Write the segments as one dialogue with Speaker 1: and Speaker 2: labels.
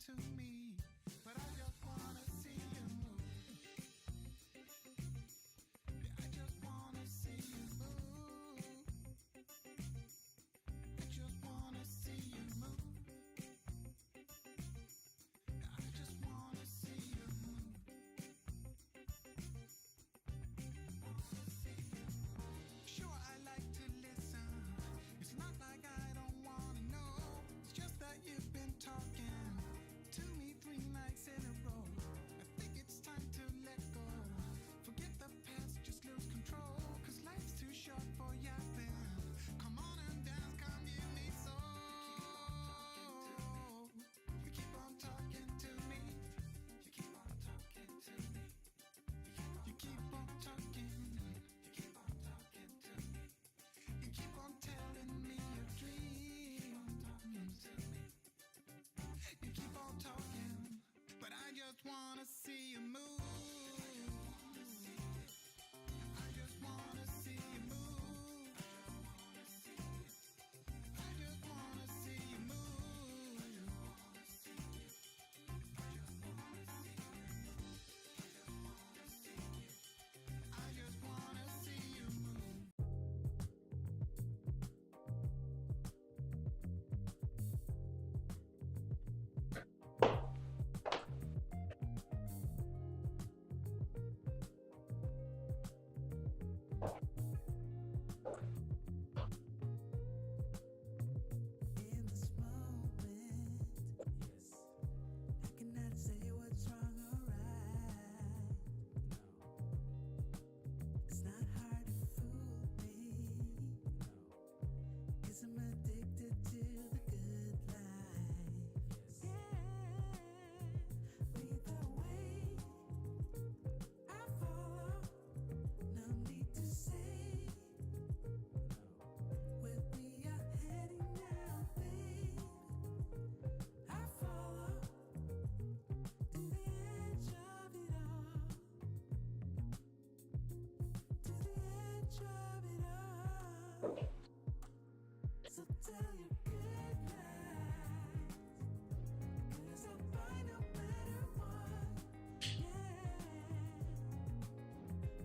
Speaker 1: to me, but I just wanna see you move. Yeah, I just wanna see you move. I just wanna see you move. Yeah, I just wanna see you move. Sure, I like to listen. It's not like I don't wanna know. It's just that you've been talking to me 3 nights in a row. I think it's time to let go. Forget the past, just lose control. 'Cause life's too short for yapping. Come on and dance, come give me soul. You keep on talking to me. You keep on talking to me. You keep on talking. You keep on talking to me. You keep on telling me your dreams. You keep on talking, but I just wanna see you move. I just wanna see you move. I just wanna see you move. I just wanna see you move. In this moment, yes, I cannot say what's wrong or right. It's not hard to fool me. 'Cause I'm addicted to the good life. Yeah, lead the way. I follow. No need to say where we are heading now, babe. I follow to the edge of it all. To the edge of it all. So tell your good lies. 'Cause I'll find no matter what. Yeah.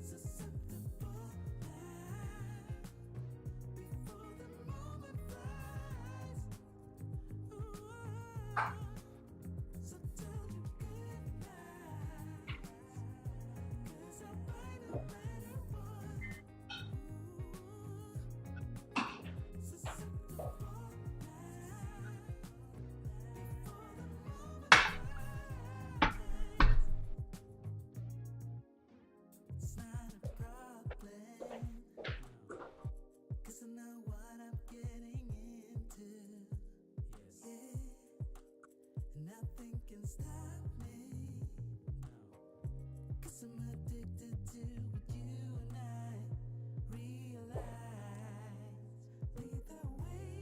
Speaker 1: Susceptible now. Before the moment flies. Ooh. So tell your good lies. 'Cause I'll find no matter what. Susceptible now. Before the moment flies. It's not a problem. 'Cause I know what I'm getting into. Yeah. And nothing can stop me. 'Cause I'm addicted to what you and I realize. Lead the way.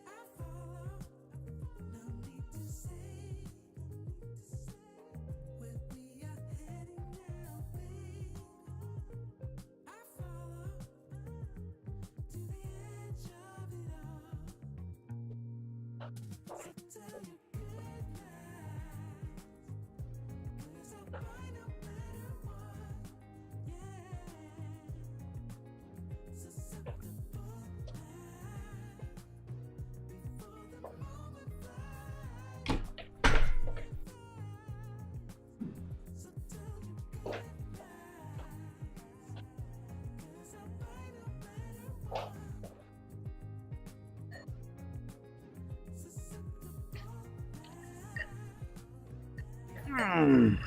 Speaker 1: I follow. No need to say where we are heading now, babe. I follow to the edge of it all. So tell your good lies. 'Cause I'll find no matter what. Yeah. Susceptible now. Before the moment flies. So tell your good lies. 'Cause I'll find no matter what. Susceptible now.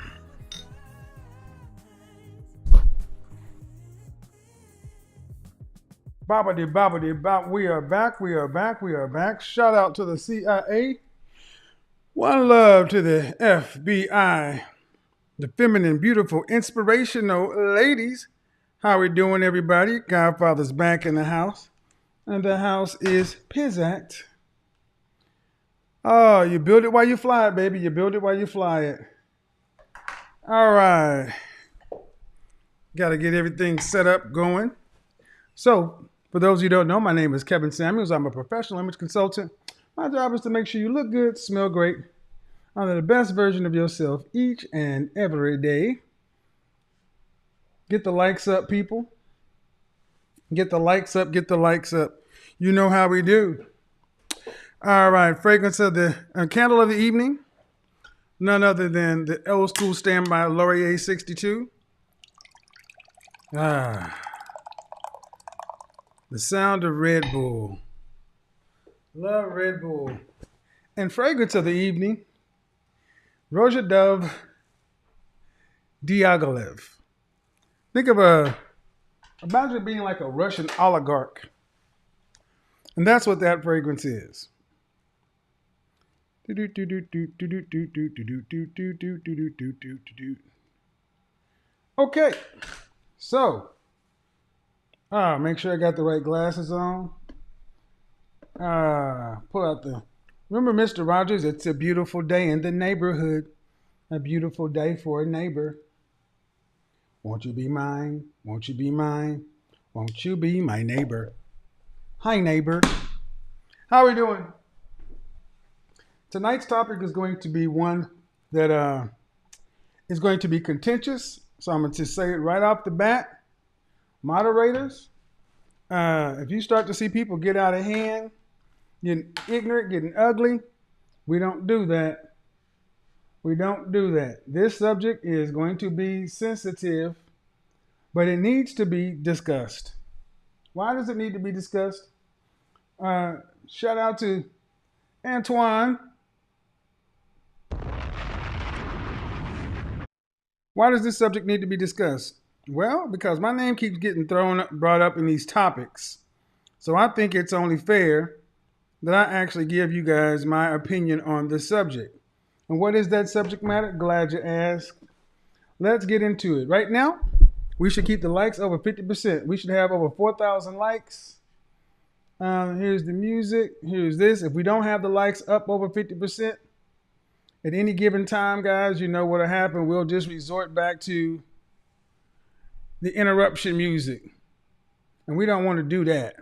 Speaker 2: Bobbity bobbity bop. We are back. We are back. We are back. Shout out to the CIA. One love to the FBI. The feminine, beautiful, inspirational ladies. How we doing, everybody? Godfather's back in the house. And the house is pizzacked. Oh, you build it while you fly it, baby. You build it while you fly it. All right. Got to get everything set up, going. So, for those of you who don't know, my name is Kevin Samuels. I'm a professional image consultant My job is to make sure you look good, smell great, are the best version of yourself each and every day. Get the likes up, people. Get the likes up, get the likes up. You know how we do. All right, fragrance of the candle of the evening. None other than the old school standby Laurier 62. Ah, the sound of Red Bull. Love Red Bull. And fragrance of the evening, Rozhadov Diaghilev. Think of imagine being like a Russian oligarch. And that's what that fragrance is. Okay, so make sure I got the right glasses on. Pull out the. Remember, Mr. Rogers, it's a beautiful day in the neighborhood. A beautiful day for a neighbor. Won't you be mine? Won't you be mine? Won't you be my neighbor? Hi, neighbor. How are we doing? Tonight's topic is going to be one that is going to be contentious. So I'm going to say it right off the bat. Moderators, if you start to see people get out of hand, getting ignorant, getting ugly, we don't do that. We don't do that. This subject is going to be sensitive, but it needs to be discussed. Why does it need to be discussed? Shout out to Antoine. Why does this subject need to be discussed? Well, because my name keeps getting brought up in these topics. So I think it's only fair that I actually give you guys my opinion on the subject. And what is that subject matter? Glad you asked. Let's get into it. Right now, we should keep the likes over 50%. We should have over 4,000 likes. Here's the music. Here's this. If we don't have the likes up over 50%, at any given time, guys, you know what'll happen. We'll just resort back to the interruption music. And we don't want to do that.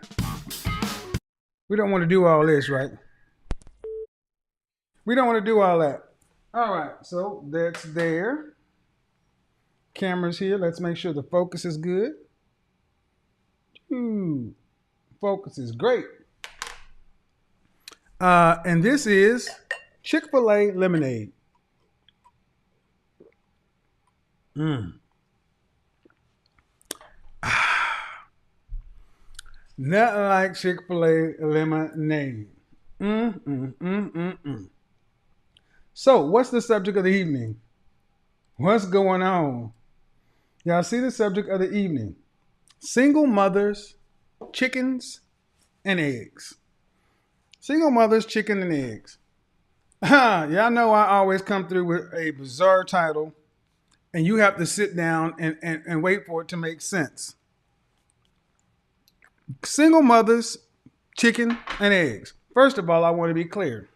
Speaker 2: We don't want to do all this, right? We don't want to do all that. All right, so that's there. Camera's here. Let's make sure the focus is good. Ooh, focus is great. And this is Chick-fil-A lemonade. Nothing like Chick-fil-A lemonade. So, what's the subject of the evening? What's going on? Y'all see the subject of the evening? Single mothers, chickens, and eggs. Single mothers, chicken, and eggs. Y'all know I always come through with a bizarre title, and you have to sit down and wait for it to make sense. Single mothers, chicken, and eggs. First of all, I want to be clear.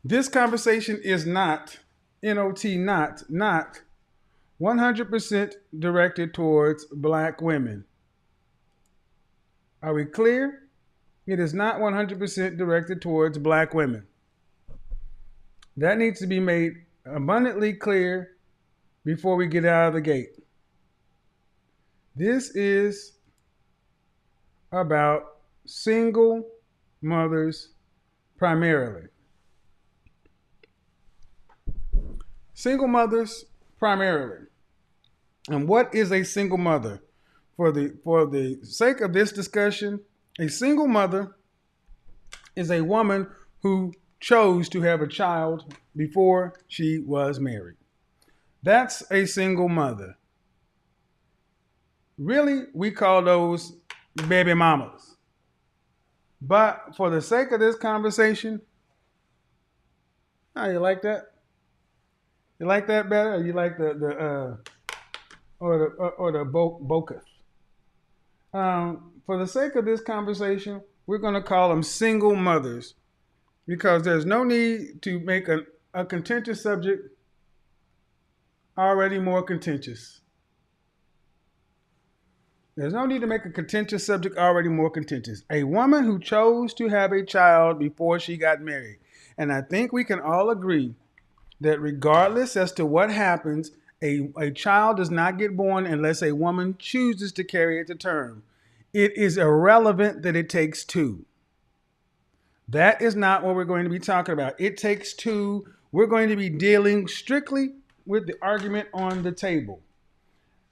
Speaker 2: This conversation is not 100% directed towards black women. Are we clear? It is not 100% directed towards black women. That needs to be made abundantly clear before we get out of the gate. This is about single mothers primarily. Single mothers primarily. And what is a single mother? For the sake of this discussion, a single mother is a woman who chose to have a child before she was married. That's a single mother. Really, we call those baby mamas. But for the sake of this conversation, you like that? You like that better, or you like the bocus? For the sake of this conversation, we're going to call them single mothers because there's no need to make a contentious subject already more contentious. There's no need to make a contentious subject already more contentious. A woman who chose to have a child before she got married. And I think we can all agree that regardless as to what happens, a child does not get born unless a woman chooses to carry it to term. It is irrelevant that it takes two. That is not what we're going to be talking about. It takes two. We're going to be dealing strictly with the argument on the table.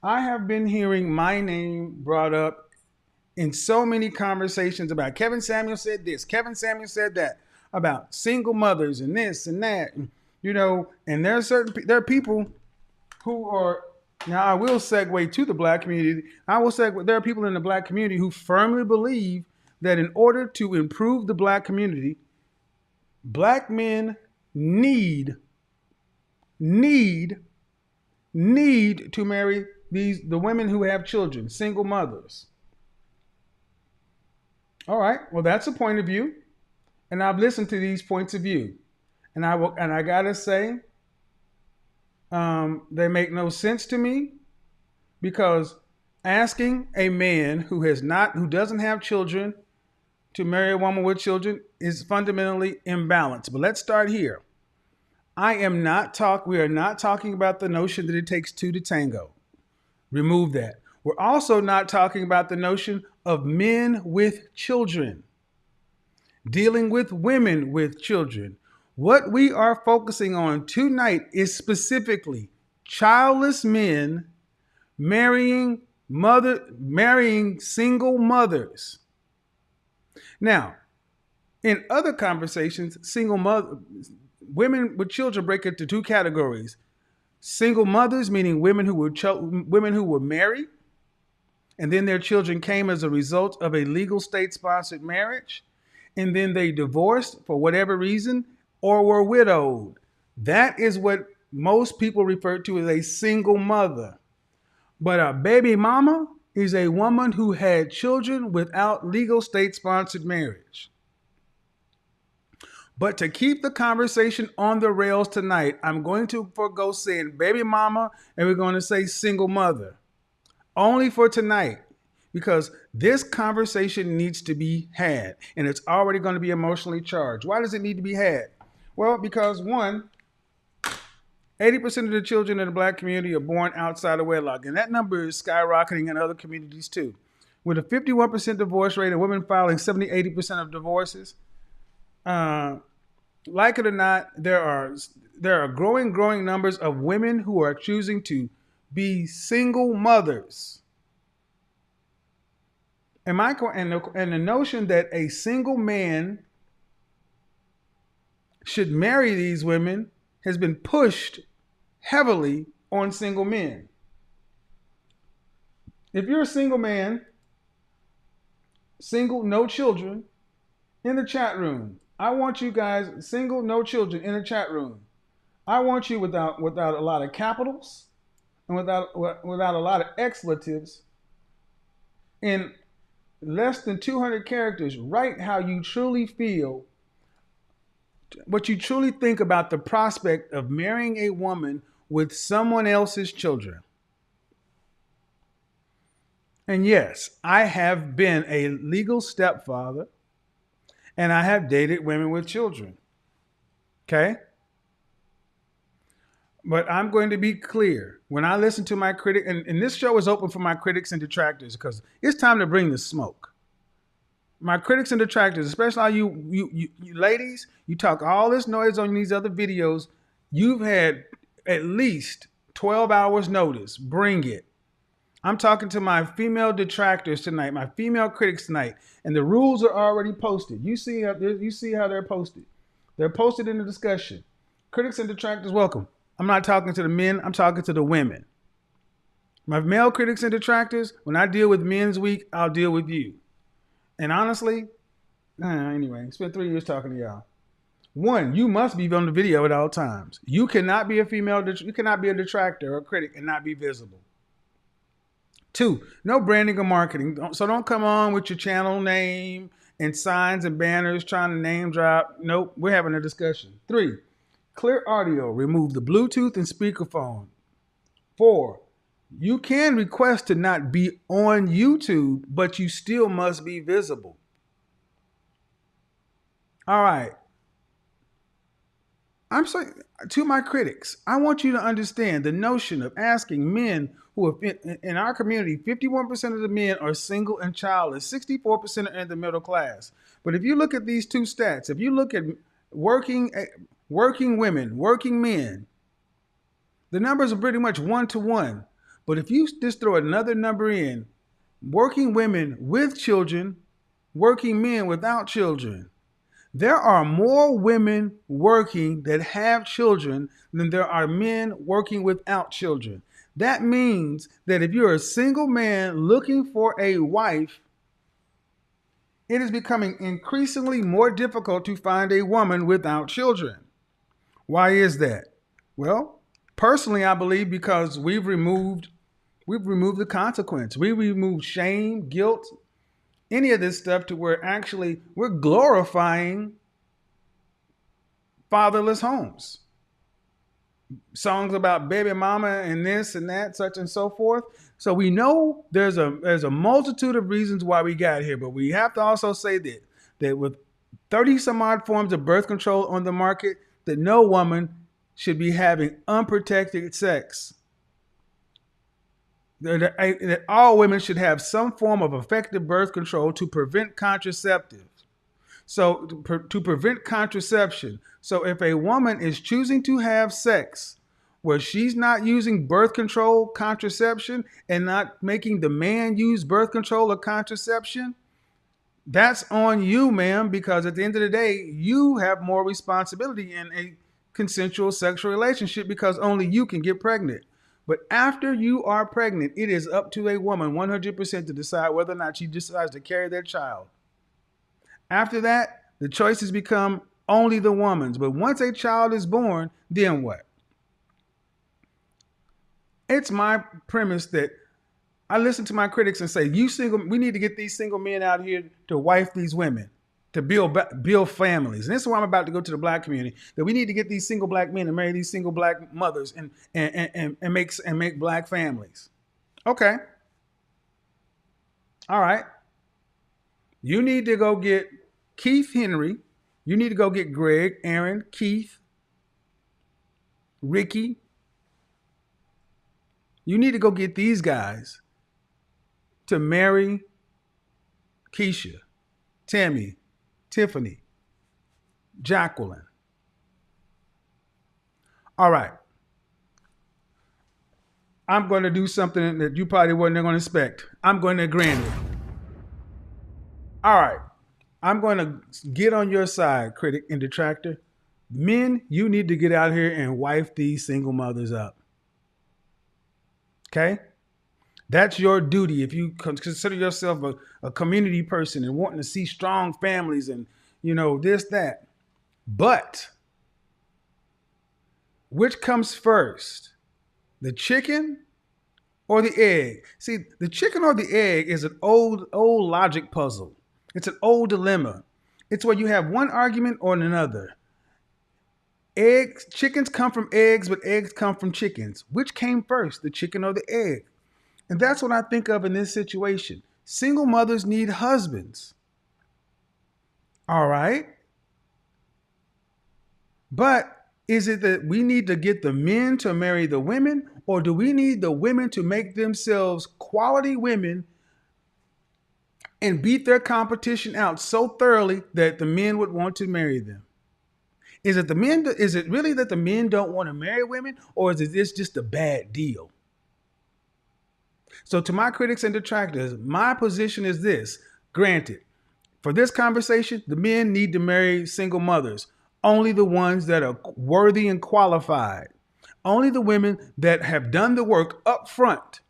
Speaker 2: I have been hearing my name brought up in so many conversations about Kevin Samuel said this, Kevin Samuel said that, about single mothers and this and that, and there are people who are, now I will segue to the black community. There are people in the black community who firmly believe that in order to improve the black community, black men need to marry the women who have children, single mothers. All right, well, that's a point of view, and I've listened to these points of view, and I gotta say, they make no sense to me, because asking a man who doesn't have children to marry a woman with children is fundamentally imbalanced. But let's start here. We are not talking about the notion that it takes two to tango. Remove that. We're also not talking about the notion of men with children dealing with women with children. What we are focusing on tonight is specifically childless men marrying single mothers. Now, in other conversations, women with children break into two categories. Single mothers, meaning women who were married, and then their children came as a result of a legal state-sponsored marriage, and then they divorced for whatever reason or were widowed. That is what most people refer to as a single mother. But a baby mama is a woman who had children without legal state-sponsored marriage. But to keep the conversation on the rails tonight, I'm going to forego saying baby mama, and we're going to say single mother. Only for tonight, because this conversation needs to be had, and it's already going to be emotionally charged. Why does it need to be had? Well, because 80% of the children in the black community are born outside of wedlock, and that number is skyrocketing in other communities too. With a 51% divorce rate and women filing 70-80% of divorces, like it or not, there are growing numbers of women who are choosing to be single mothers. And the notion that a single man should marry these women has been pushed heavily on single men. If you're a single man, single, no children, in the chat room, I want you guys, single, no children, in the chat room. I want you without a lot of capitals and without a lot of expletives, in less than 200 characters, write how you truly feel, what you truly think about the prospect of marrying a woman with someone else's children. And yes, I have been a legal stepfather, and I have dated women with children. Okay? But I'm going to be clear. When I listen to my critic, and this show is open for my critics and detractors, because it's time to bring the smoke. My critics and detractors, especially all you ladies, you talk all this noise on these other videos. You've had at least 12 hours notice. Bring it. I'm talking to my female detractors tonight, my female critics tonight, and the rules are already posted. You see how they're posted. They're posted in the discussion. Critics and detractors, welcome. I'm not talking to the men. I'm talking to the women. My male critics and detractors, when I deal with Men's Week, I'll deal with you. And honestly, anyway, spent 3 years talking to y'all. One, you must be on the video at all times. You cannot be a you cannot be a detractor or a critic and not be visible. Two, no branding or marketing. So don't come on with your channel name and signs and banners trying to name drop. Nope, we're having a discussion. Three, clear audio. Remove the Bluetooth and speakerphone. Four, You can request to not be on YouTube, but you still must be visible. All right. I'm saying to my critics, I want you to understand the notion of asking men who have been in our community, 51% of the men are single and childless, 64% are in the middle class. But if you look at these two stats, if you look at working working women, working men, the numbers are pretty much 1 to 1. But if you just throw another number in, working women with children, working men without children, there are more women working that have children than there are men working without children. That means that if you're a single man looking for a wife, it is becoming increasingly more difficult to find a woman without children. Why is that? Well, personally, I believe because we've removed the consequence. We removed shame, guilt, any of this stuff to where actually we're glorifying fatherless homes. Songs about baby mama and this and that, such and so forth. So we know there's a multitude of reasons why we got here, but we have to also say that with 30 some odd forms of birth control on the market, that no woman should be having unprotected sex. That all women should have some form of effective birth control to prevent contraceptives. So to prevent contraception. So if a woman is choosing to have sex where she's not using birth control contraception and not making the man use birth control or contraception, that's on you, ma'am, because at the end of the day, you have more responsibility in a consensual sexual relationship because only you can get pregnant. But after you are pregnant, it is up to a woman 100% to decide whether or not she decides to carry their child. After that, the choices become only the woman's. But once a child is born, then what? It's my premise that I listen to my critics and say, we need to get these single men out here to wife these women, to build families. And this is why I'm about to go to the black community, that we need to get these single black men and marry these single black mothers and make black families. Okay. All right. You need to go get Keith Henry. You need to go get Greg, Aaron, Keith, Ricky. You need to go get these guys to marry Keisha, Tammy, Tiffany, Jacqueline. All right. I'm going to do something that you probably wasn't going to expect. I'm going to grant it. All right. I'm going to get on your side, critic and detractor. Men, you need to get out here and wife these single mothers up. Okay? That's your duty if you consider yourself a community person and wanting to see strong families and, this, that. But which comes first? The chicken or the egg? See, the chicken or the egg is an old logic puzzle. It's an old dilemma. It's where you have one argument or another. Chickens come from eggs, but eggs come from chickens. Which came first, the chicken or the egg? And that's what I think of in this situation. Single mothers need husbands. All right. But is it that we need to get the men to marry the women, or do we need the women to make themselves quality women and beat their competition out so thoroughly that the men would want to marry them? Is it really that the men don't want to marry women, or is this just a bad deal? So to my critics and detractors, my position is this. Granted, for this conversation, the men need to marry single mothers. Only the ones that are worthy and qualified. Only the women that have done the work up front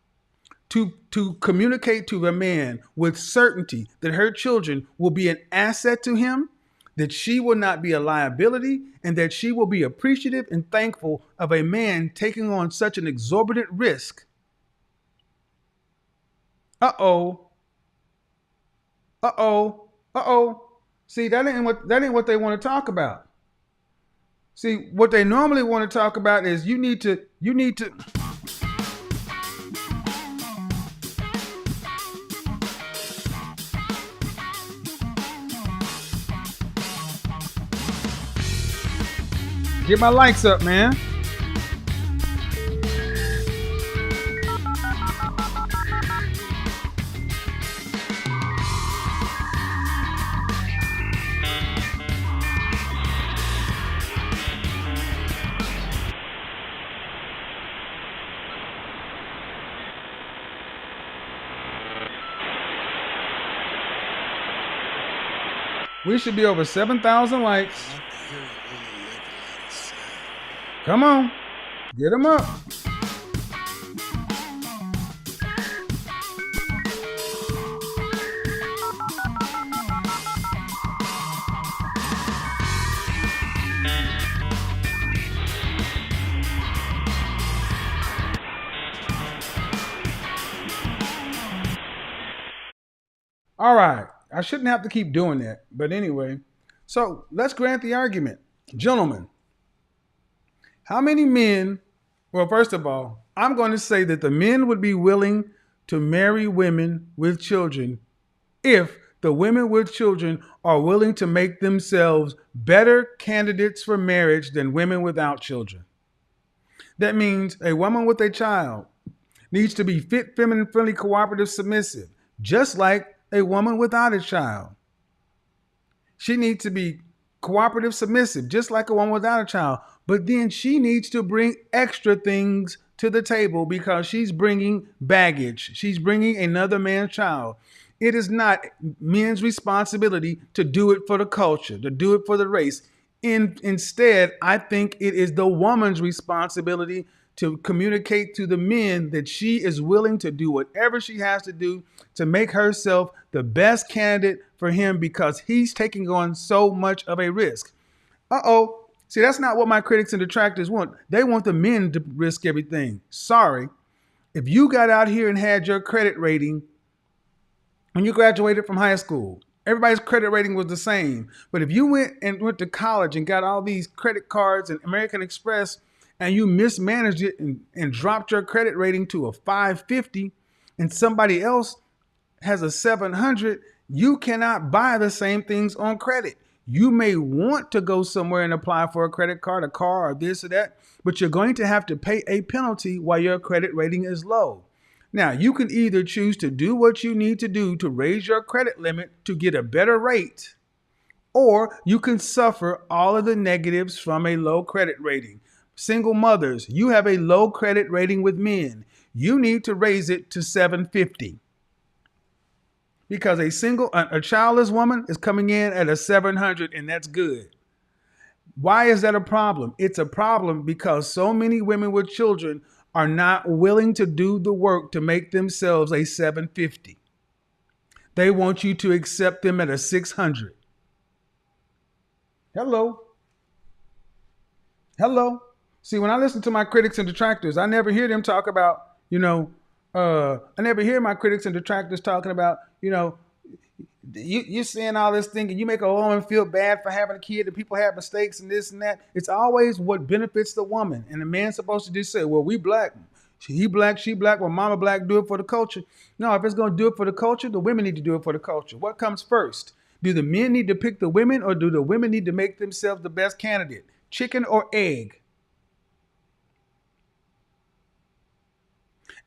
Speaker 2: to communicate to a man with certainty that her children will be an asset to him, that she will not be a liability, and that she will be appreciative and thankful of a man taking on such an exorbitant risk. Uh-oh. See, that ain't what they want to talk about. See, what they normally want to talk about is you need to Get my likes up, man. We should be over 7,000 likes. Come on. Get them up. All right. I shouldn't have to keep doing that. But anyway, so let's grant the argument. Gentlemen, how many men, well, first of all, I'm going to say that the men would be willing to marry women with children if the women with children are willing to make themselves better candidates for marriage than women without children. That means a woman with a child needs to be fit, feminine, friendly, cooperative, submissive, just like a woman without a child. She needs to be cooperative, submissive, just like a woman without a child. But then she needs to bring extra things to the table because she's bringing baggage. She's bringing another man's child. It is not men's responsibility to do it for the culture, to do it for the race. Instead, I think it is the woman's responsibility to communicate to the men that she is willing to do whatever she has to do to make herself the best candidate for him because he's taking on so much of a risk. Uh-oh. See, that's not what my critics and detractors want. They want the men to risk everything. Sorry. If you got out here and had your credit rating when you graduated from high school, everybody's credit rating was the same. But if you went to college and got all these credit cards and American Express and you mismanaged it and dropped your credit rating to a 550 and somebody else has a 700, you cannot buy the same things on credit. You may want to go somewhere and apply for a credit card, a car, or this or that, but you're going to have to pay a penalty while your credit rating is low. Now, you can either choose to do what you need to do to raise your credit limit to get a better rate, or you can suffer all of the negatives from a low credit rating. Single mothers, you have a low credit rating with men. You need to raise it to 750. Because a childless woman is coming in at a 700, and that's good. Why is that a problem? It's a problem because so many women with children are not willing to do the work to make themselves a 750. They want you to accept them at a 600. Hello. See, when I listen to my critics and detractors, I never hear them talk about, I never hear my critics and detractors talking about, you're saying all this thing and you make a woman feel bad for having a kid and people have mistakes and this and that. It's always what benefits the woman. And the man's supposed to just say, well, we black. He black, she black. Well, mama black, do it for the culture. No, if it's going to do it for the culture, the women need to do it for the culture. What comes first? Do the men need to pick the women or do the women need to make themselves the best candidate? Chicken or egg?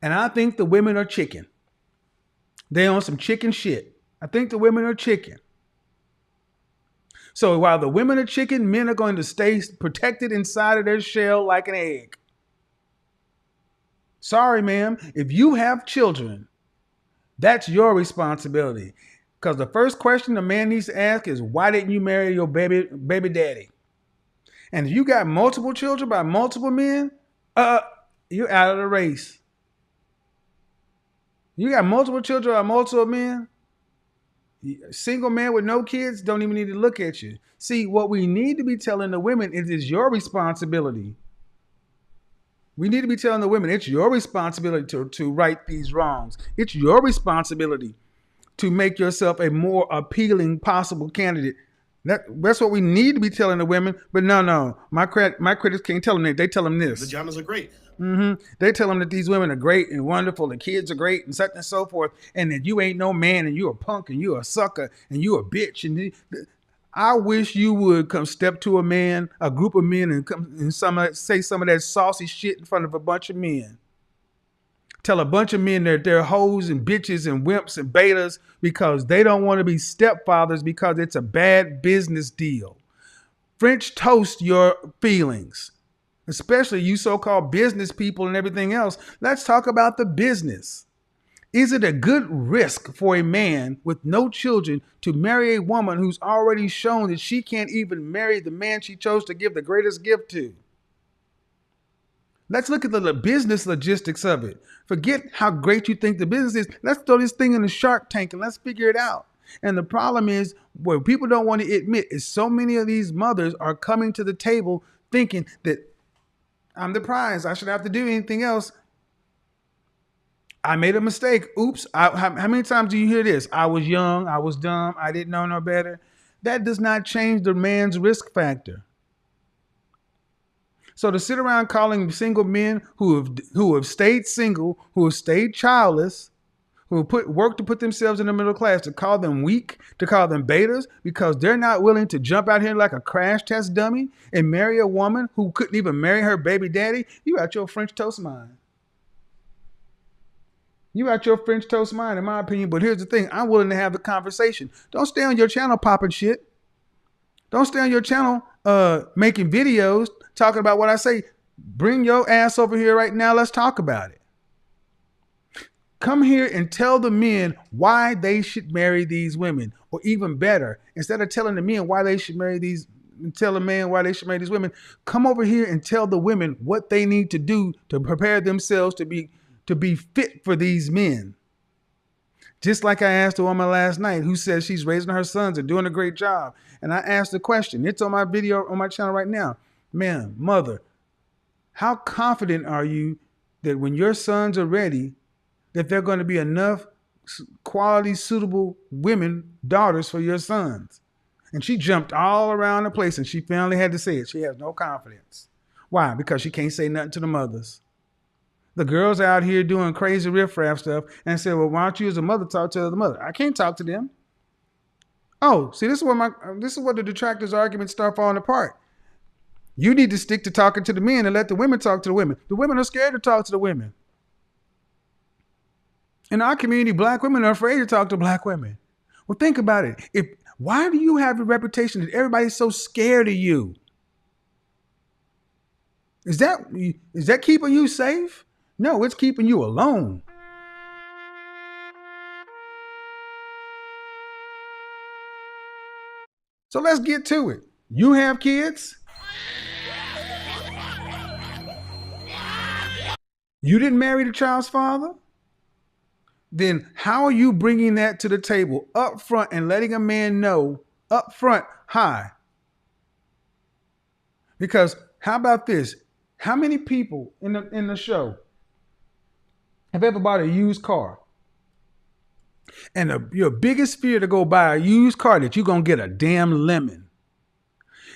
Speaker 2: And I think the women are chicken. They on some chicken shit. I think the women are chicken. So while the women are chicken, men are going to stay protected inside of their shell like an egg. Sorry, ma'am. If you have children, that's your responsibility. Because the first question a man needs to ask is, why didn't you marry your baby daddy? And if you got multiple children by multiple men, you're out of the race. You got multiple children or multiple men, a single man with no kids don't even need to look at you. See, what we need to be telling the women is it's your responsibility. We need to be telling the women it's your responsibility to right these wrongs. It's your responsibility to make yourself a more appealing possible candidate. That's what we need to be telling the women. But no, my critics can't tell them that. They tell them this.
Speaker 3: Vaginas are great.
Speaker 2: They tell them that these women are great and wonderful, the kids are great and such and so forth, and that you ain't no man and you a punk and you a sucker and you a bitch. And I wish you would come step to a man, a group of men, and come and say some of that saucy shit in front of a bunch of men. Tell a bunch of men that they're hoes and bitches and wimps and betas because they don't want to be stepfathers because it's a bad business deal. French toast your feelings, especially you so-called business people and everything else. Let's talk about the business. Is it a good risk for a man with no children to marry a woman who's already shown that she can't even marry the man she chose to give the greatest gift to? Let's look at the business logistics of it. Forget how great you think the business is. Let's throw this thing in the Shark Tank and let's figure it out. And the problem is, what people don't want to admit is so many of these mothers are coming to the table thinking that I'm the prize. I shouldn't have to do anything else. I made a mistake. Oops. How many times do you hear this? I was young. I was dumb. I didn't know no better. That does not change the man's risk factor. So to sit around calling single men who have stayed single, who have stayed childless, who work to put themselves in the middle class, to call them weak, to call them betas, because they're not willing to jump out here like a crash test dummy and marry a woman who couldn't even marry her baby daddy, you out your French toast mind. You out your French toast mind, in my opinion. But here's the thing. I'm willing to have the conversation. Don't stay on your channel popping shit. Don't stay on your channel making videos talking about what I say. Bring your ass over here right now. Let's talk about it. Come here and tell the men why they should marry these women. Or even better, instead of telling the men why they should marry these, tell a man why they should marry these women, come over here and tell the women what they need to do to prepare themselves to be fit for these men. Just like I asked a woman last night who says she's raising her sons and doing a great job. And I asked the question, it's on my video on my channel right now. Man, mother, how confident are you that when your sons are ready, that there are going to be enough quality, suitable women, daughters for your sons? And she jumped all around the place and she finally had to say it. She has no confidence. Why? Because she can't say nothing to the mothers. The girls out here doing crazy riffraff stuff and say, well, why don't you as a mother talk to the mother? I can't talk to them. Oh, see, this is what the detractors' arguments start falling apart. You need to stick to talking to the men and let the women talk to the women. The women are scared to talk to the women. In our community, black women are afraid to talk to black women. Well, think about it. Why do you have a reputation that everybody's so scared of you? Is that keeping you safe? No, it's keeping you alone. So let's get to it. You have kids? You didn't marry the child's father? Then how are you bringing that to the table up front and letting a man know up front, hi? Because how about this? How many people in the show have ever bought a used car? And your biggest fear to go buy a used car that you're going to get a damn lemon.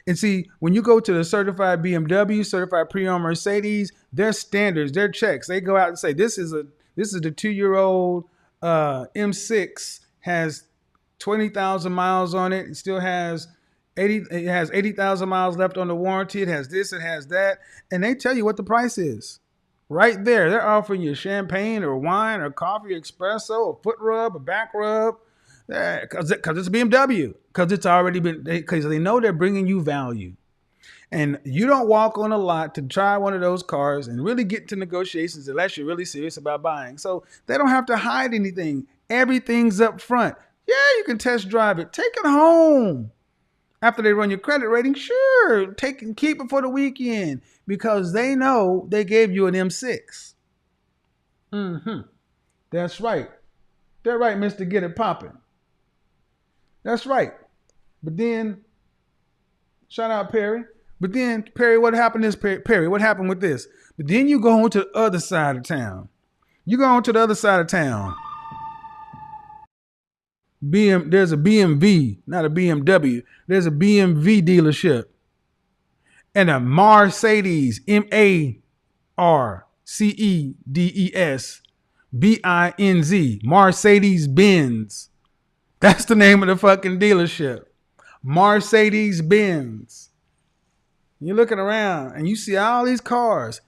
Speaker 2: And see, when you go to the certified BMW, certified pre-owned Mercedes, their standards, their checks, they go out and say, this is the 2-year-old M6, has 20,000 miles on it. It still has 80,000 miles left on the warranty. It has this, it has that. And they tell you what the price is. Right there, they're offering you champagne or wine or coffee, espresso, a foot rub, a back rub, because it's a BMW, because it's already been, because they know they're bringing you value. And you don't walk on a lot to try one of those cars and really get into negotiations unless you're really serious about buying. So they don't have to hide anything. Everything's up front. Yeah, you can test drive it. Take it home. After they run your credit rating, sure, keep it for the weekend, because they know they gave you an M6. That's right. They're right, Mr. Get It Poppin'. That's right. But then, shout out Perry. But then, Perry, what happened is, Perry, what happened with this? But then you go on to the other side of town. There's a BMW, not a BMW. There's a BMW dealership. And a Mercedes, Mercedes-Benz. Mercedes Benz. That's the name of the fucking dealership. Mercedes Benz. You're looking around and you see all these cars,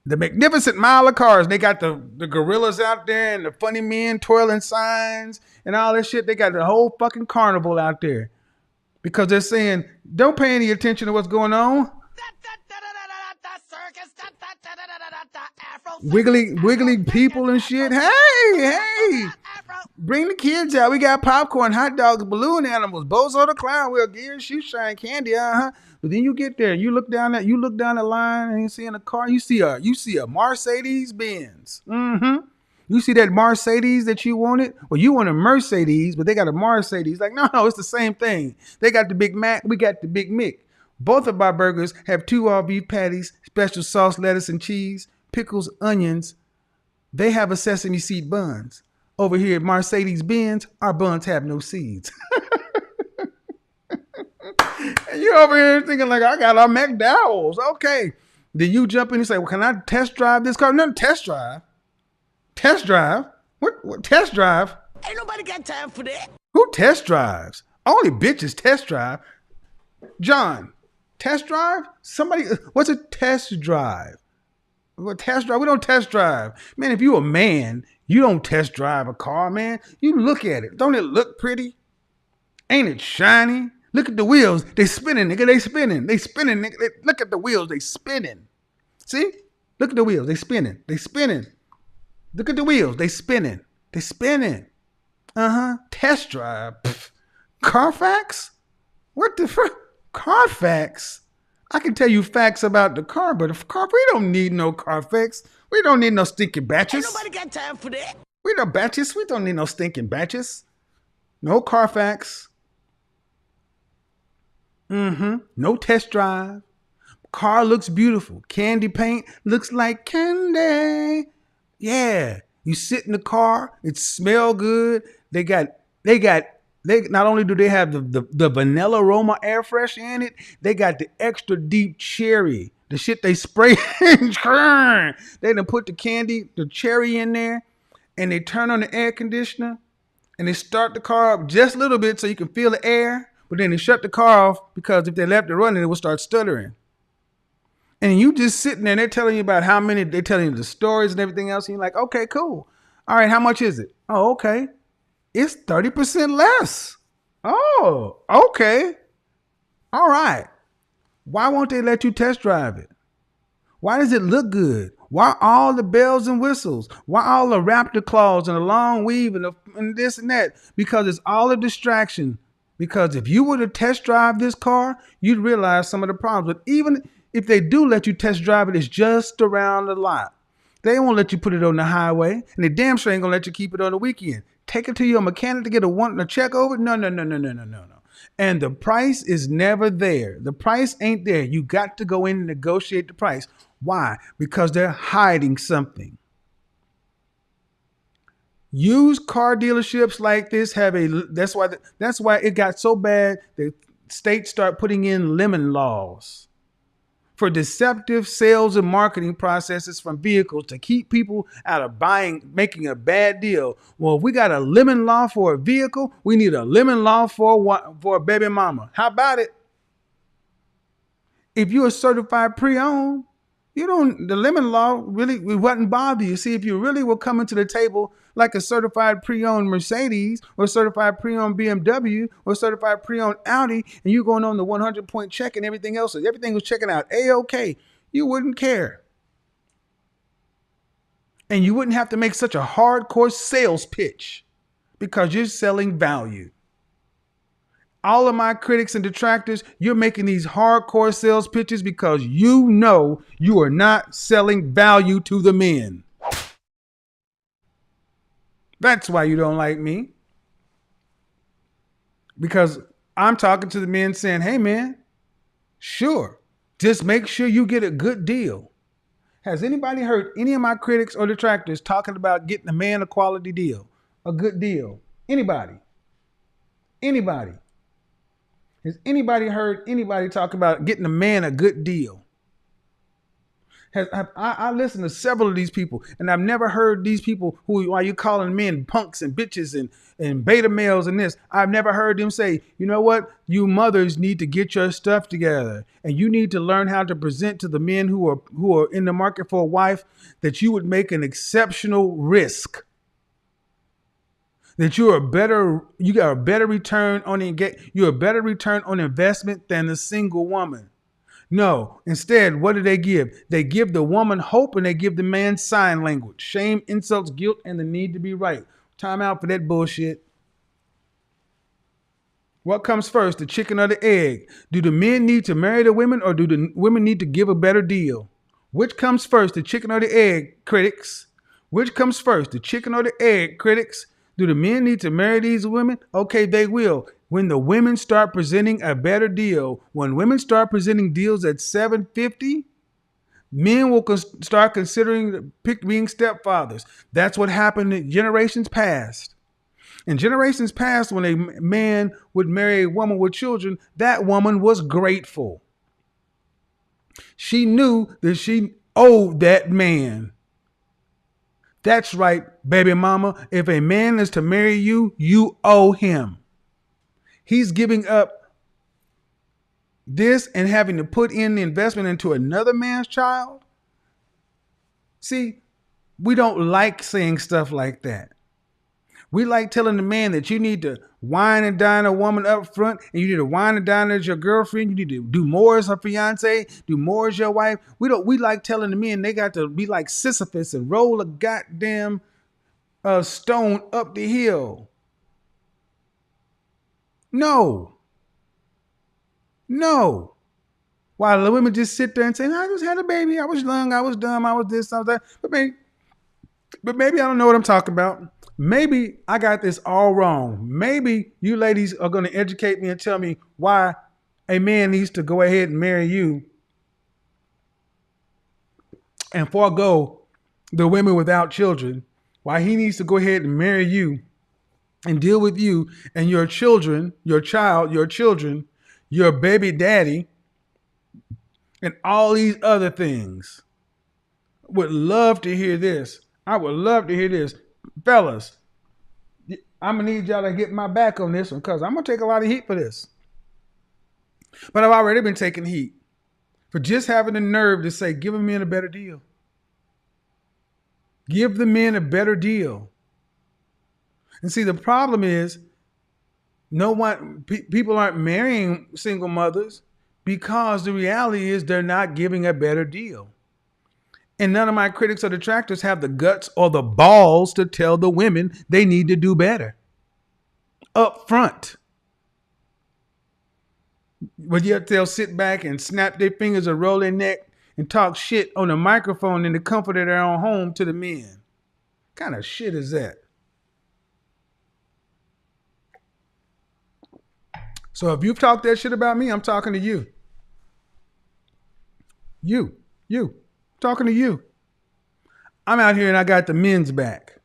Speaker 2: the magnificent mile of cars. They got the gorillas out there and the funny men twirling signs and all that shit. They got the whole fucking carnival out there because they're saying, don't pay any attention to what's going on. Wiggly people and shit. Hey, bring the kids out. We got popcorn, hot dogs, balloon animals, Bozo the Clown, Will Gear, shoe shine, candy, But then you get there, you look down the line, and you see in a car, you see a Mercedes Benz. Mm-hmm. You see that Mercedes that you wanted? Well, you want a Mercedes, but they got a Mercedes. Like, no, it's the same thing. They got the Big Mac, we got the Big Mick. Both of our burgers have 2 all beef patties, special sauce, lettuce, and cheese, pickles, onions. They have a sesame seed buns. Over here at Mercedes Benz, our buns have no seeds. And you over here thinking like, I got our McDowell's. Okay. Then you jump in and say, well, can I test drive this car? No, test drive. Test drive? What test drive?
Speaker 3: Ain't nobody got time for that.
Speaker 2: Who test drives? Only bitches test drive. John, test drive? Somebody, what's a test drive? What test drive? We don't test drive. Man, if you a man, you don't test drive a car, man. You look at it. Don't it look pretty? Ain't it shiny? Look at the wheels. They spinning, nigga. They spinning. They spinning, nigga. Look at the wheels. They spinning. See? Look at the wheels. They spinning. They spinning. Look at the wheels. They spinning. They spinning. Test drive. Pfft. Carfax? What the fuck? Carfax? I can tell you facts about the car, but we don't need no Carfax. We don't need no stinking batches.
Speaker 3: Ain't nobody got time for that.
Speaker 2: We no batches. We don't need no stinking batches. No Carfax. No test drive. Car looks beautiful. Candy paint looks like candy. Yeah. You sit in the car. It smell good. They not only do they have the vanilla aroma air fresh in it, they got the extra deep cherry. The shit they spray. They done put the cherry in there, and they turn on the air conditioner, and they start the car up just a little bit so you can feel the air, but then they shut the car off because if they left it running, it would start stuttering. And you just sitting there, and they're telling you about they're telling you the stories and everything else, and you're like, okay, cool. All right, how much is it? Oh, okay. It's 30% less. Oh, okay. All right. Why won't they let you test drive it? Why does it look good? Why all the bells and whistles? Why all the raptor claws and the long weave and this and that? Because it's all a distraction. Because if you were to test drive this car, you'd realize some of the problems. But even if they do let you test drive it, it's just around the lot. They won't let you put it on the highway, and they damn sure ain't gonna let you keep it on the weekend. Take it to your mechanic to get a check over? No. And the price is never there. The price ain't there. You got to go in and negotiate the price. Why? Because they're hiding something. Used car dealerships like this that's why it got so bad that states start putting in lemon laws for deceptive sales and marketing processes from vehicles to keep people out of making a bad deal. Well, if we got a lemon law for a vehicle, we need a lemon law for a baby mama. How about it? If you're a certified pre-owned, the lemon law really wouldn't bother you. See, if you really were coming to the table like a certified pre-owned Mercedes or certified pre-owned BMW or certified pre-owned Audi, and you're going on the 100-point check and everything else, everything was checking out A-OK, you wouldn't care. And you wouldn't have to make such a hardcore sales pitch because you're selling value. All of my critics and detractors, you're making these hardcore sales pitches because you know you are not selling value to the men. That's why you don't like me. Because I'm talking to the men saying, hey man, sure, just make sure you get a good deal. Has anybody heard any of my critics or detractors talking about getting a man a quality deal, a good deal? Anybody? Anybody? Has anybody heard anybody talk about getting a man a good deal? I listen to several of these people, and I've never heard these people who are you calling men punks and bitches and beta males and this. I've never heard them say, you know what, you mothers need to get your stuff together, and you need to learn how to present to the men who are in the market for a wife that you would make an exceptional risk. That you got a better return on you're a better return on investment than a single woman. No, instead, what do they give? They give the woman hope and they give the man sign language, shame, insults, guilt, and the need to be right. Time out for that bullshit. What comes first, the chicken or the egg? Do the men need to marry the women or do the women need to give a better deal? Which comes first, the chicken or the egg, critics? Which comes first, the chicken or the egg, critics? Do the men need to marry these women? Okay, they will. When the women start presenting a better deal, when women start presenting deals at $750, men will start considering being stepfathers. That's what happened in generations past. In generations past, when a man would marry a woman with children, that woman was grateful. She knew that she owed that man. That's right, baby mama. If a man is to marry you, you owe him. He's giving up this and having to put in the investment into another man's child. See, we don't like saying stuff like that. We like telling the man that you need to wine and dine a woman up front, and you need to wine and dine as your girlfriend. You need to do more as her fiance, do more as your wife. We like telling the men they got to be like Sisyphus and roll a goddamn stone up the hill. No. While the women just sit there and say, I just had a baby. I was young. I was dumb. I was this, I was that. But maybe I don't know what I'm talking about. Maybe I got this all wrong. Maybe you ladies are going to educate me and tell me why a man needs to go ahead and marry you and forego the women without children. Why he needs to go ahead and marry you and deal with you and your children, your children, your baby daddy, and all these other things. Would love to hear this. I would love to hear this. Fellas, I'm going to need y'all to get my back on this one because I'm going to take a lot of heat for this. But I've already been taking heat for just having the nerve to say, give the men a better deal. Give the men a better deal. And see, the problem is people aren't marrying single mothers because the reality is they're not giving a better deal. And none of my critics or detractors have the guts or the balls to tell the women they need to do better up front. But yet they'll sit back and snap their fingers or roll their neck and talk shit on a microphone in the comfort of their own home to the men. What kind of shit is that? So if you've talked that shit about me, I'm talking to you. You. Talking to you. I'm out here and I got the men's back.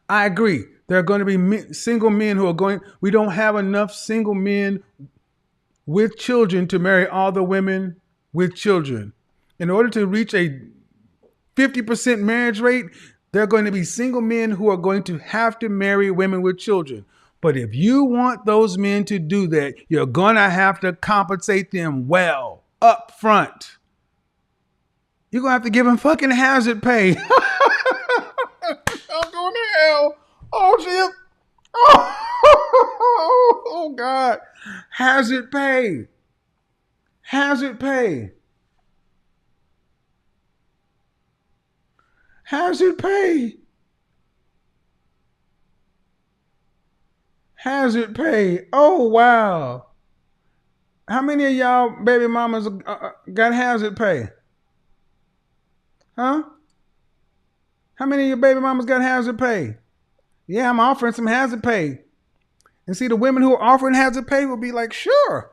Speaker 2: I agree. There are going to be single men who are going, we don't have enough single men with children to marry all the women with children. In order to reach a 50% marriage rate, there are going to be single men who are going to have to marry women with children. But if you want those men to do that, you're going to have to compensate them well up front. You're going to have to give them fucking hazard pay. I'm going to hell. Oh, shit. Oh, God. Hazard pay. Hazard pay. Hazard pay. Hazard pay. Oh, wow. How many of y'all baby mamas got hazard pay? Huh? How many of your baby mamas got hazard pay? Yeah, I'm offering some hazard pay. And see, the women who are offering hazard pay will be like, sure.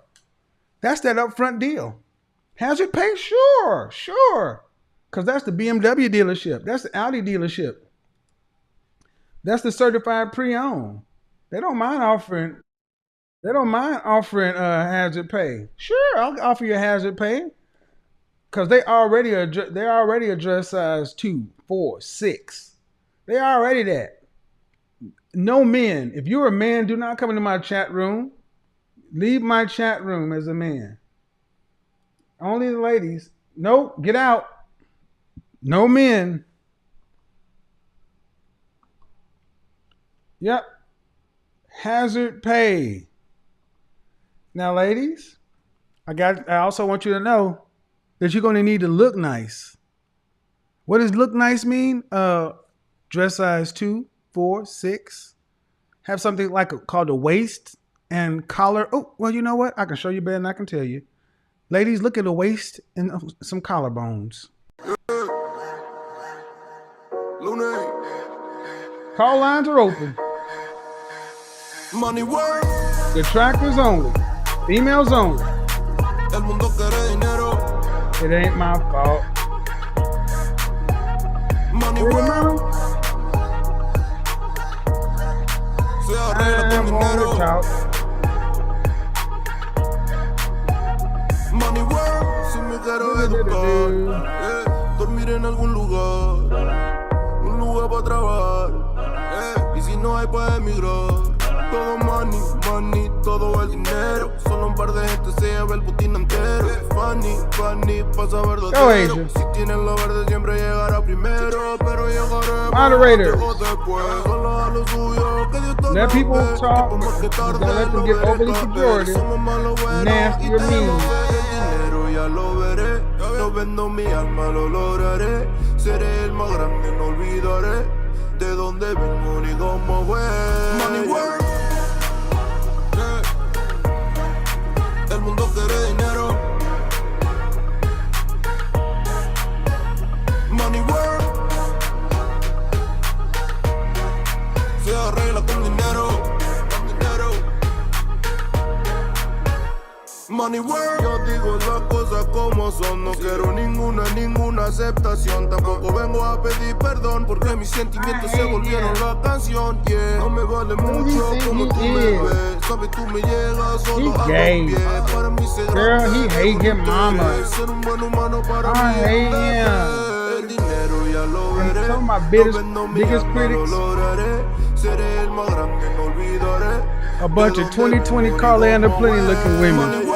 Speaker 2: That's that upfront deal. Hazard pay? Sure. Because that's the BMW dealership. That's the Audi dealership. That's the certified pre-owned. They don't mind offering hazard pay. Sure, I'll offer you hazard pay. Because they already a dress size 2, 4, 6. They already that. No men. If you're a man, do not come into my chat room. Leave my chat room as a man. Only the ladies. Nope, get out. No men. Yep. Hazard pay. Now, ladies, I also want you to know that you're going to need to look nice. What does look nice mean? Dress size 2, 4, 6. Have something called a waist and collar. Oh, well, you know what? I can show you better than I can tell you. Ladies, look at the waist and some collarbones. Call lines are open.
Speaker 1: Money work.
Speaker 2: Detractors only. Females only.
Speaker 1: El mundo quiere dinero.
Speaker 2: It ain't my fault.
Speaker 1: Money work. Se arregla con dinero. Money work. Si me quiero educar, dormir en algún lugar, un lugar para trabajar, y si no hay para emigrar. Todo money, money, todo el dinero. Solo un par de gente se lleva el botín entero. Funny, funny, pasa verdadero. Si tienen lo verde siempre llegará primero. Pero llegaremos
Speaker 2: Moderators.
Speaker 1: después. Solo a lo suyo, que Dios te
Speaker 2: Let people
Speaker 1: bendiga.
Speaker 2: talk.
Speaker 1: Que por más que tarde
Speaker 2: Don't let them
Speaker 1: lo
Speaker 2: get
Speaker 1: veré
Speaker 2: overly
Speaker 1: caer.
Speaker 2: pejorative,
Speaker 1: Somos malos buenos
Speaker 2: nasty
Speaker 1: y
Speaker 2: or
Speaker 1: tenemos
Speaker 2: mean.
Speaker 1: fe. El dinero ya lo veré. No vendo mi alma, lo lograré. Seré el más grande, no olvidaré de dónde vengo ni cómo fue. Money work. El mundo quiere dinero. Money work. Se arregla con dinero. Con dinero. Money work. Yo digo las cosas como son. No quiero ninguna aceptación. Tampoco vengo a pedir perdón porque mis sentimientos se volvieron la canción. Yeah. No me vale mucho como tú me ves. Sabes, tú me llegas solo a los pies. Para mí ser
Speaker 2: Girl, he hate his mama.
Speaker 1: ser un buen humano para
Speaker 2: I
Speaker 1: mí.
Speaker 2: hate him.
Speaker 1: El dinero ya lo
Speaker 2: And
Speaker 1: veré.
Speaker 2: some of my biggest critics,
Speaker 1: Lograré. Seré el más grande, no olvidaré.
Speaker 2: a bunch of 2020 Carlander Plenty looking women.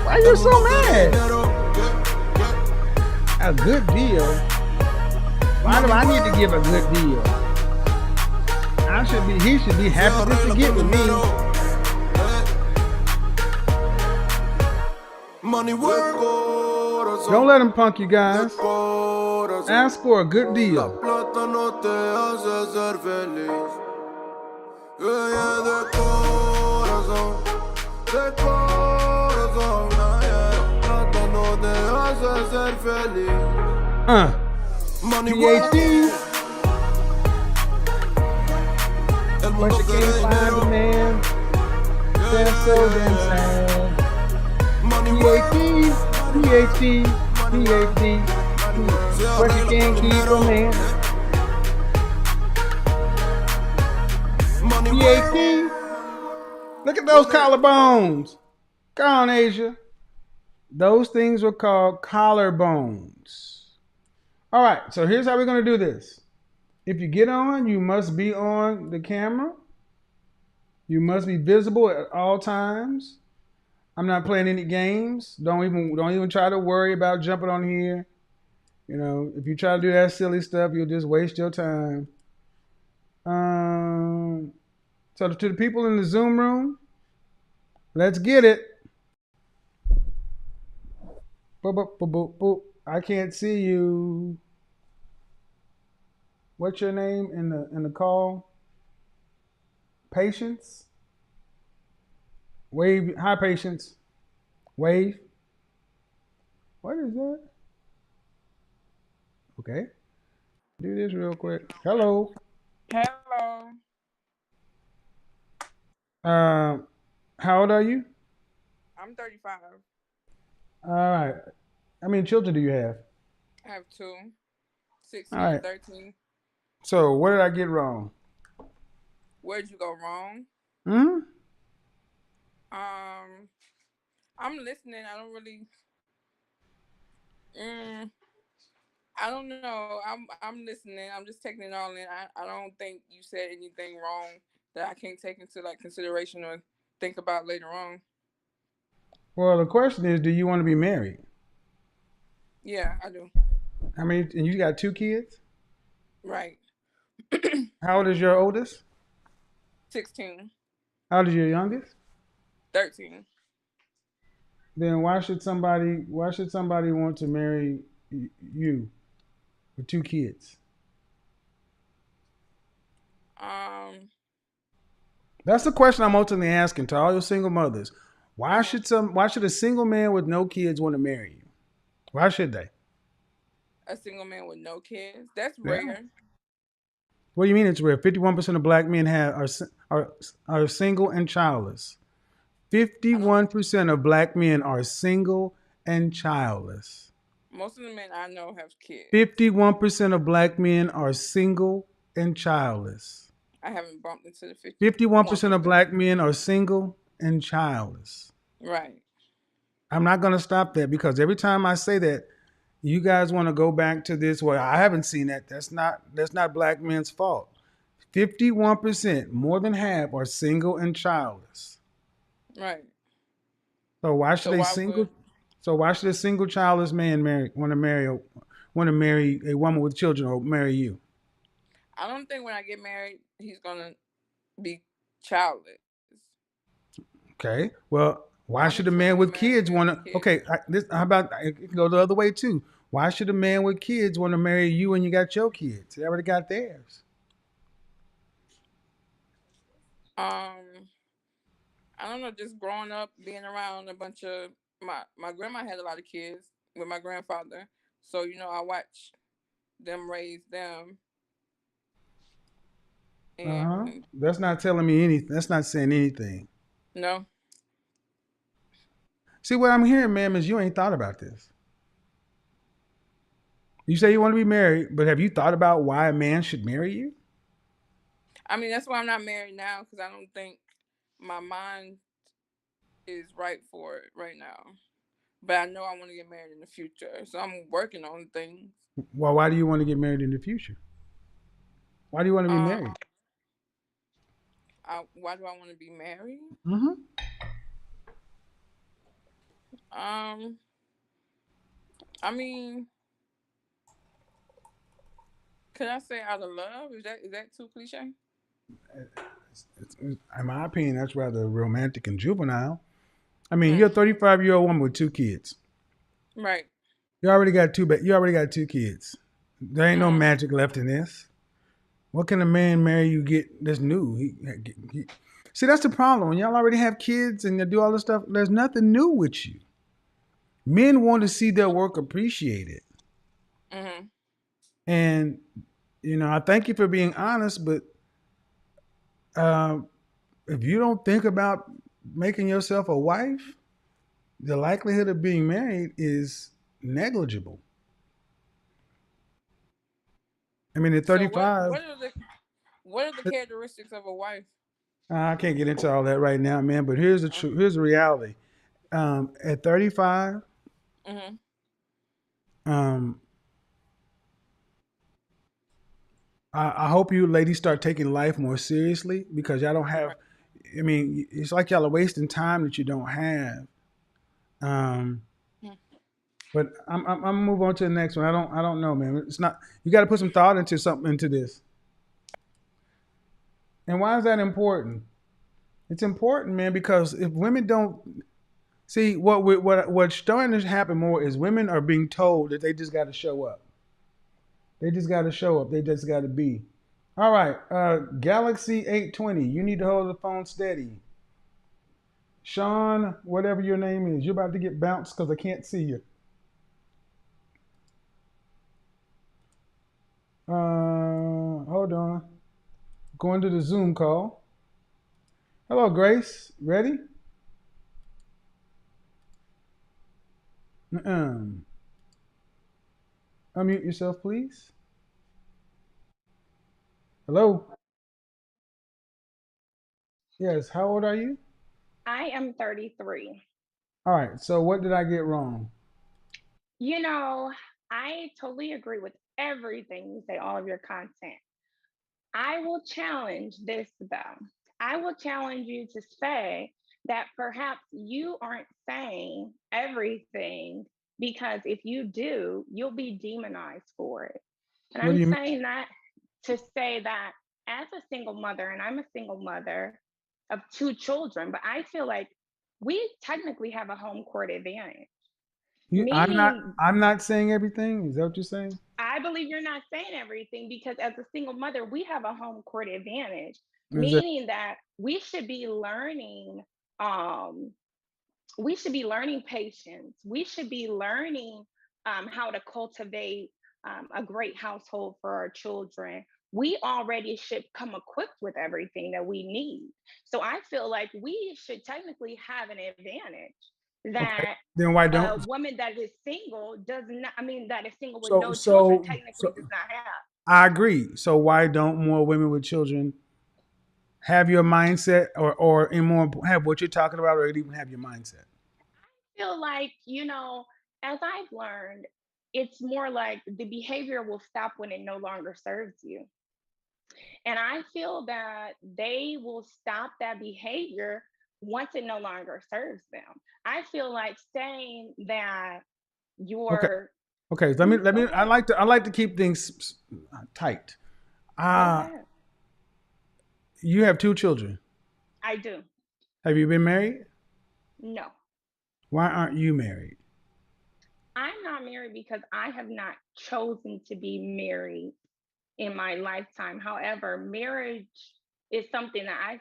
Speaker 2: Why you so mad? A good deal? Why do I need to give a good deal? He should be happy just to get with me.
Speaker 1: Money work.
Speaker 2: Don't let him punk you guys. Ask for a good deal.
Speaker 1: Plata no te hace ser feliz. Ella de corazón, de corazón. Plata no te hace ser feliz. Money work.
Speaker 2: PhD,
Speaker 1: El
Speaker 2: but
Speaker 1: mundo
Speaker 2: you
Speaker 1: quiere
Speaker 2: can't find
Speaker 1: dinero.
Speaker 2: the man. That's so damn sad.
Speaker 1: Money work.
Speaker 2: PhD, but you can't keep a man.
Speaker 1: Money work.
Speaker 2: PhD, look at those collarbones. Come on, Asia. Those things were called collarbones. All right, so here's how we're going to do this. If you get on, you must be on the camera. You must be visible at all times. I'm not playing any games. Don't even try to worry about jumping on here. You know, if you try to do that silly stuff, you'll just waste your time. So to the people in the Zoom room, let's get it. Boop, boop, boop, boop, boop. I can't see you. What's your name in the call? Patience? Wave. Hi, Patience. Wave. What is that? Okay. Do this real quick. Hello.
Speaker 4: Hello.
Speaker 2: How old are you?
Speaker 4: I'm 35.
Speaker 2: All right. How many children do you have?
Speaker 4: I have 2. 16
Speaker 2: All right.
Speaker 4: and 13.
Speaker 2: So what did I get wrong?
Speaker 4: Where'd you go wrong?
Speaker 2: Hmm?
Speaker 4: I'm listening. I don't really. Mm, I don't know. I'm listening. I'm just taking it all in. I don't think you said anything wrong that I can't take into like consideration or think about later on.
Speaker 2: Well, the question is, do you want to be married?
Speaker 4: Yeah, I do.
Speaker 2: I mean, and you got two kids.
Speaker 4: Right.
Speaker 2: How old is your oldest?
Speaker 4: 16,
Speaker 2: How old is your youngest?
Speaker 4: 13.
Speaker 2: Then why should somebody want to marry you with two kids?
Speaker 4: Um.
Speaker 2: That's the question I'm ultimately asking to all your single mothers. Why
Speaker 4: Mhm.
Speaker 2: should some why should a single man with no kids want to marry you? Why should they?
Speaker 4: A single man with no kids. That's
Speaker 2: Yeah.
Speaker 4: rare.
Speaker 2: What do you mean it's rare? 51% of black men are single and childless.
Speaker 4: I don't.
Speaker 2: 51% of black men are single and childless.
Speaker 4: Most of the men I know have kids.
Speaker 2: 51% of black men are single and childless.
Speaker 4: I haven't bumped into the 51
Speaker 2: 51% of
Speaker 4: percent.
Speaker 2: black men are single and childless.
Speaker 4: Right.
Speaker 2: I'm not going to stop that because every time I say that, you guys want to go back to this. Well, I haven't seen that. That's not black men's fault. 51%, more than half, are single and childless.
Speaker 4: Right.
Speaker 2: So why should
Speaker 4: So
Speaker 2: a
Speaker 4: why
Speaker 2: single
Speaker 4: would
Speaker 2: so why should a single childless man want to marry a woman with children or marry you?
Speaker 4: I don't think when I get married he's gonna be childless.
Speaker 2: Okay. Well, why
Speaker 4: I'm
Speaker 2: should a man
Speaker 4: expecting to
Speaker 2: with
Speaker 4: marry a
Speaker 2: kids
Speaker 4: man
Speaker 2: want
Speaker 4: with
Speaker 2: to?
Speaker 4: kids.
Speaker 2: Okay, how about it can go the other way too? Why should a man with kids want to marry you when you got your kids? They already got theirs.
Speaker 4: Um, I don't know. Just growing up, being around a bunch of my grandma had a lot of kids with my grandfather, so I watched them raise them,
Speaker 2: Uh huh.
Speaker 4: and
Speaker 2: That's not telling me anything. That's not saying anything.
Speaker 4: no,
Speaker 2: See, what I'm hearing, ma'am, is you ain't thought about this. You say you want to be married, but have you thought about why a man should marry you?
Speaker 4: I mean that's why I'm not married now because I don't think my mind is right for it right now. But I know I want to get married in the future, so I'm working on things.
Speaker 2: Well, why do you want to get married in the future? Why do you want to be
Speaker 4: Um,
Speaker 2: married?
Speaker 4: why do I want to be married?
Speaker 2: Mm-hmm.
Speaker 4: Um, I mean, could I say out of love? Is that too cliche?
Speaker 2: In my opinion, that's rather romantic and juvenile. I mean, you're a
Speaker 4: Mm,
Speaker 2: 35-year-old woman with two kids.
Speaker 4: right.
Speaker 2: You already got two kids. There ain't no
Speaker 4: Mhm.
Speaker 2: magic left in this. What can a man marry you get that's new? See, that's the problem. When y'all already have kids and you do all this stuff, there's nothing new with you. Men want to see their work appreciated.
Speaker 4: Mhm.
Speaker 2: And, I thank you for being honest, but uh, if you don't think about making yourself a wife, the likelihood of being married is negligible. I mean, at
Speaker 4: So what
Speaker 2: 35,
Speaker 4: what are the characteristics of a wife?
Speaker 2: I can't get into all that right now, man. But here's the truth. Here's the reality. At 35,
Speaker 4: Mhm.
Speaker 2: um, I hope you ladies start taking life more seriously because y'all don't have.
Speaker 4: Right.
Speaker 2: I mean, it's like y'all are wasting time that you don't have. Um,
Speaker 4: Mhm.
Speaker 2: but I'm gonna move on to the next one. I don't know, man. It's not. You got to put some thought into something into this. And why is that important? It's important, man, because if women don't see what's starting to happen more is women are being told that they just got to show up. They just got to show up. They just got to be. All right, Galaxy 820. You need to hold the phone steady. Sean, whatever your name is, you're about to get bounced because I can't see you. Hold on. Going to the Zoom call. Hello, Grace. Ready? Uh-uh. Unmute yourself, please. Hello. Yes. How old are you?
Speaker 5: I am 33.
Speaker 2: All right. So what did I get wrong?
Speaker 5: You know, I totally agree with everything you say, all of your content. I will challenge this though. I will challenge you to say that perhaps you aren't saying everything because if you do, you'll be demonized for it. And
Speaker 2: What do
Speaker 5: I'm
Speaker 2: you mean?
Speaker 5: saying that to say that as a single mother, and I'm a single mother of two children, but I feel like we technically have a home court advantage,
Speaker 2: I'm not.
Speaker 5: meaning
Speaker 2: I'm not saying everything. Is that what you're saying?
Speaker 5: I believe you're not saying everything because as a single mother, we have a home court advantage,
Speaker 2: Is that
Speaker 5: meaning that um, we should be learning patience. We should be learning how to cultivate a great household for our children. We already should come equipped with everything that we need. So I feel like we should technically have an advantage
Speaker 2: okay?
Speaker 5: that
Speaker 2: Then why
Speaker 5: a
Speaker 2: don't?
Speaker 5: woman that is single does not, I mean, that is single with
Speaker 2: So
Speaker 5: no children
Speaker 2: so
Speaker 5: technically
Speaker 2: so.
Speaker 5: does not have.
Speaker 2: I agree. So why don't more women with children have your mindset, or in more have what you're talking about, or even have your mindset?
Speaker 5: Feel like, as I've learned, it's more like the behavior will stop when it no longer serves you. And I feel that they will stop that behavior once it no longer serves them. I feel like saying that
Speaker 2: Okay.
Speaker 5: you're,
Speaker 2: Okay. Let
Speaker 5: go
Speaker 2: me.
Speaker 5: ahead,
Speaker 2: I like to keep things tight.
Speaker 5: go
Speaker 2: Uh
Speaker 5: ahead.
Speaker 2: you have two children.
Speaker 5: I do.
Speaker 2: Have you been married?
Speaker 5: No,
Speaker 2: Why aren't you married?
Speaker 5: I'm not married because I have not chosen to be married in my lifetime. However, marriage is something that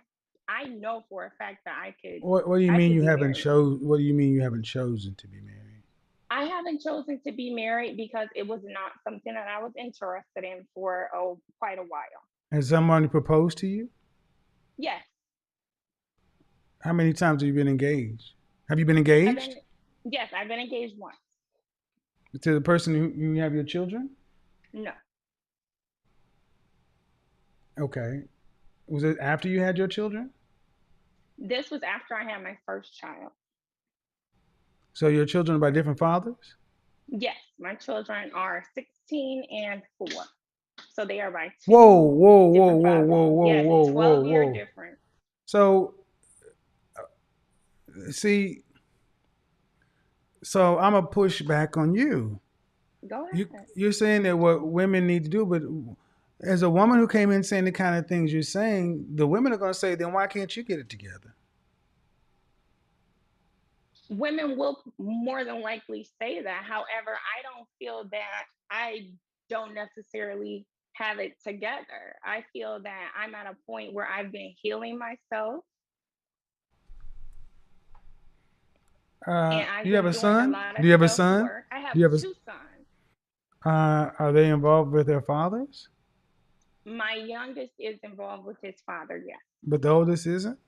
Speaker 5: I know for a fact that
Speaker 2: What do you
Speaker 5: I
Speaker 2: mean
Speaker 5: could
Speaker 2: you
Speaker 5: be
Speaker 2: haven't
Speaker 5: married.
Speaker 2: chose? What do you mean you haven't chosen to be married?
Speaker 5: I haven't chosen to be married because it was not something that I was interested in for quite a while.
Speaker 2: Has someone proposed to you?
Speaker 5: Yes,
Speaker 2: How many times have you been engaged? Have you been
Speaker 5: I've
Speaker 2: engaged
Speaker 5: been yes, I've been engaged once.
Speaker 2: to the person who you have your children?
Speaker 5: No,
Speaker 2: Okay. Was it after you had your children?
Speaker 5: this was after I had my first child.
Speaker 2: So your children are by different fathers?
Speaker 5: Yes, my children are 16 and 4. So they are by
Speaker 2: Whoa,
Speaker 5: two
Speaker 2: whoa, whoa,
Speaker 5: different
Speaker 2: whoa,
Speaker 5: fathers.
Speaker 2: whoa, whoa,
Speaker 5: Yes,
Speaker 2: whoa, whoa,
Speaker 5: 12-year
Speaker 2: whoa.
Speaker 5: difference.
Speaker 2: So see, so I'm gonna push back on you.
Speaker 5: Go
Speaker 2: You
Speaker 5: ahead.
Speaker 2: you're saying that what women need to do, but as a woman who came in saying the kind of things you're saying, the women are gonna say, then why can't you get it together?
Speaker 5: Women will more than likely say that. However, I don't feel that I don't necessarily have it together. I feel that I'm at a point where I've been healing myself and
Speaker 2: Do
Speaker 5: I've
Speaker 2: you have
Speaker 5: been
Speaker 2: a
Speaker 5: doing a
Speaker 2: son?
Speaker 5: lot of
Speaker 2: Do you have a
Speaker 5: self
Speaker 2: son?
Speaker 5: work. I have
Speaker 2: Do you have a?
Speaker 5: two sons.
Speaker 2: Are they involved with their fathers?
Speaker 5: My youngest is involved with his father, yes.
Speaker 2: But the oldest isn't.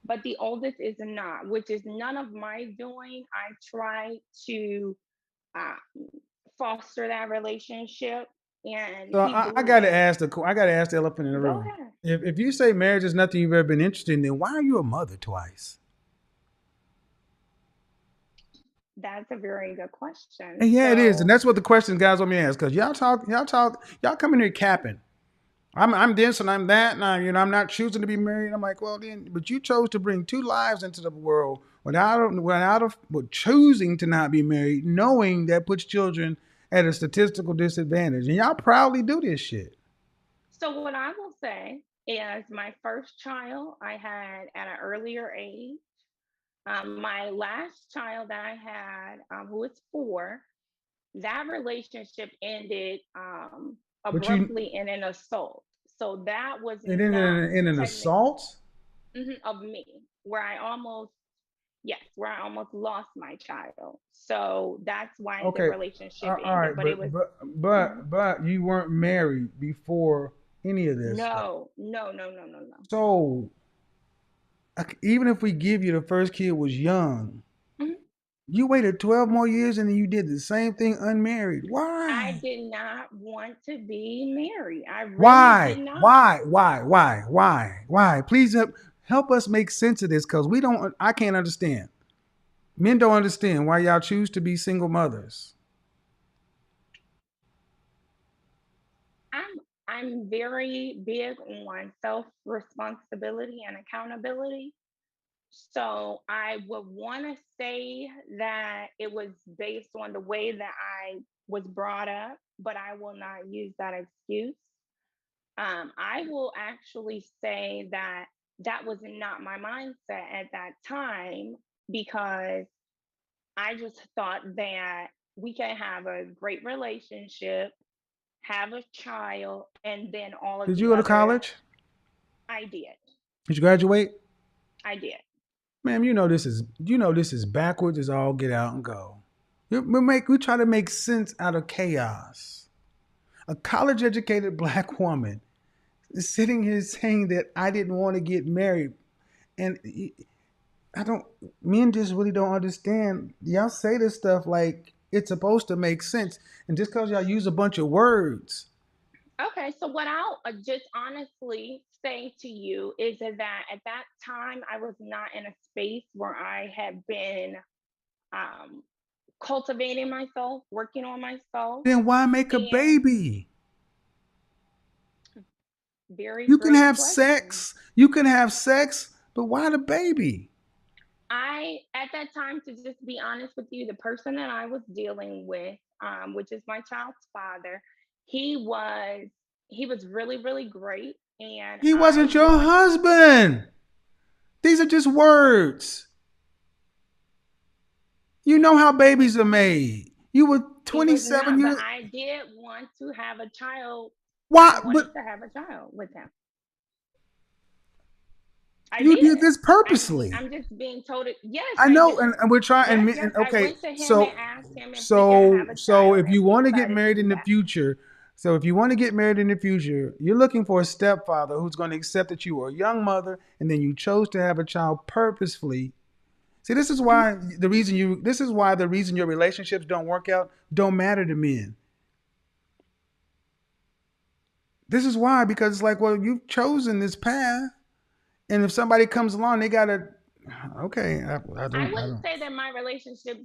Speaker 5: But the oldest is not, which is none of my doing. I try to uh, foster that relationship, and
Speaker 2: So
Speaker 5: he
Speaker 2: I
Speaker 5: blew
Speaker 2: got to
Speaker 5: it.
Speaker 2: ask I got to ask the elephant in the
Speaker 5: Go
Speaker 2: room.
Speaker 5: ahead.
Speaker 2: If you say marriage is nothing you've ever been interested in, then why are you a mother twice?
Speaker 5: That's a very good question.
Speaker 2: And yeah, it is, and
Speaker 5: So,
Speaker 2: that's what the question guys want me to ask. Because y'all come in here capping. I'm this and I'm that, and I'm not choosing to be married. I'm like, well then, but you chose to bring two lives into the world without choosing to not be married, knowing that puts children at a statistical disadvantage, and y'all proudly do this shit.
Speaker 5: so what I will say is my first child I had at an earlier age. My last child that I had, who is 4, that relationship ended
Speaker 2: But you
Speaker 5: abruptly in an assault. So that was
Speaker 2: and then
Speaker 5: not
Speaker 2: in an
Speaker 5: technical
Speaker 2: assault.
Speaker 5: of me, where I almost, yes, where I almost lost my child. So that's why the
Speaker 2: Okay,
Speaker 5: relationship
Speaker 2: all right,
Speaker 5: ended. But it was mhm.
Speaker 2: but you weren't married before any of this stuff.
Speaker 5: No, no, no, no, no, no.
Speaker 2: So even if we give you the first kid was young,
Speaker 5: Mhm.
Speaker 2: you waited 12 more years and then you did the same thing unmarried.
Speaker 5: I
Speaker 2: Why?
Speaker 5: did not want to be married. I really did
Speaker 2: Why?
Speaker 5: not.
Speaker 2: Why? Why? Why? Why? Why? Please help us make sense of this because we don't. I can't understand. Men don't understand why y'all choose to be single mothers.
Speaker 5: I'm I'm very big on self responsibility and accountability. So I would want to say that it was based on the way that I was brought up, but I will not use that excuse. I will actually say that that was not my mindset at that time because I just thought that we can have a great relationship, have a child, and then all of
Speaker 2: Did you
Speaker 5: the
Speaker 2: go to
Speaker 5: other.
Speaker 2: college?
Speaker 5: I did.
Speaker 2: Did you graduate?
Speaker 5: I did.
Speaker 2: Ma'am, you know this is backwards as all get out and go. We try to make sense out of chaos. A college educated black woman is sitting here saying that I didn't want to get married. And I don't, men just really don't understand. Y'all say this stuff like it's supposed to make sense. And just because y'all use a bunch of words,
Speaker 5: Okay, so what I'll just honestly say to you is that at that time I was not in a space where I had been um, cultivating myself, working on myself.
Speaker 2: then why make a
Speaker 5: And
Speaker 2: baby?
Speaker 5: very
Speaker 2: You can
Speaker 5: great
Speaker 2: have
Speaker 5: question.
Speaker 2: sex. You can have sex, but why the baby?
Speaker 5: I, at that time, to just be honest with you, the person that I was dealing with, which is my child's father, he was he was really really great, and
Speaker 2: He
Speaker 5: I
Speaker 2: wasn't your
Speaker 5: want.
Speaker 2: husband. These are just words. You know how babies are made. You were
Speaker 5: He was
Speaker 2: 27
Speaker 5: not, but
Speaker 2: years.
Speaker 5: I did want to have a child. I
Speaker 2: Why?
Speaker 5: wanted
Speaker 2: But
Speaker 5: to have a child with him. I
Speaker 2: you did
Speaker 5: did.
Speaker 2: this purposely.
Speaker 5: I'm just being told it. Yes,
Speaker 2: I
Speaker 5: I
Speaker 2: know,
Speaker 5: did.
Speaker 2: and we're trying.
Speaker 5: Yes,
Speaker 2: And
Speaker 5: yes. I
Speaker 2: okay,
Speaker 5: went to him and
Speaker 2: so
Speaker 5: asked him if we could have
Speaker 2: so
Speaker 5: a
Speaker 2: so
Speaker 5: child,
Speaker 2: if
Speaker 5: and
Speaker 2: you
Speaker 5: we
Speaker 2: want to get
Speaker 5: decided to
Speaker 2: married
Speaker 5: do
Speaker 2: in the
Speaker 5: that.
Speaker 2: future, so if you want to get married in the future, you're looking for a stepfather who's going to accept that you were a young mother and then you chose to have a child purposefully. See, this is
Speaker 5: Mhm.
Speaker 2: why the reason you this is why the reason your relationships don't work out don't matter to men. This is why, because it's like, well, you've chosen this path, and if somebody comes along, they gotta. Okay, I
Speaker 5: I
Speaker 2: don't.
Speaker 5: wouldn't say that my relationships.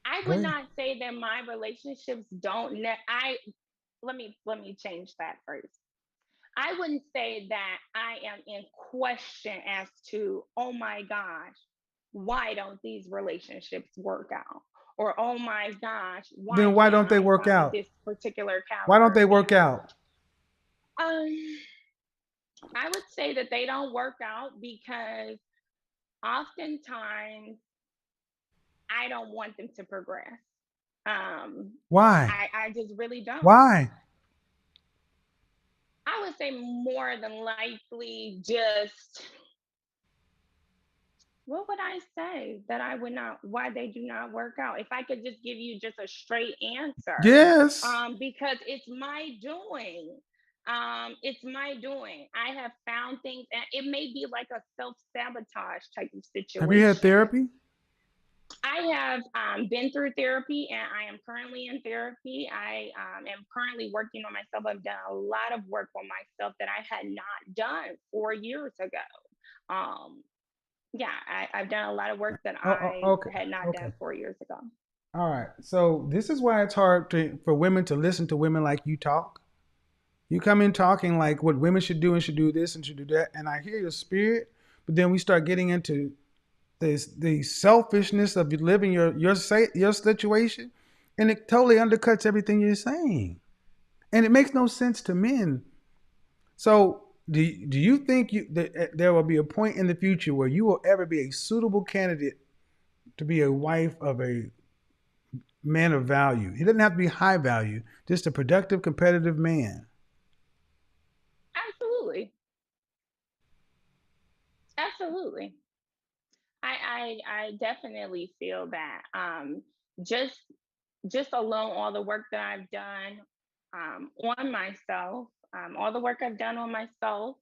Speaker 5: I
Speaker 2: Go
Speaker 5: would
Speaker 2: ahead.
Speaker 5: not say that my relationships don't. I let me change that first. I wouldn't say that I am in question as to, oh my gosh, why don't these relationships work out? Or, oh my gosh, why
Speaker 2: Then why
Speaker 5: can't
Speaker 2: don't they
Speaker 5: I
Speaker 2: work
Speaker 5: find
Speaker 2: out?
Speaker 5: this particular
Speaker 2: Why don't
Speaker 5: caliber
Speaker 2: they work
Speaker 5: man?
Speaker 2: out?
Speaker 5: Um, I would say that they don't work out because oftentimes I don't want them to progress. Um,
Speaker 2: Why?
Speaker 5: I just really don't.
Speaker 2: Why?
Speaker 5: I would say more than likely just what would I say that I would not, why they do not work out? If I could just give you just a straight answer,
Speaker 2: Yes.
Speaker 5: because it's my doing. It's my doing. I have found things, and it may be like a self sabotage type of
Speaker 2: Have you had
Speaker 5: situation.
Speaker 2: therapy?
Speaker 5: I have been through therapy, and I am currently in therapy. I am currently working on myself. I've done a lot of work on myself that I had not done 4 years ago. Um, yeah, I've done a lot of work that I
Speaker 2: Okay.
Speaker 5: had not
Speaker 2: Okay.
Speaker 5: done 4 years ago.
Speaker 2: All right. So this is why it's hard for women to listen to women like you talk. You come in talking like what women should do and should do this and should do that, and I hear your spirit, but then we start getting into this the selfishness of you living your situation, and it totally undercuts everything you're saying, and it makes no sense to men. So do you think that there will be a point in the future where you will ever be a suitable candidate to be a wife of a man of value? He doesn't have to be high value, just a productive, competitive man.
Speaker 5: Absolutely, absolutely. I definitely feel that. Just just alone, all the work that I've done on myself, all the work I've done on myself,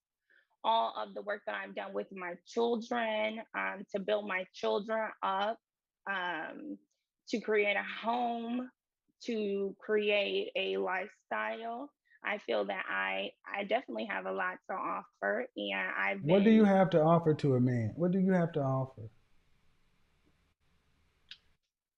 Speaker 5: all of the work that I've done with my children, to build my children up, um, to create a home, to create a lifestyle. I feel that I definitely have a lot to offer, and I've
Speaker 2: What do you
Speaker 5: been.
Speaker 2: have to offer to a man? What do you have to offer?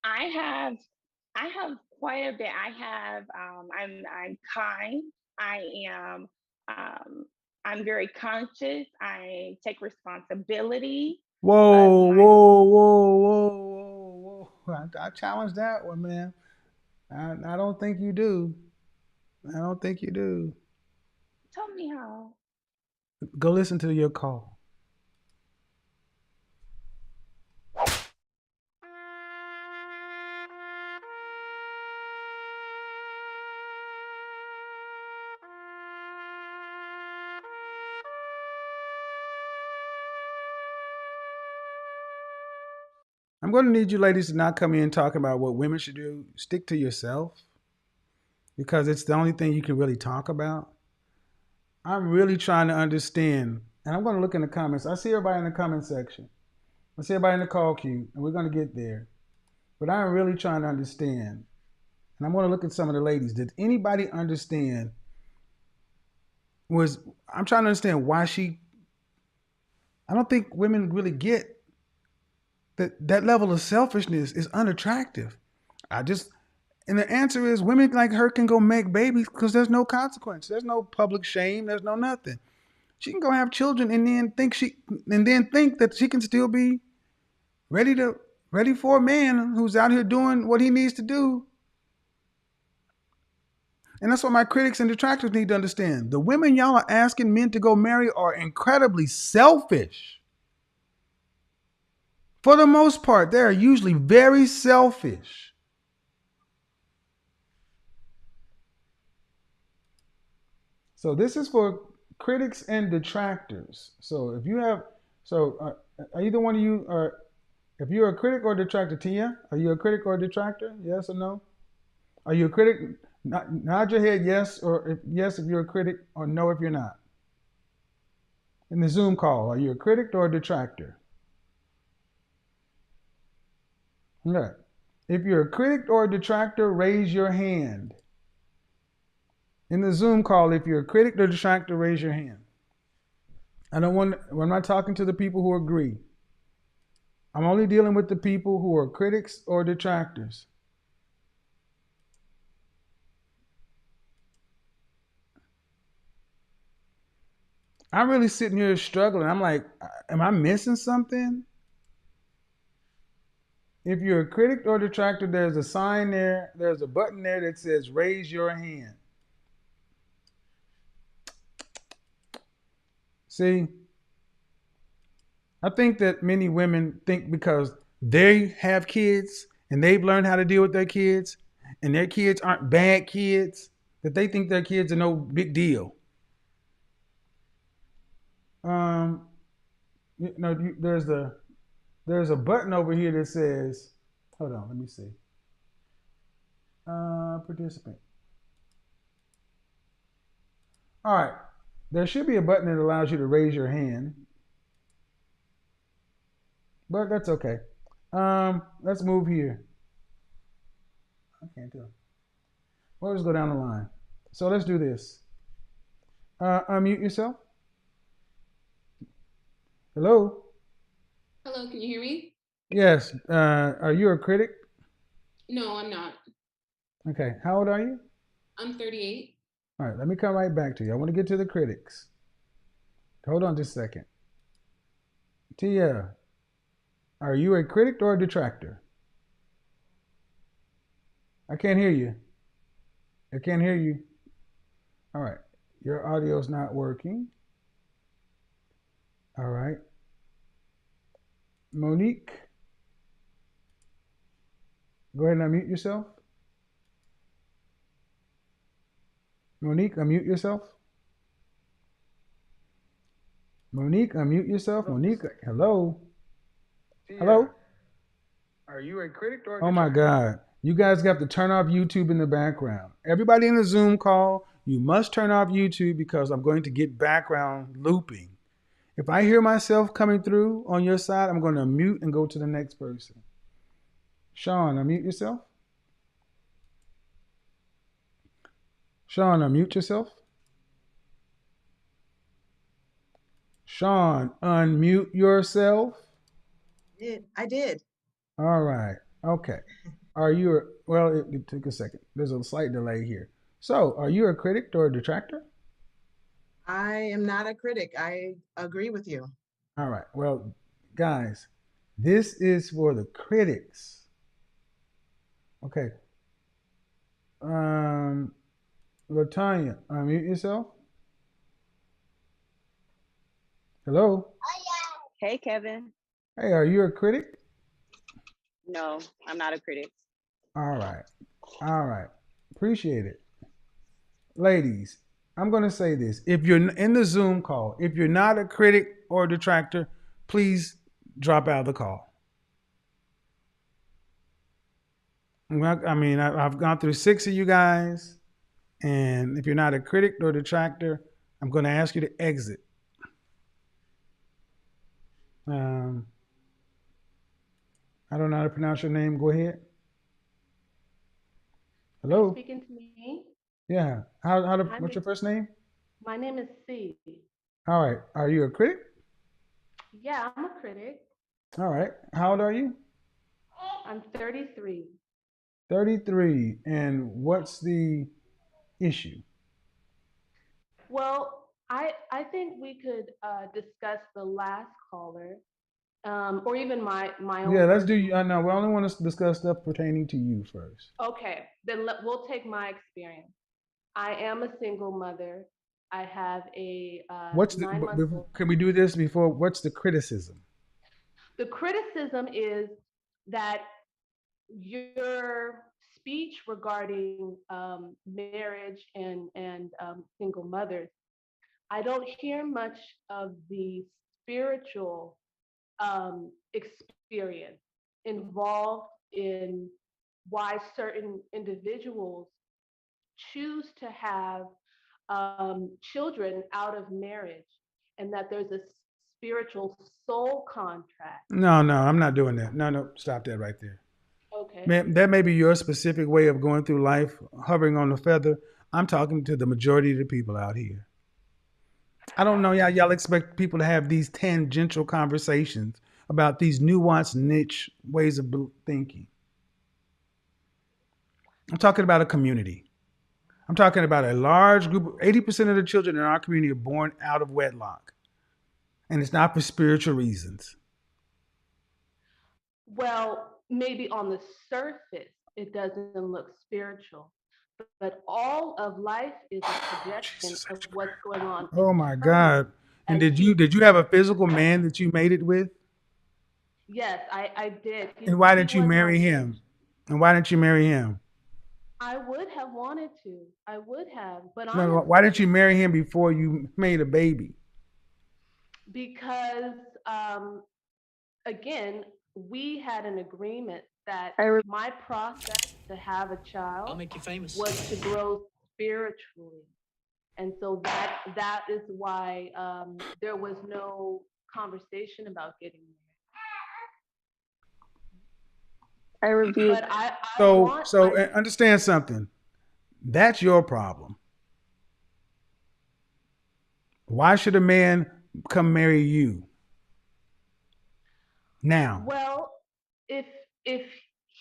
Speaker 5: I have quite a bit. I'm kind. I am um I'm very conscious. I take responsibility, but
Speaker 2: Whoa,
Speaker 5: my
Speaker 2: whoa, whoa, whoa, whoa, whoa. I challenge that one, man. I don't think you do. I don't think you do.
Speaker 5: tell me how.
Speaker 2: Go listen to your call. I'm going to need you ladies to not come in talking about what women should do. Stick to yourself because it's the only thing you can really talk about. I'm really trying to understand, and I'm going to look in the comments. I see everybody in the comment section. I see everybody in the call queue, and we're going to get there. But I'm really trying to understand, and I'm going to look at some of the ladies. Did anybody understand? Was I'm trying to understand why she? I don't think women really get that level of selfishness is unattractive. I just And the answer is women like her can go make babies because there's no consequence. There's no public shame. There's no nothing. She can go have children and then think that she can still be ready to ready for a man who's out here doing what he needs to do. And that's what my critics and detractors need to understand. The women y'all are asking men to go marry are incredibly selfish. For the most part, they are usually very selfish. So this is for critics and detractors. So if you have, so are either one of you are, if you're a critic or detractor, Tia, are you a critic or a detractor? Yes or no? Are you a critic? Nod your head yes, or if yes if you're a critic, or no if you're not. In the Zoom call, are you a critic or a detractor? Okay. If you're a critic or a detractor, raise your hand. In the Zoom call, if you're a critic or detractor, raise your hand. I'm not talking to the people who agree. I'm only dealing with the people who are critics or detractors. I'm really sitting here struggling. I'm like, am I missing something? If you're a critic or detractor, there's a sign there, there's a button there that says raise your hand. See, I think that many women think because they have kids and they've learned how to deal with their kids and their kids aren't bad kids, that they think their kids are no big deal. Um, there's a button over here that says, hold on, let me see. Participant. All right. There should be a button that allows you to raise your hand, but that's okay. Let's move here. I can't tell. Well, let's go down the line. So let's do this. Unmute yourself. Hello.
Speaker 6: Hello, can you hear me?
Speaker 2: Yes. Are you a critic?
Speaker 6: No, I'm not.
Speaker 2: Okay. How old are you?
Speaker 6: I'm 38.
Speaker 2: All right. Let me come right back to you. I want to get to the critics. Hold on just a second. Tia, are you a critic or a detractor? I can't hear you. I can't hear you. All right. Your audio's not working. All right. Monique, go ahead and unmute yourself. Monique, unmute yourself. Monique, unmute yourself. Monique, hello. Hello. Are you a critic or a Oh my God. You guys got to turn off YouTube in the background. Everybody in the Zoom call, you must turn off YouTube because I'm going to get background looping. If I hear myself coming through on your side, I'm going to mute and go to the next person. Sean, unmute yourself. Sean, unmute yourself. Sean, unmute yourself.
Speaker 7: I did.
Speaker 2: All right. Okay. Are you a, well, it took a second. There's a slight delay here. So, are you a critic or a detractor?
Speaker 7: I am not a critic. I agree with you.
Speaker 2: All right. Well, guys, this is for the critics. Okay. Um, Latanya, unmute yourself. Hello.
Speaker 8: Hey, Kevin.
Speaker 2: Hey, are you a critic?
Speaker 8: No, I'm not a critic.
Speaker 2: All right. All right. Appreciate it. Ladies, I'm going to say this. If you're in the Zoom call, if you're not a critic or a detractor, please drop out of the call. I mean, I've gone through six of you guys, and if you're not a critic or detractor, I'm going to ask you to exit. Um, I don't know how to pronounce your name. Go ahead.
Speaker 9: Are you
Speaker 2: Hello.
Speaker 9: speaking to me?
Speaker 2: Yeah.
Speaker 9: Hi,
Speaker 2: What's your first name?
Speaker 9: my name is C.
Speaker 2: All right. Are you a critic?
Speaker 9: Yeah, I'm a critic.
Speaker 2: All right. How old are you?
Speaker 9: I'm 33.
Speaker 2: 33. And what's the issue?
Speaker 9: Well, I think we could discuss the last caller, or even my
Speaker 2: Yeah,
Speaker 9: own
Speaker 2: let's do.
Speaker 9: personal.
Speaker 2: No, we only want to discuss stuff pertaining to you first.
Speaker 9: Okay, then we'll take my experience. I am a single mother. I have a
Speaker 2: What's the?
Speaker 9: 9 month old.
Speaker 2: Can we do this before? What's the criticism?
Speaker 9: The criticism is that your speech regarding marriage and single mothers, I don't hear much of the spiritual experience involved in why certain individuals choose to have children out of marriage, and that there's a spiritual soul contract.
Speaker 2: No, no, I'm not doing that. No, no, stop that right there.
Speaker 9: Okay.
Speaker 2: Man, that may be your specific way of going through life, hovering on the feather. I'm talking to the majority of the people out here. I don't know, y'all expect people to have these tangential conversations about these nuanced niche ways of thinking. I'm talking about a community. I'm talking about a large group. 80% of the children in our community are born out of wedlock, and it's not for spiritual reasons.
Speaker 9: Well, maybe on the surface, it doesn't look spiritual, but all of life is a projection
Speaker 2: Jesus
Speaker 9: of
Speaker 2: H.
Speaker 9: what's going on
Speaker 2: Oh my
Speaker 9: internally
Speaker 2: God! And
Speaker 9: as
Speaker 2: did you have a physical man that you made it with?
Speaker 9: yes, I did.
Speaker 2: And why
Speaker 9: He
Speaker 2: didn't you
Speaker 9: was my
Speaker 2: marry
Speaker 9: mate.
Speaker 2: him? And why didn't you marry him?
Speaker 9: I would have wanted to. I would have. But
Speaker 2: No, why didn't
Speaker 9: honestly,
Speaker 2: you marry him before you made a baby?
Speaker 9: because again, we had an agreement that
Speaker 8: I re-
Speaker 9: my process to have a
Speaker 3: I'll
Speaker 9: child
Speaker 3: make you famous.
Speaker 9: was to grow spiritually. And so that is why there was no conversation about getting
Speaker 8: I
Speaker 9: married.
Speaker 8: rebuke.
Speaker 9: But I
Speaker 2: So,
Speaker 9: want
Speaker 2: so
Speaker 9: I
Speaker 2: understand something. That's your problem. Why should a man come marry you now?
Speaker 9: well, if if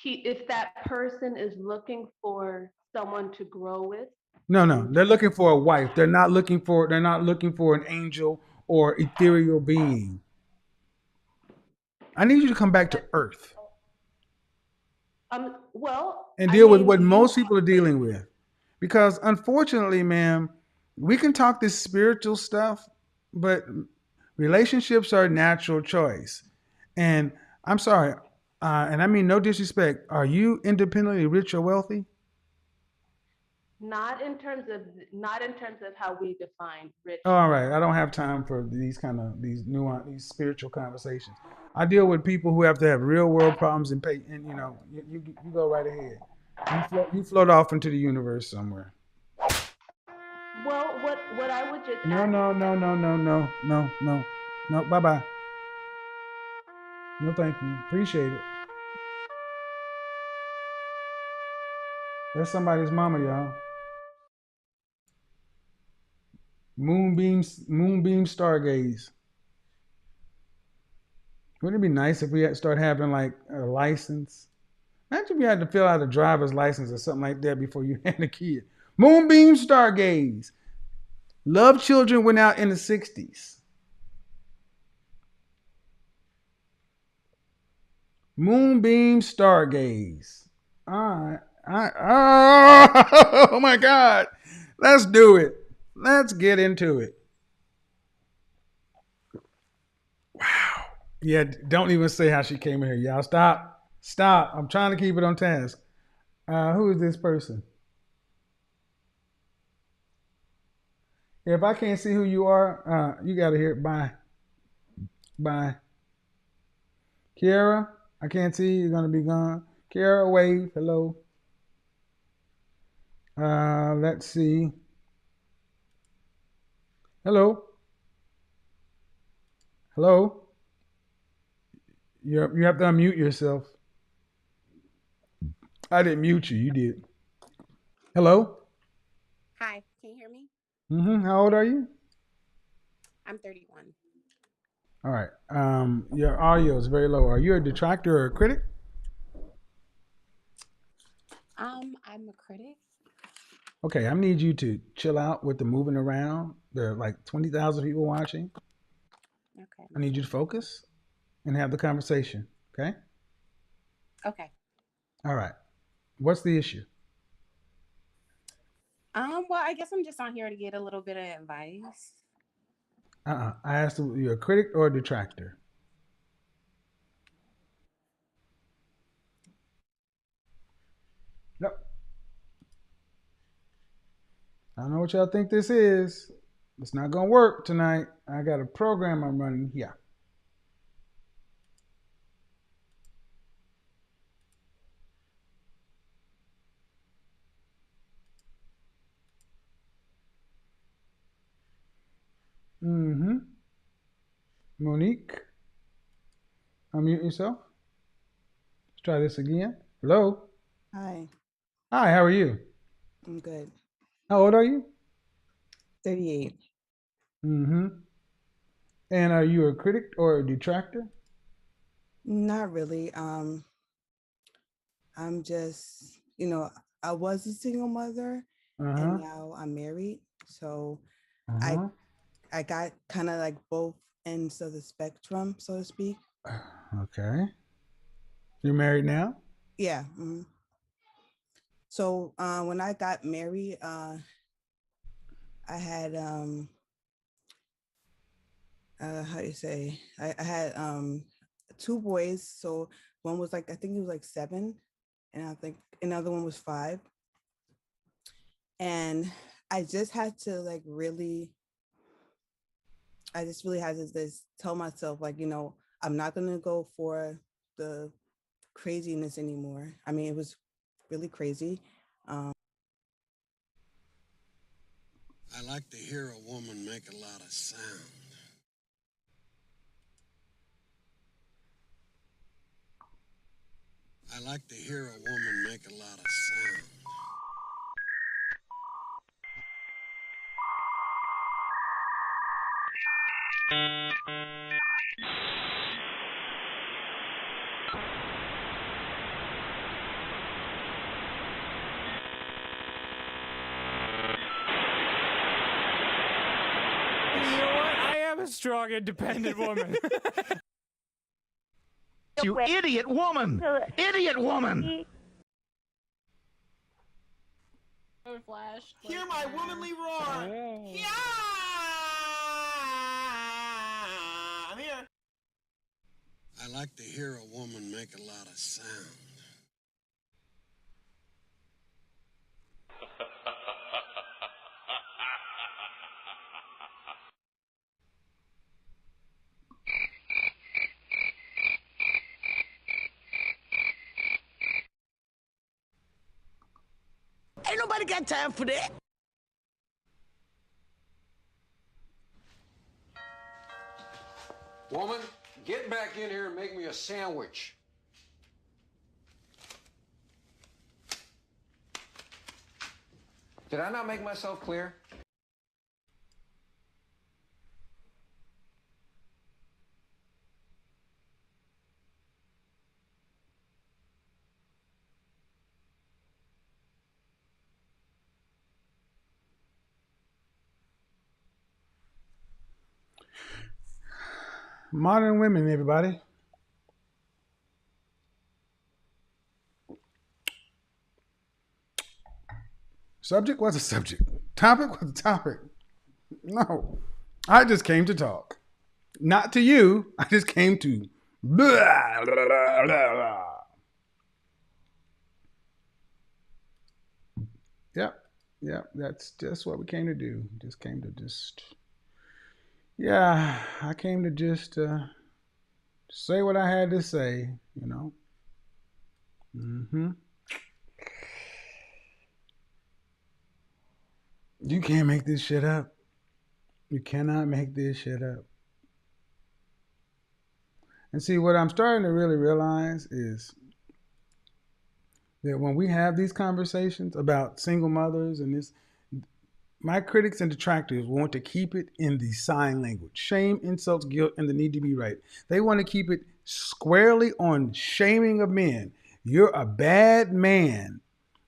Speaker 9: if that person is looking for someone to grow with
Speaker 2: No, no,
Speaker 9: in
Speaker 2: they're
Speaker 9: terms
Speaker 2: looking for a wife. They're not looking for an angel or ethereal being. I need you to come back to
Speaker 9: that
Speaker 2: earth
Speaker 9: well,
Speaker 2: and
Speaker 9: I
Speaker 2: deal with
Speaker 9: mean
Speaker 2: what
Speaker 9: you
Speaker 2: most people are dealing with. Because unfortunately, ma'am, we can talk this spiritual stuff, but relationships are a natural choice. And I'm sorry, and I mean no disrespect. Are you independently rich or wealthy?
Speaker 9: not in terms of how we define rich
Speaker 2: All
Speaker 9: and
Speaker 2: right, I
Speaker 9: wealthy.
Speaker 2: don't have time for these nuance, these spiritual conversations. I deal with people who have to have real world problems and pay. And you go right ahead. You float off into the universe somewhere.
Speaker 9: Well, what I would just
Speaker 2: No,
Speaker 9: ask
Speaker 2: no,
Speaker 9: is
Speaker 2: no,
Speaker 9: that
Speaker 2: no, no, no, no, no, no. Bye bye. No, thank you. Appreciate it. That's somebody's mama, y'all. Moonbeam stargaze. Wouldn't it be nice if we had start having like a license Imagine if you had to fill out a driver's license or something like that before you had a kid. Moonbeam stargaze. Love children went out in the 60s. Moonbeam stargaze. All right. Oh my God. Let's do it. Let's get into it. Wow. Yeah, don't even say how she came in here, y'all. Stop. Stop. I'm trying to keep it on task. Who is this person? If I can't see who you are, you got to hear it. Bye. Bye. Kiara, I can't see you. You're going to be gone. Kiara, wave. Hello. Let's see. Hello. Hello. You have to unmute yourself. I didn't mute you. You did. Hello.
Speaker 10: Hi, can you hear me?
Speaker 2: How old are you?
Speaker 10: I'm 31.
Speaker 2: All right. Your audio is very low. Are you a detractor or a critic?
Speaker 10: I'm a critic.
Speaker 2: Okay, I need you to chill out with the moving around. There are like 20,000 people watching.
Speaker 10: Okay.
Speaker 2: I need you to focus and have the conversation. Okay?
Speaker 10: Okay.
Speaker 2: All right. What's the issue?
Speaker 10: Well, I guess I'm just on here to get a little bit of advice.
Speaker 2: I asked you, you're a critic or a detractor? Nope. I don't know what y'all think this is. It's not gonna work tonight. I got a program I'm running here. Mm-hmm. Monique, unmute yourself. Let's try this again. Hello.
Speaker 11: Hi,
Speaker 2: Hi, how are you?
Speaker 11: I'm good.
Speaker 2: How old are you?
Speaker 11: 38.
Speaker 2: Mm-hmm. And are you a critic or a detractor?
Speaker 11: Not really. I'm just, I was a single mother and
Speaker 2: Uh-huh.
Speaker 11: now I'm married. So I
Speaker 2: Uh-huh.
Speaker 11: I got kind of like both ends of the spectrum, so to speak.
Speaker 2: Okay. You're married now?
Speaker 11: Yeah. So when I got married, I had how do you say? I had two boys. So one was like I think he was like 7, and I think another one was 5. And I just had to like really, I just really had to just tell myself like, I'm not gonna go for the craziness anymore. I mean, it was really crazy.
Speaker 1: I like to hear a woman make a lot of sound. I like to hear a woman make a lot of sound.
Speaker 12: You know what? I am a strong, independent woman.
Speaker 3: You idiot woman! Idiot woman!
Speaker 6: Flash.
Speaker 12: Hear my womanly roar. Yeah! I'm here.
Speaker 1: I like to hear a woman make a lot of sound.
Speaker 3: Ain't nobody got time for that.
Speaker 13: Woman, get back in here and make me a sandwich. Did I not make myself clear?
Speaker 2: Modern women, everybody. Subject was a subject. Topic was a topic. No. I just came to talk. Not to you. I just came to blah, blah, blah, blah. Yep. Yep. That's just what we came to do. Just came to just yeah, I came to just say what I had to say, you know. You can't make this shit up. You cannot make this shit up. And see, what I'm starting to really realize is that when we have these conversations about single mothers and this, my critics and detractors want to keep it in the sign language: shame, insults, guilt, and the need to be right. They want to keep it squarely on shaming of men. You're a bad man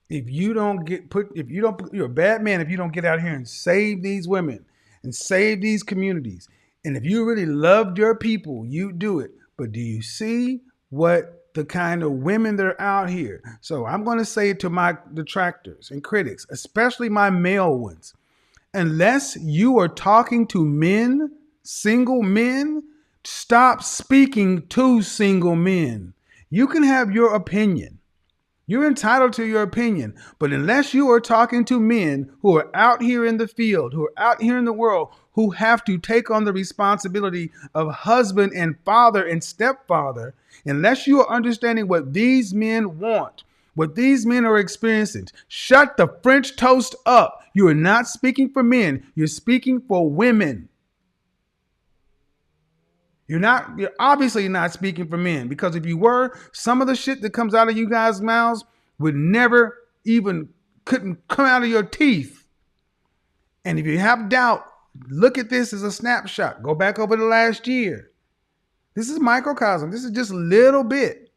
Speaker 2: if you don't get put. If you don't, you're a bad man if you don't get out here and save these women and save these communities. And if you really loved your people, you do it. But do you see what the kind of women that are out here? So I'm going to say it to my detractors and critics, especially my male ones: unless you are talking to men, single men, stop speaking to single men. You can have your opinion. You're entitled to your opinion, but unless you are talking to men who are out here in the field, who are out here in the world, who have to take on the responsibility of husband and father and stepfather, unless you are understanding what these men want, what these men are experiencing, shut the French toast up. You are not speaking for men, you're speaking for women. You're obviously not speaking for men, because if you were, some of the shit that comes out of you guys' mouths would never even couldn't come out of your teeth. And if you have doubt, look at this as a snapshot. Go back over the last year. This is microcosm. This is just a little bit.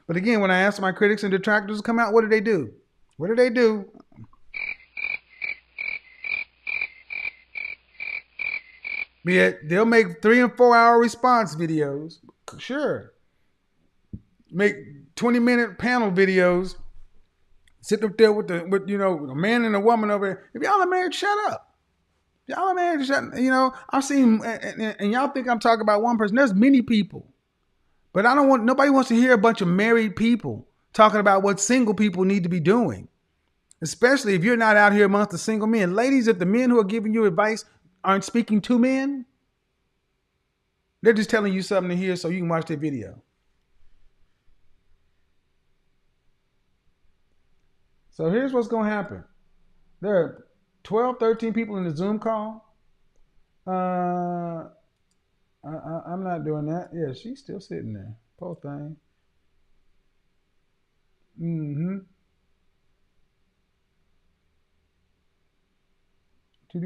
Speaker 2: But again, when I ask my critics and detractors to come out, what do they do? What do they do? Yeah, they'll make 3 and 4 hour response videos. Sure. Make 20-minute panel videos. Sit up there with a man and a woman over there. If y'all are married, shut up. Y'all are married, shut. I've seen, and y'all think I'm talking about one person. There's many people, but nobody wants to hear a bunch of married people talking about what single people need to be doing. Especially if you're not out here amongst the single men. Ladies, if the men who are giving you advice aren't speaking to men, they're just telling you something to hear so you can watch their video. So here's what's going to happen. There are 12, 13 people in the Zoom call. I'm not doing that. Yeah, she's still sitting there. Poor thing. Mm-hmm. So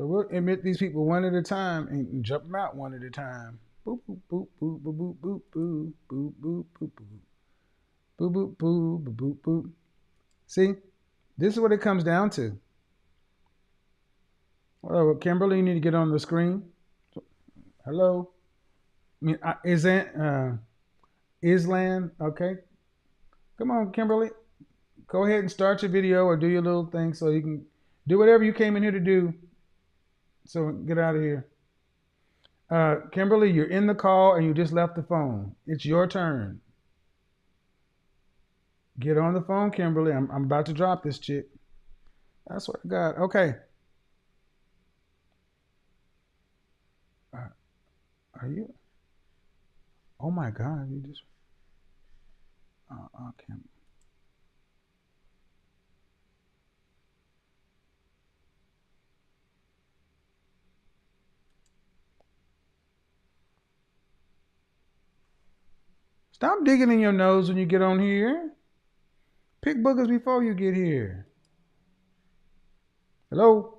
Speaker 2: we'll admit these people one at a time and jump them out one at a time. Boop boop boop boop boop boop boop boop boop boop boop boop boop boop boop boop boop. See, this is what it comes down to. Oh, Kimberly, you need to get on the screen. Hello. I mean, Islan? Okay. Come on, Kimberly. Go ahead and start your video or do your little thing so you can do whatever you came in here to do. So get out of here. Kimberly, you're in the call and you just left the phone. It's your turn. Get on the phone, Kimberly. I'm about to drop this chick. I swear to God. Okay. Are you? Oh my God. You just. Okay. Stop digging in your nose when you get on here. Pick boogers before you get here. Hello?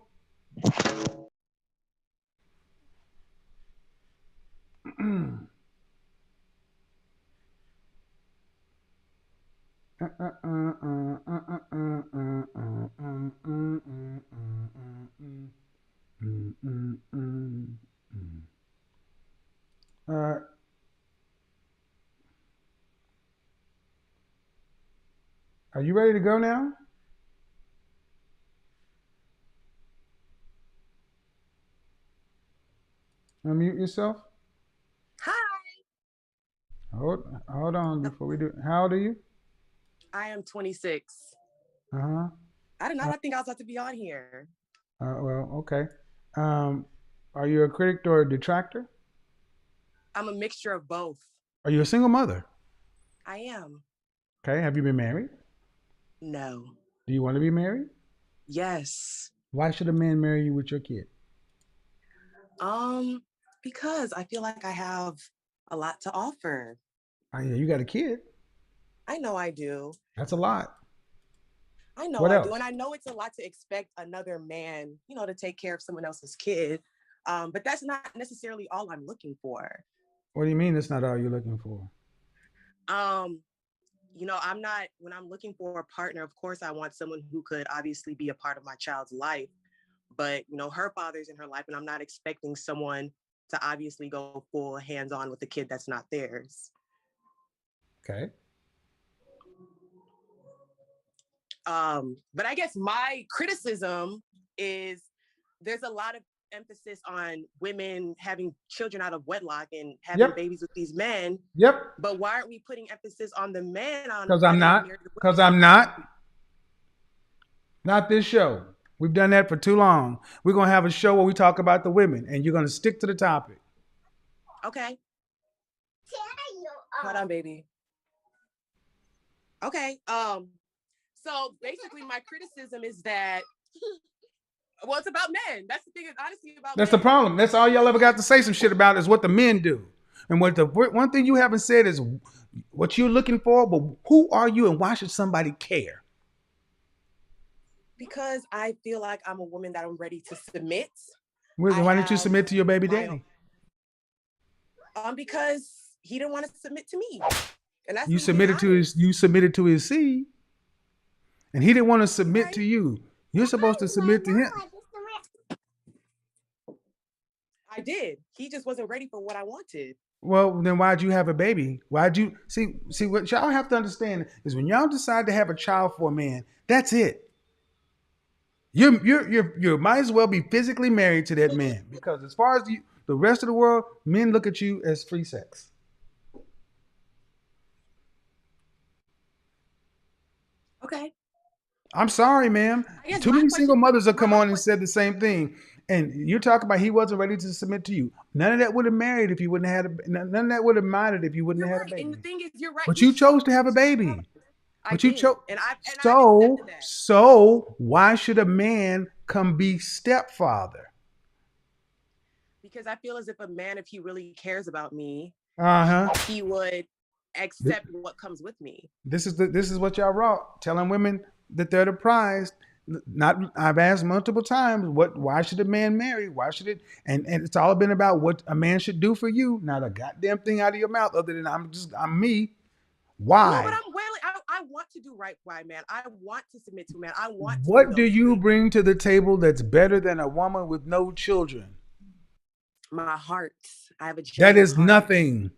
Speaker 2: Uh, are you ready to go now? Unmute yourself.
Speaker 14: Hi,
Speaker 2: Hold on before we do. How old are you?
Speaker 14: I am 26.
Speaker 2: Uh-huh.
Speaker 14: I did not think I was about to be on here.
Speaker 2: Well, okay. Um, are you a critic or a detractor?
Speaker 14: I'm a mixture of both.
Speaker 2: Are you a single mother?
Speaker 14: I am.
Speaker 2: Okay. Have you been married?
Speaker 14: No.
Speaker 2: Do you want to be married?
Speaker 14: Yes.
Speaker 2: Why should a man marry you with your kid?
Speaker 14: Um, because I feel like I have a lot to offer.
Speaker 2: Oh, yeah, you got a kid.
Speaker 14: I know I do.
Speaker 2: That's a lot.
Speaker 14: I know
Speaker 2: What
Speaker 14: I do.
Speaker 2: else?
Speaker 14: And I know it's a lot to expect another man, to take care of someone else's kid. But that's not necessarily all I'm looking for.
Speaker 2: What do you mean that's not all you're looking for?
Speaker 14: Um, I'm not, when I'm looking for a partner, of course, I want someone who could obviously be a part of my child's life. But, her father's in her life, and I'm not expecting someone to obviously go full hands on with the kid that's not theirs.
Speaker 2: Okay.
Speaker 14: But I guess my criticism is there's a lot of emphasis on women having children out of wedlock and having
Speaker 2: Yep.
Speaker 14: babies with these men.
Speaker 2: Yep.
Speaker 14: But why aren't we putting emphasis on the men on
Speaker 2: Because
Speaker 14: why
Speaker 2: I'm
Speaker 14: they
Speaker 2: not.
Speaker 14: married the women?
Speaker 2: Because I'm not. Not this show. We've done that for too long. We're gonna have a show where we talk about the women, and you're gonna stick to the topic.
Speaker 14: Okay. Hold on, baby. Okay. So basically my criticism is that well, it's about men. That's the thing, is honestly about
Speaker 2: That's
Speaker 14: men.
Speaker 2: the problem. That's all y'all ever got to say some shit about is what the men do. And what the one thing you haven't said is what you're looking for, but who are you and why should somebody care?
Speaker 14: Because I feel like I'm a woman that I'm ready to submit.
Speaker 2: Why didn't you submit to your baby daddy?
Speaker 14: Because he didn't want to submit to me. And that's
Speaker 2: You submitted to his seed. And he didn't want to submit to you. You're supposed to submit to him.
Speaker 14: I did. He just wasn't ready for what I wanted.
Speaker 2: Well, then why'd you have a baby? Why'd you see what y'all have to understand is when y'all decide to have a child for a man, that's it. You might as well be physically married to that man because as far as the rest of the world, men look at you as free sex.
Speaker 14: Okay.
Speaker 2: I'm sorry, ma'am. Too many single mothers have come on and said the same thing. And you're talking about he wasn't ready to submit to you. None of that would have married if you wouldn't have had none of that would have mattered if you wouldn't have had a baby.
Speaker 14: And the thing is, you're right.
Speaker 2: But you chose to have a baby.
Speaker 14: But you chose.
Speaker 2: So why should a man come be stepfather?
Speaker 14: Because I feel as if a man, if he really cares about me, he would accept what comes with me.
Speaker 2: This is what y'all wrote, telling women that they're the prize. I've asked multiple times, why should a man marry? Why should it? And it's all been about what a man should do for you. Not a goddamn thing out of your mouth other than I'm me. Why?
Speaker 14: No, but I want to do right by a man. I want to submit to a man. I want to.
Speaker 2: What do you bring to the table that's better than a woman with no children?
Speaker 14: My heart. I have a
Speaker 2: that is heart. Nothing.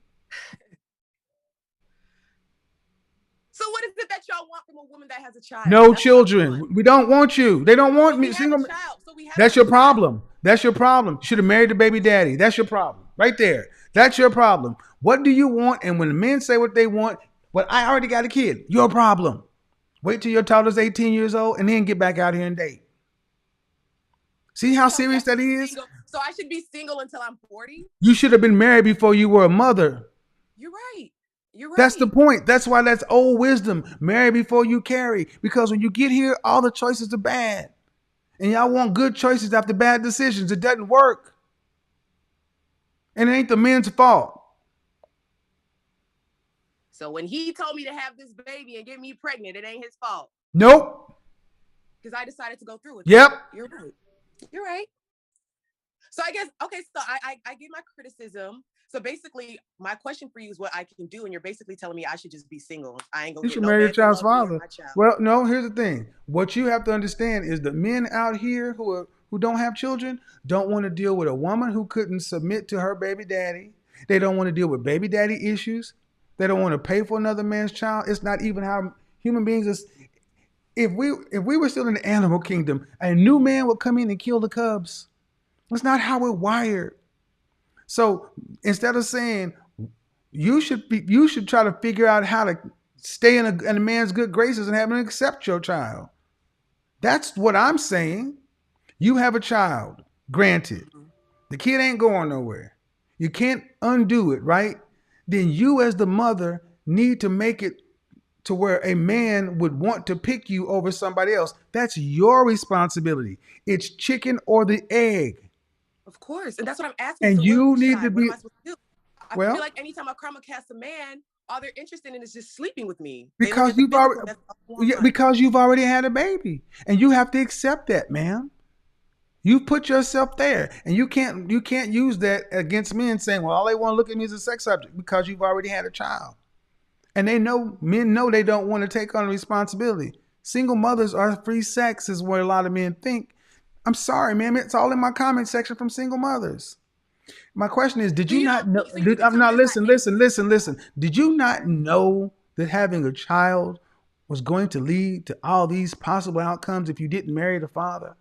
Speaker 14: So what is it that y'all want from a woman that has a child?
Speaker 2: No children. We don't want you. They don't want me. Single. That's your problem. That's your problem. You should have married the baby daddy. That's your problem. Right there. That's your problem. What do you want? And when the men say what they want, well, I already got a kid. Your problem. Wait till your daughter's 18 years old and then get back out here and date. See how serious that is?
Speaker 14: So I should be single until I'm 40?
Speaker 2: You should have been married before you were a mother.
Speaker 14: You're right. You're right.
Speaker 2: That's the point. That's why that's old wisdom. Marry before you carry. Because when you get here, all the choices are bad. And y'all want good choices after bad decisions. It doesn't work. And it ain't the men's fault.
Speaker 14: So when he told me to have this baby and get me pregnant, it ain't his fault.
Speaker 2: Nope.
Speaker 14: Because I decided to go through with
Speaker 2: it.
Speaker 14: You're right. You're right. So I guess, okay, so I get my criticism. So basically, my question for you is what I can do, and you're basically telling me I should just be single. I ain't gonna
Speaker 2: You
Speaker 14: get
Speaker 2: should
Speaker 14: no
Speaker 2: marry your
Speaker 14: man to
Speaker 2: child's
Speaker 14: love me or
Speaker 2: father.
Speaker 14: my child.
Speaker 2: Well, no, here's the thing. What you have to understand is the men out here who don't have children don't want to deal with a woman who couldn't submit to her baby daddy. They don't want to deal with baby daddy issues. They don't want to pay for another man's child. It's not even how human beings is. If we were still in the animal kingdom, a new man would come in and kill the cubs. That's not how we're wired. So instead of saying you should try to figure out how to stay in a man's good graces and have him accept your child. That's what I'm saying. You have a child, granted. The kid ain't going nowhere. You can't undo it, right? Then you as the mother need to make it to where a man would want to pick you over somebody else. That's your responsibility. It's chicken or the egg.
Speaker 14: Of course, and that's what I'm asking.
Speaker 2: And
Speaker 14: So
Speaker 2: you
Speaker 14: what
Speaker 2: need to
Speaker 14: what
Speaker 2: be
Speaker 14: am I supposed to do? I
Speaker 2: well
Speaker 14: feel like anytime I come across a man, all they're interested in is just sleeping with me. They look
Speaker 2: because
Speaker 14: at the
Speaker 2: you've
Speaker 14: physical,
Speaker 2: already
Speaker 14: that's all they want.
Speaker 2: because you've already had a baby, and you have to accept that, ma'am. You put yourself there, and you can't use that against men saying, "Well, all they want to look at me as a sex subject," because you've already had a child, and men know they don't want to take on responsibility. Single mothers are free sex, is what a lot of men think. I'm sorry, ma'am. It's all in my comment section from single mothers. My question is, did you not know? I'm not listen. Did you not know that having a child was going to lead to all these possible outcomes if you didn't marry the father?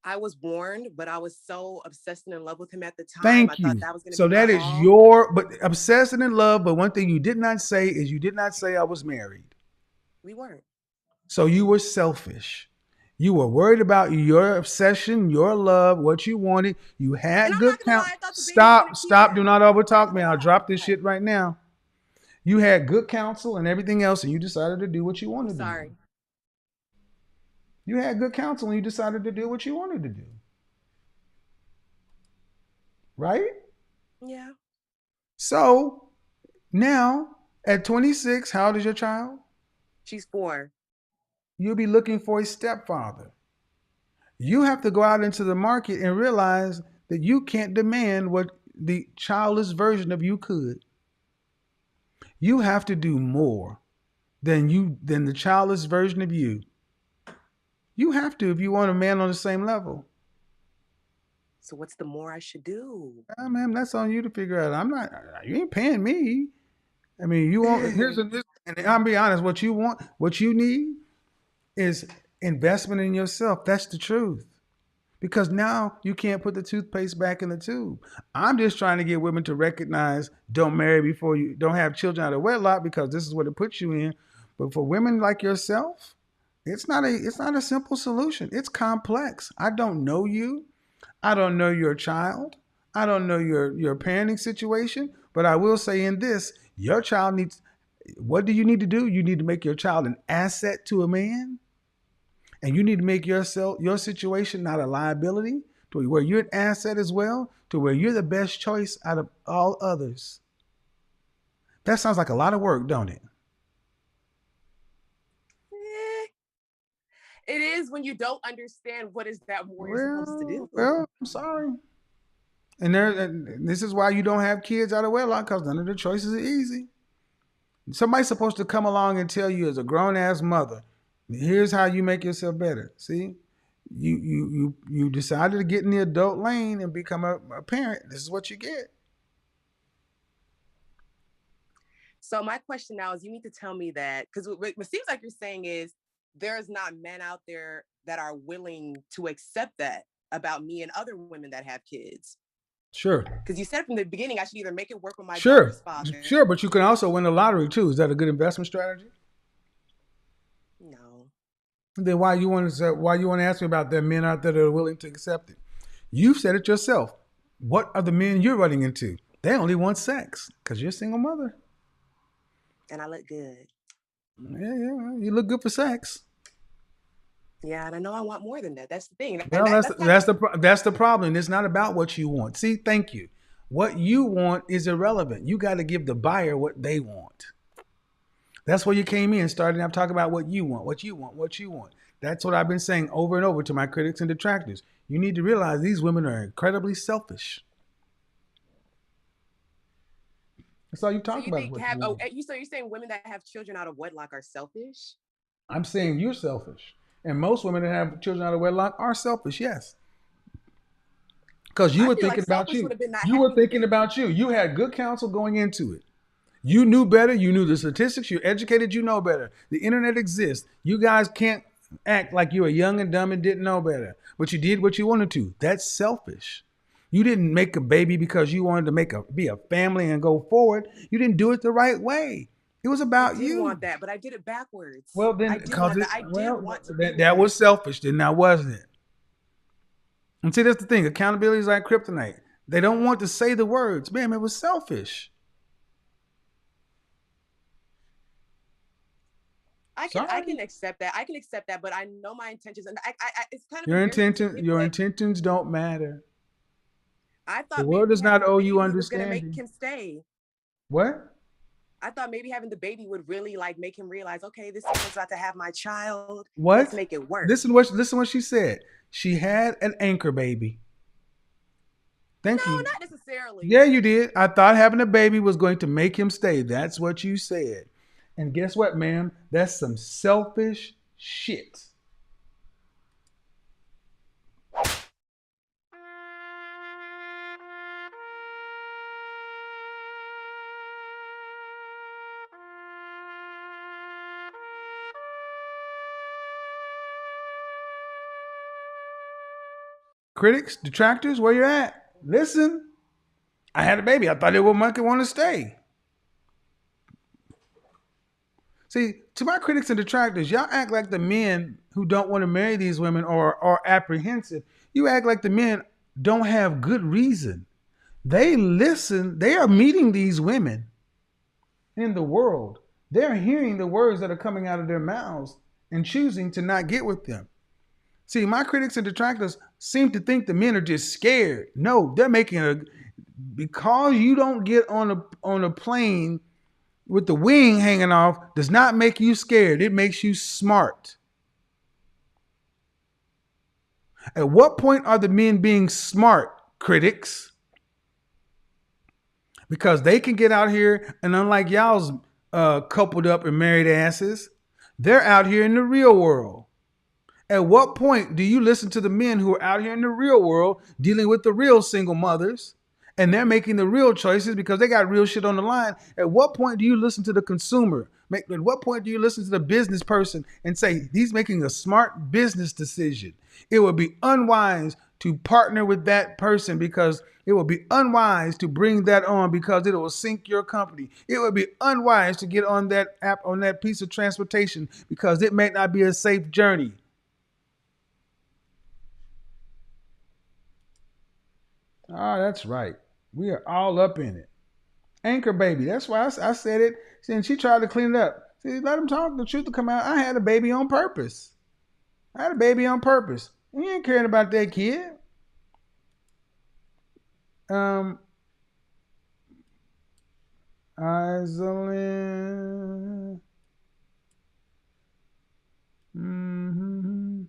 Speaker 14: I was warned, but I was so obsessed and in love with him at the time. I
Speaker 2: Thank
Speaker 14: thought
Speaker 2: you.
Speaker 14: that was going to
Speaker 2: So
Speaker 14: be my
Speaker 2: that is
Speaker 14: all.
Speaker 2: but obsessed and in love. But one thing you did not say is you did not say I was married.
Speaker 14: We weren't.
Speaker 2: So you were selfish. You were worried about your obsession, your love, what you wanted. You had good counsel. Stop. Do not overtalk me. I'll drop this shit right now. You had good counsel and everything else, and you decided to do what you wanted to do. You had good counsel and you decided to do what you wanted to do. Right?
Speaker 14: Yeah.
Speaker 2: So now at 26, how old is your child?
Speaker 14: She's 4.
Speaker 2: You'll be looking for a stepfather. You have to go out into the market and realize that you can't demand what the childless version of you could. You have to do more than the childless version of you. You have to if you want a man on the same level.
Speaker 14: So what's the more I should do?
Speaker 2: Man, that's on you to figure out. You ain't paying me. I mean, you want and I'll be honest, what you need is investment in yourself. That's the truth. Because now you can't put the toothpaste back in the tube. I'm just trying to get women to recognize don't marry before you don't have children out of wedlock because this is what it puts you in. But for women like yourself, it's not a simple solution. It's complex. I don't know you. I don't know your child. I don't know your parenting situation. But I will say in this, your child needs. What do you need to do? You need to make your child an asset to a man. And you need to make your situation not a liability, to where you're an asset as well, to where you're the best choice out of all others. That sounds like a lot of work, don't it?
Speaker 14: It is when you don't understand what is that more you're supposed to do.
Speaker 2: Well, I'm sorry. And this is why you don't have kids out of wedlock, because none of the choices are easy. Somebody's supposed to come along and tell you as a grown-ass mother, here's how you make yourself better. See? You decided to get in the adult lane and become a parent. This is what you get.
Speaker 14: So my question now is, you need to tell me that, because what seems like you're saying is there's not men out there that are willing to accept that about me and other women that have kids.
Speaker 2: Sure.
Speaker 14: Because you said from the beginning I should either make it work with my
Speaker 2: daughter's
Speaker 14: father.
Speaker 2: Sure, but you can also win the lottery too. Is that a good investment strategy?
Speaker 14: No.
Speaker 2: Then why you want to ask me about the men out there that are willing to accept it? You've said it yourself. What are the men you're running into? They only want sex because you're a single mother.
Speaker 14: And I look good.
Speaker 2: Yeah, you look good for sex.
Speaker 14: Yeah, and I know I want more than that. That's the thing.
Speaker 2: Well, that's the problem. It's not about what you want. See, thank you. What you want is irrelevant. You got to give the buyer what they want. That's where you came in, starting out talking about what you want, what you want, what you want. That's what I've been saying over and over to my critics and detractors. You need to realize these women are incredibly selfish. That's all you
Speaker 14: So
Speaker 2: talk
Speaker 14: you
Speaker 2: about is
Speaker 14: think
Speaker 2: what
Speaker 14: have
Speaker 2: you
Speaker 14: oh
Speaker 2: want.
Speaker 14: you're saying women that have children out of wedlock are selfish?
Speaker 2: I'm saying you're selfish. And most women that have children out of wedlock are selfish, yes. Because you
Speaker 14: I
Speaker 2: were
Speaker 14: feel like
Speaker 2: thinking about
Speaker 14: selfish would
Speaker 2: you.
Speaker 14: have been not
Speaker 2: You were
Speaker 14: having the
Speaker 2: thinking
Speaker 14: baby.
Speaker 2: about you. You had good counsel going into it. You knew better. You knew the statistics. You're educated. You know better. The internet exists. You guys can't act like you were young and dumb and didn't know better. But you did what you wanted to. That's selfish. You didn't make a baby because you wanted to be a family and go forward. You didn't do it the right way. It was
Speaker 14: I
Speaker 2: about
Speaker 14: did want
Speaker 2: you.
Speaker 14: that, but I did it backwards.
Speaker 2: Well, then,
Speaker 14: I did
Speaker 2: because
Speaker 14: want
Speaker 2: it,
Speaker 14: that. I did
Speaker 2: well,
Speaker 14: want to be
Speaker 2: that
Speaker 14: with
Speaker 2: was
Speaker 14: him.
Speaker 2: selfish. Then now wasn't it? And see, that's the thing. Accountability is like kryptonite. They don't want to say the words. Man, it was selfish.
Speaker 14: I
Speaker 2: Sorry.
Speaker 14: can accept that. I can accept that, but I know my intentions, and it's kind of
Speaker 2: Your
Speaker 14: embarrassing to
Speaker 2: intention,
Speaker 14: admit
Speaker 2: your
Speaker 14: that
Speaker 2: intentions don't matter.
Speaker 14: I
Speaker 2: The
Speaker 14: thought
Speaker 2: world
Speaker 14: maybe
Speaker 2: does not
Speaker 14: having the
Speaker 2: owe you
Speaker 14: baby was gonna make
Speaker 2: understanding.
Speaker 14: him stay.
Speaker 2: What?
Speaker 14: I thought maybe having the baby would really like make him realize, okay, this is about to have my child. Let's
Speaker 2: What?
Speaker 14: make it work.
Speaker 2: Listen what she said. She had an anchor baby. Thank
Speaker 14: No,
Speaker 2: you.
Speaker 14: not necessarily.
Speaker 2: Yeah, you did. I thought having a baby was going to make him stay. That's what you said. And guess what, ma'am? That's some selfish shit. Critics, detractors, where you at? Listen, I had a baby. I thought it would make it want to stay. See, to my critics and detractors, y'all act like the men who don't want to marry these women are apprehensive. You act like the men don't have good reason. They listen, they are meeting these women in the world. They're hearing the words that are coming out of their mouths and choosing to not get with them. See, my critics and detractors seem to think the men are just scared. No, they're making a because you don't get on a plane with the wing hanging off does not make you scared. It makes you smart. At what point are the men being smart, critics? Because they can get out here and unlike y'all's coupled up and married asses, they're out here in the real world. At what point do you listen to the men who are out here in the real world dealing with the real single mothers and they're making the real choices because they got real shit on the line? At what point do you listen to the consumer? At what point do you listen to the business person and say he's making a smart business decision? It would be unwise to partner with that person because it would be unwise to bring that on because it will sink your company. It would be unwise to get on that app on that piece of transportation because it may not be a safe journey. Oh, that's right. We are all up in it. Anchor baby. That's why I said it. See, and she tried to clean it up. See, let him talk. The truth will come out. I had a baby on purpose. I had a baby on purpose. You ain't caring about that kid. Um, Isolin. Mm-hmm.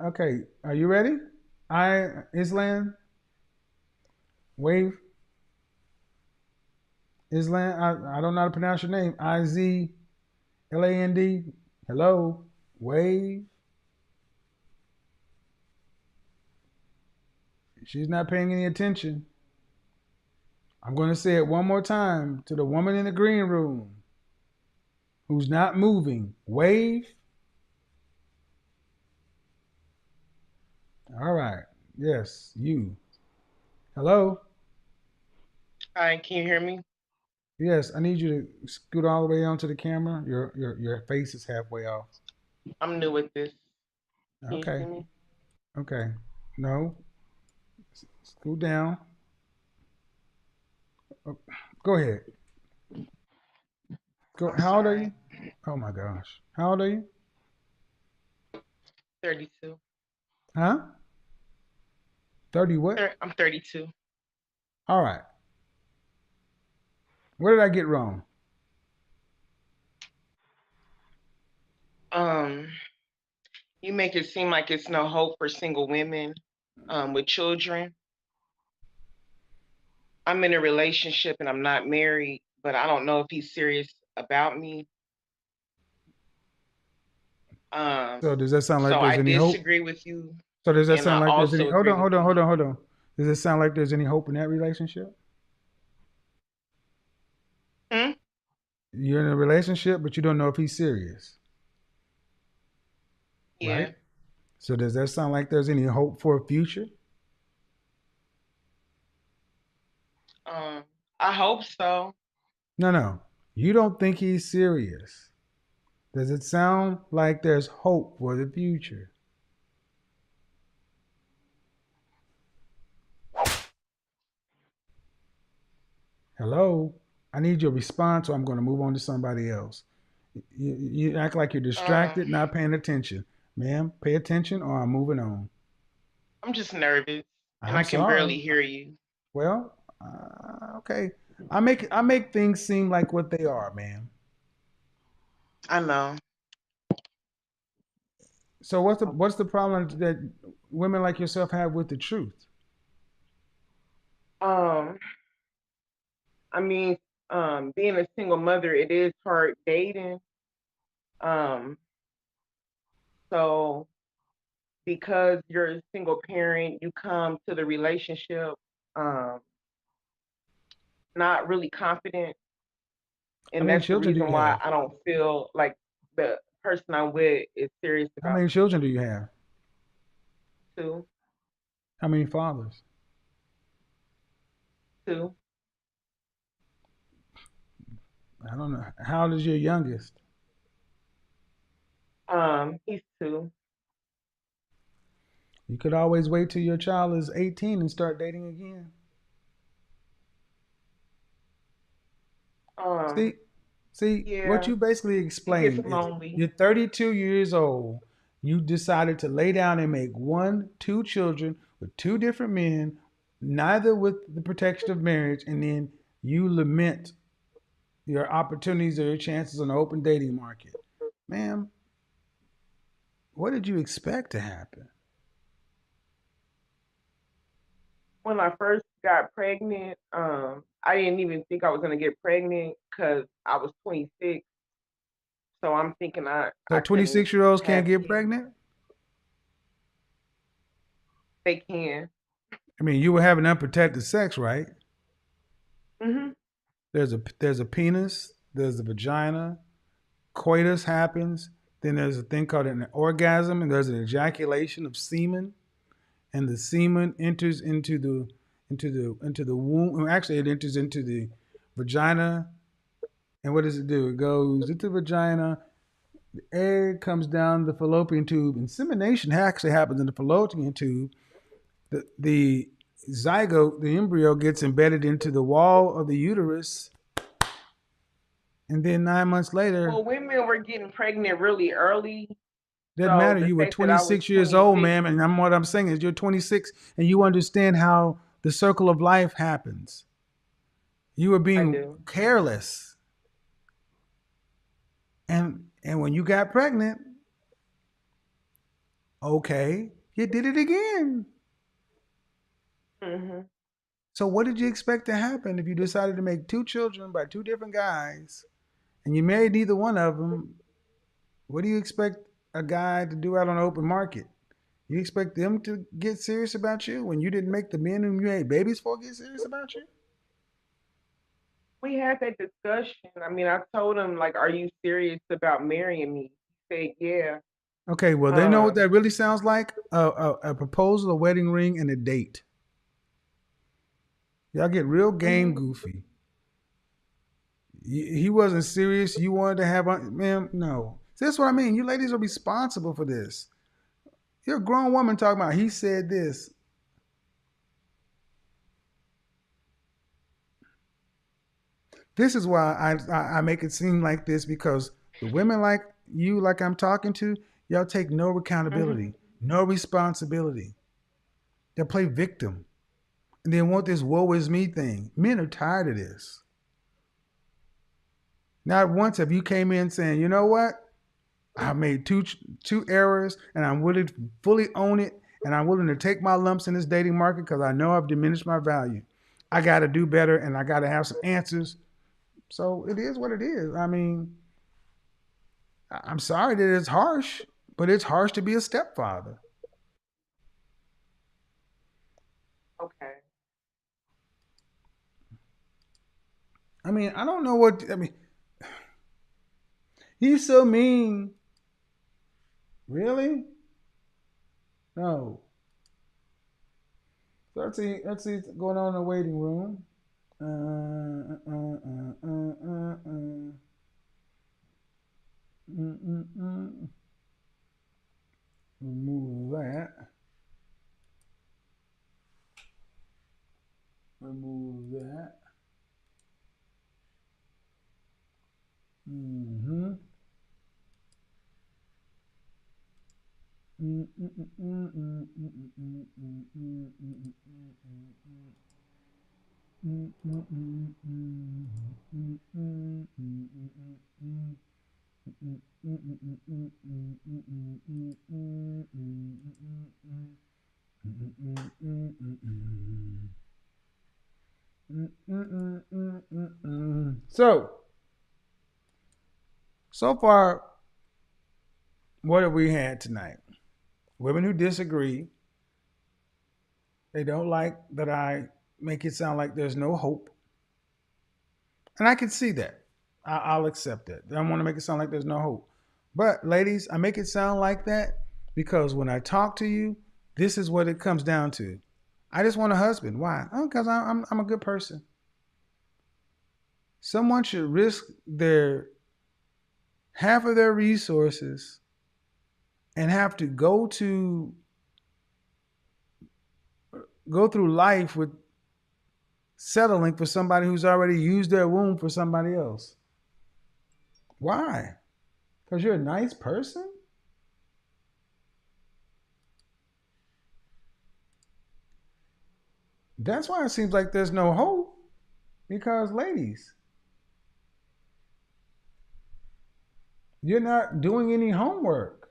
Speaker 2: Okay. Are you ready? Island Wave Island. I don't know how to pronounce your name. IZLAND. Hello. Wave. She's not paying any attention. I'm going to say it one more time to the woman in the green room who's not moving. Wave. All right. Yes, you. Hello.
Speaker 15: Hi, can you hear me?
Speaker 2: Yes, I need you to scoot all the way onto the camera. Your face is halfway off.
Speaker 15: I'm new with this. Can you see
Speaker 2: Okay.
Speaker 15: me?
Speaker 2: Okay. No. Scoot down. Oh, go ahead. Go.
Speaker 15: I'm
Speaker 2: How old are you?
Speaker 15: sorry.
Speaker 2: Oh my gosh. How old are you?
Speaker 15: 32.
Speaker 2: Huh? 30 what?
Speaker 15: I'm 32.
Speaker 2: All right. What did I get wrong?
Speaker 15: Um, you make it seem like it's no hope for single women with children. I'm in a relationship and I'm not married, but I don't know if he's serious about me.
Speaker 2: So does that sound like
Speaker 15: So I
Speaker 2: there's any hope?
Speaker 15: disagree with you,
Speaker 2: So does that
Speaker 15: and I
Speaker 2: sound like there's any?
Speaker 15: also
Speaker 2: Hold
Speaker 15: agree
Speaker 2: on,
Speaker 15: with
Speaker 2: hold on,
Speaker 15: you.
Speaker 2: hold on, hold on. Does it sound like there's any hope in that relationship?
Speaker 15: Hmm?
Speaker 2: You're in a relationship, but you don't know if he's serious,
Speaker 15: Yeah.
Speaker 2: right? So does that sound like there's any hope for a future?
Speaker 15: Um, I hope so.
Speaker 2: No, no. You don't think he's serious. Does it sound like there's hope for the future? Hello? I need your response or I'm going to move on to somebody else. You act like you're
Speaker 15: Um,
Speaker 2: distracted, not paying attention. Ma'am, pay attention or I'm moving on.
Speaker 15: I'm just nervous, and
Speaker 2: I'm
Speaker 15: I can
Speaker 2: sorry.
Speaker 15: barely hear you.
Speaker 2: Well, okay. I make things seem like what they are, ma'am.
Speaker 15: I know.
Speaker 2: So what's the problem that women like yourself have with the truth?
Speaker 15: Um, I mean, being a single mother, it is hard dating. Um, so because you're a single parent, you come to the relationship um, not really confident,
Speaker 2: How
Speaker 15: and
Speaker 2: many
Speaker 15: that's the
Speaker 2: children do
Speaker 15: reason
Speaker 2: you
Speaker 15: why
Speaker 2: have?
Speaker 15: I don't feel like the person I'm with is serious
Speaker 2: How
Speaker 15: about
Speaker 2: many
Speaker 15: me
Speaker 2: children do you have?
Speaker 15: too.
Speaker 2: How many fathers?
Speaker 15: Too.
Speaker 2: I don't know. How old is your youngest?
Speaker 15: He's two.
Speaker 2: You could always wait till your child is 18 and start dating again.
Speaker 15: Um,
Speaker 2: See, see, what
Speaker 15: yeah,
Speaker 2: you basically
Speaker 15: it gets
Speaker 2: explained is
Speaker 15: lonely.
Speaker 2: you're 32 years old. You decided to lay down and make two children with two different men, neither with the protection of marriage, and then you lament your opportunities or your chances on the open dating market. Ma'am, what did you expect to happen?
Speaker 15: When I first got pregnant, I didn't even think I was gonna get pregnant because I was 26. So I'm thinking
Speaker 2: So
Speaker 15: I couldn't
Speaker 2: 26-year-olds can't
Speaker 15: have
Speaker 2: get
Speaker 15: kids.
Speaker 2: pregnant?
Speaker 15: They can.
Speaker 2: I mean, you were having unprotected sex, right?
Speaker 15: Hmm.
Speaker 2: There's a penis, there's a vagina, coitus happens, then there's a thing called an orgasm, and there's an ejaculation of semen, and the semen enters into the womb. Well, actually, it enters into the vagina, and what does it do? It goes into the vagina. The egg comes down the fallopian tube. Insemination actually happens in the fallopian tube. The zygote, the embryo, gets embedded into the wall of the uterus, and then 9 months later,
Speaker 15: Well, women were getting pregnant really early.
Speaker 2: doesn't
Speaker 15: So
Speaker 2: matter.
Speaker 15: the
Speaker 2: You were
Speaker 15: fact that I was
Speaker 2: 26 years old,
Speaker 15: 26,
Speaker 2: ma'am, and what I'm saying is you're 26 and you understand how the circle of life happens. You were
Speaker 15: I
Speaker 2: being
Speaker 15: do.
Speaker 2: careless, and when you got pregnant, okay, you did it again.
Speaker 15: Hmm.
Speaker 2: So what did you expect to happen if you decided to make two children by two different guys and you married neither one of them? What do you expect a guy to do out on the open market? You expect them to get serious about you when you didn't make the men whom you had babies for get serious about you?
Speaker 15: We had that discussion. I mean, I told him like, "Are you serious about marrying me?" He said, "Yeah."
Speaker 2: Okay, well, they know what
Speaker 15: Um,
Speaker 2: that really sounds like: a proposal, a wedding ring, and a date. Y'all get real game
Speaker 15: mhm.
Speaker 2: goofy. He wasn't serious. You wanted to have, ma'am, no. See, that's what I mean. You ladies are responsible for this. You're a grown woman talking about, he said this. This is why I make it seem like this, because the women like you, like I'm talking to, y'all take no
Speaker 15: Mhm.
Speaker 2: accountability, no responsibility. They play victim. And they want this woe is me thing. Men are tired of this. Not once have you came in saying, you know what? I made two errors and I'm willing to fully own it, and I'm willing to take my lumps in this dating market because I know I've diminished my value. I got to do better and I got to have some answers. So it is what it is. I mean, I'm sorry that it's harsh, but it's harsh to be a stepfather.
Speaker 15: Okay.
Speaker 2: I mean, I don't know what, I mean, he's so mean. Really? No. So let's see what's going on in the waiting room. Uh, uh, uh, uh, uh, uh. Mm, mm, mm. Remove that. Remove that. Mm-hmm. So, so far, what have we had tonight? Women who disagree. They don't like that I make it sound like there's no hope. And I can see that. I'll accept that. I don't want to make it sound like there's no hope. But, ladies, I make it sound like that because when I talk to you, this is what it comes down to. I just want a husband. Why? Oh, because I'm a good person. Someone should risk their half of their resources and have to go through life with settling for somebody who's already used their womb for somebody else. Why? Because you're a nice person? That's why it seems like there's no hope. Because, ladies, you're not doing any homework.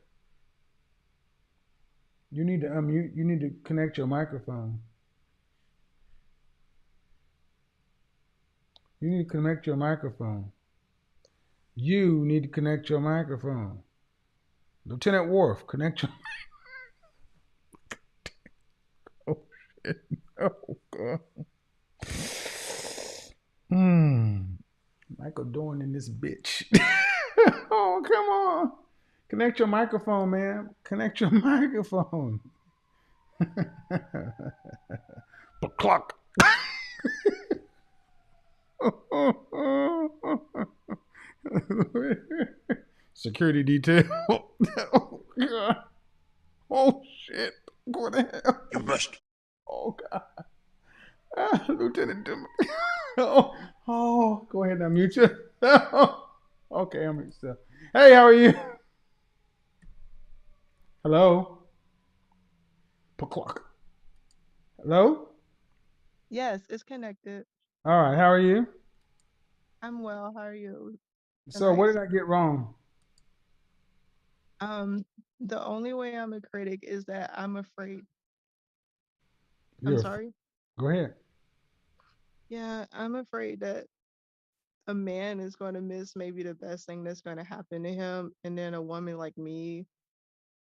Speaker 2: You need to unmute. You need to connect your microphone. You need to connect your microphone. You need to connect your microphone. Lieutenant Worf, connect your. Oh shit! Oh god. Michael Dorn in this bitch. Oh come on! Connect your microphone, man. Connect your microphone. Clock. Security detail. Oh god. Oh shit. What the hell? You must. Oh god. Lieutenant Dim. Oh, go ahead and mute you. Okay, I'm mute still. Hey, how are you? Hello? Clock. Hello?
Speaker 16: Yes, it's connected.
Speaker 2: All right, how are you?
Speaker 16: I'm well. How are you?
Speaker 2: So, what
Speaker 16: Tonight.
Speaker 2: did I get wrong?
Speaker 16: Um, the only way I'm a critic is that I'm afraid. I'm
Speaker 2: You're.
Speaker 16: sorry.
Speaker 2: Go ahead.
Speaker 16: Yeah, I'm afraid that a man is going to miss maybe the best thing that's going to happen to him, and then a woman like me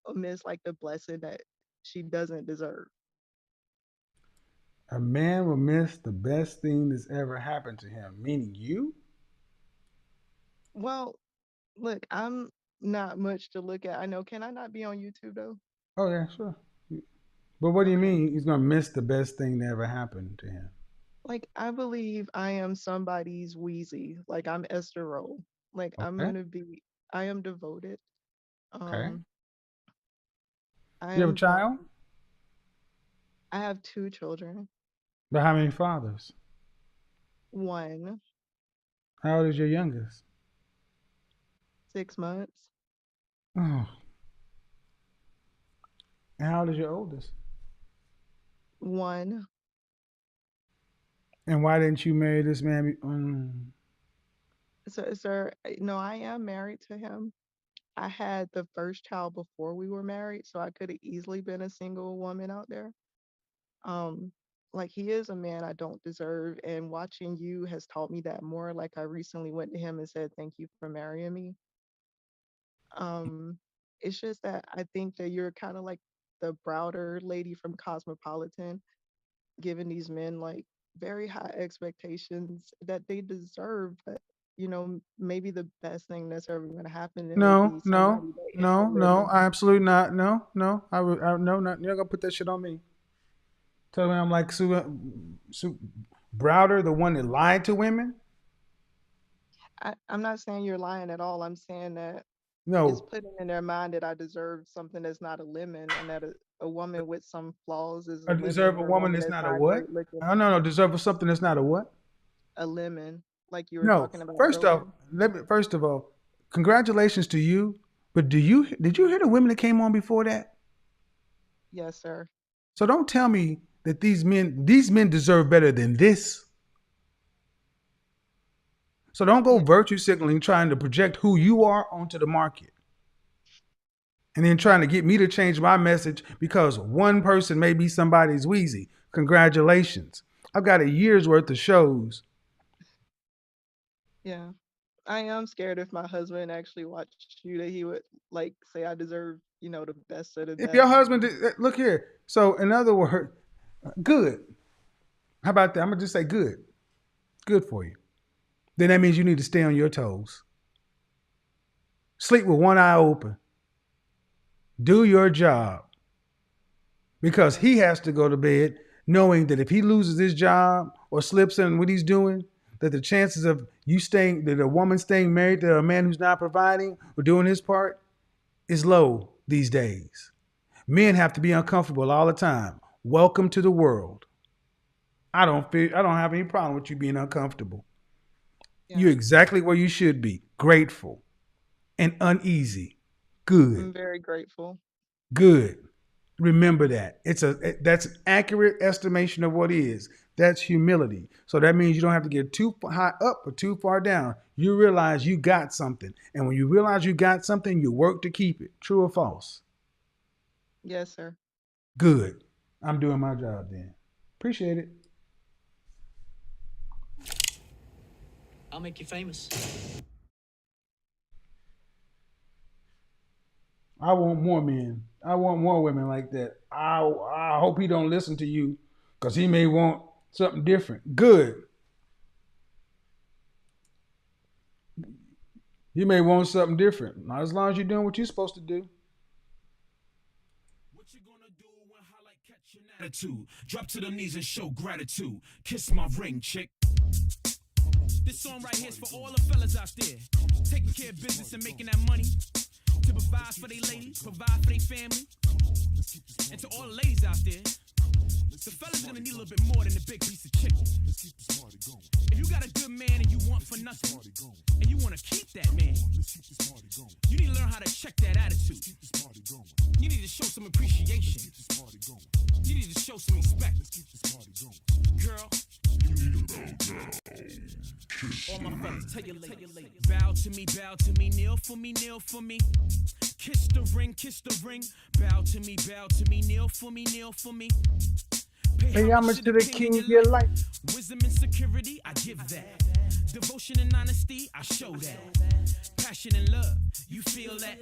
Speaker 16: will miss like the blessing that she doesn't deserve.
Speaker 2: A man will miss the best thing that's ever happened to him, meaning you?
Speaker 16: Well, look, I'm not much to look at. I know. Can I not be on YouTube though?
Speaker 2: Oh, yeah, sure. But what do you
Speaker 16: Okay.
Speaker 2: mean he's going to miss the best thing that ever happened to him?
Speaker 16: Like I believe I am somebody's Wheezy. Like I'm Esther Roll. Like I'm
Speaker 2: Okay,
Speaker 16: gonna be. I am devoted.
Speaker 2: okay.
Speaker 16: Um, I
Speaker 2: You have a
Speaker 16: am going.
Speaker 2: child?
Speaker 16: I have two children.
Speaker 2: But how many fathers?
Speaker 16: One,
Speaker 2: How old is your youngest?
Speaker 16: 6 months.
Speaker 2: Oh, and how old is your oldest?
Speaker 16: One.
Speaker 2: And why didn't you marry this man?
Speaker 16: So, sir, no, I am married to him. I had the first child before we were married, so I could have easily been a single woman out there. Um, like he is a man I don't deserve. And watching you has taught me that more. Like I recently went to him and said, "Thank you for marrying me." Um, it's just that I think that you're kind of like the Browder lady from Cosmopolitan, giving these men like very high expectations that they deserve. But maybe the best thing that's ever going to happen to him would
Speaker 2: No,
Speaker 16: be
Speaker 2: no,
Speaker 16: somebody that is a
Speaker 2: no, no.
Speaker 16: living.
Speaker 2: Absolutely not. No, no. No, not. You're not gonna put that shit on me. Tell me I'm like Sue Browder, the one that lied to women.
Speaker 16: I'm not saying you're lying at all. I'm saying that it's
Speaker 2: No,
Speaker 16: putting in their mind that I deserve something that's not a lemon, and that a woman with some flaws is a
Speaker 2: I
Speaker 16: lemon,
Speaker 2: deserve a
Speaker 16: or a
Speaker 2: woman
Speaker 16: woman
Speaker 2: that's
Speaker 16: that's
Speaker 2: not a
Speaker 16: not
Speaker 2: what?
Speaker 16: great looking.
Speaker 2: Oh, no, no. Deserve something that's not a what?
Speaker 16: A lemon, like you were
Speaker 2: No.
Speaker 16: talking about
Speaker 2: First off,
Speaker 16: earlier.
Speaker 2: First of all, congratulations to you. But did you hear the women that came on before that?
Speaker 16: Yes, sir.
Speaker 2: So don't tell me that these men deserve better than this. So don't go
Speaker 16: Yeah.
Speaker 2: virtue signaling trying to project who you are onto the market. And then trying to get me to change my message because one person may be somebody's wheezy. Congratulations. I've got a year's worth of shows.
Speaker 16: Yeah. I am scared if my husband actually watched you that he would like say I deserve, the best of the
Speaker 2: If your
Speaker 16: best.
Speaker 2: husband did, look here. So in other words, good. How about that? I'm gonna just say good. Good for you. Then that means you need to stay on your toes. Sleep with one eye open. Do your job. Because he has to go to bed knowing that if he loses his job or slips in what he's doing, that the chances of that a woman staying married to a man who's not providing or doing his part is low these days. Men have to be uncomfortable all the time. Welcome to the world. I don't have any problem with you being uncomfortable.
Speaker 16: Yeah.
Speaker 2: You're exactly where you should be. Grateful and uneasy. Good.
Speaker 16: I'm very grateful.
Speaker 2: Good. Remember that. That's an accurate estimation of what is. That's humility. So that means you don't have to get too high up or too far down. You realize you got something. And when you realize you got something, you work to keep it. True or false?
Speaker 16: Yes, sir.
Speaker 2: Good. I'm doing my job then. Appreciate it.
Speaker 17: I'll make you famous.
Speaker 2: I want more men. I want more women like that. I hope he don't listen to you because he may want something different. Good. He may want something different. Not as long as you're doing what you're supposed to do.
Speaker 1: What you gonna do when highlight catch an attitude? Drop to the knees and show gratitude. Kiss my ring, chick. This song right here is for all the fellas out there taking care of business and making that money to provide for their ladies, provide for their family. And to all the ladies out there, the fellas are gonna need a little bit more than a big piece of chicken. If you got a good man and you want for nothing, and you wanna keep that man, you need to learn how to check that attitude. You need to show some appreciation. You need to show some respect. Girl, you need to bow down. All my fellas, tell your lady. Bow to me, kneel for me, kneel for me. Kiss the ring. Bow to me, kneel for me, kneel for me.
Speaker 2: Pay homage to the king of your life.
Speaker 1: Wisdom and security, I give that. Devotion and honesty, I show that. Passion and love, you feel that?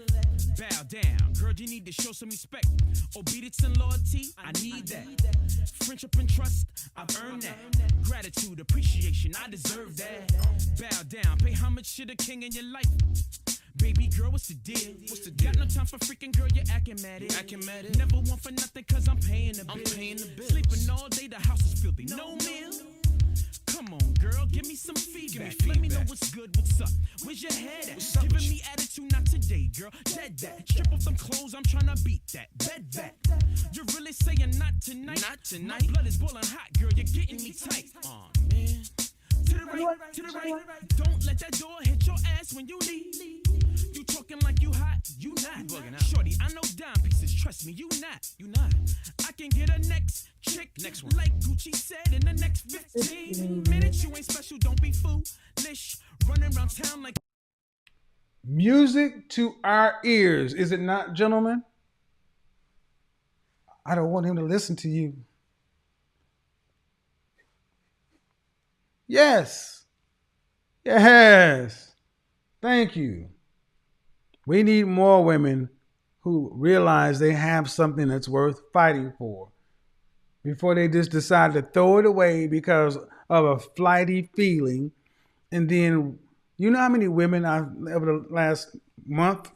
Speaker 1: Bow down, girl, you need to show some respect. Obedience and loyalty, I need that. Friendship and trust, I've earned that. Gratitude, appreciation, I deserve that. Bow down, pay homage to the king in your life. Baby girl, what's the deal? Got no time for freaking girl, you're acting mad. Never want for nothing cause I'm paying the bill. Sleeping all day, the house is filthy. No meal. Come on, girl, give me some feedback. Let me know what's good, what's up. Where's your head at? Giving me attitude, not today, girl. Dead that. Strip off them clothes, I'm trying to beat that. Bed that. You're really saying not tonight? Not tonight. My blood is boiling hot, girl. You're getting me tight. Aw, man. To the right. Don't let that door hit your ass when you leave. You talking like you hot, you not. Bugging out. Shorty, I know dime pieces, trust me, you not. I can get a next chick, next one. Like Gucci said, in the next 15 minutes. You ain't special, don't be foolish. Running around town like
Speaker 2: Music to our ears, is it not, gentlemen? I don't want him to listen to you. Yes. Yes. Thank you. We need more women who realize they have something that's worth fighting for before they just decide to throw it away because of a flighty feeling. And then, you know how many women I've, over the last month,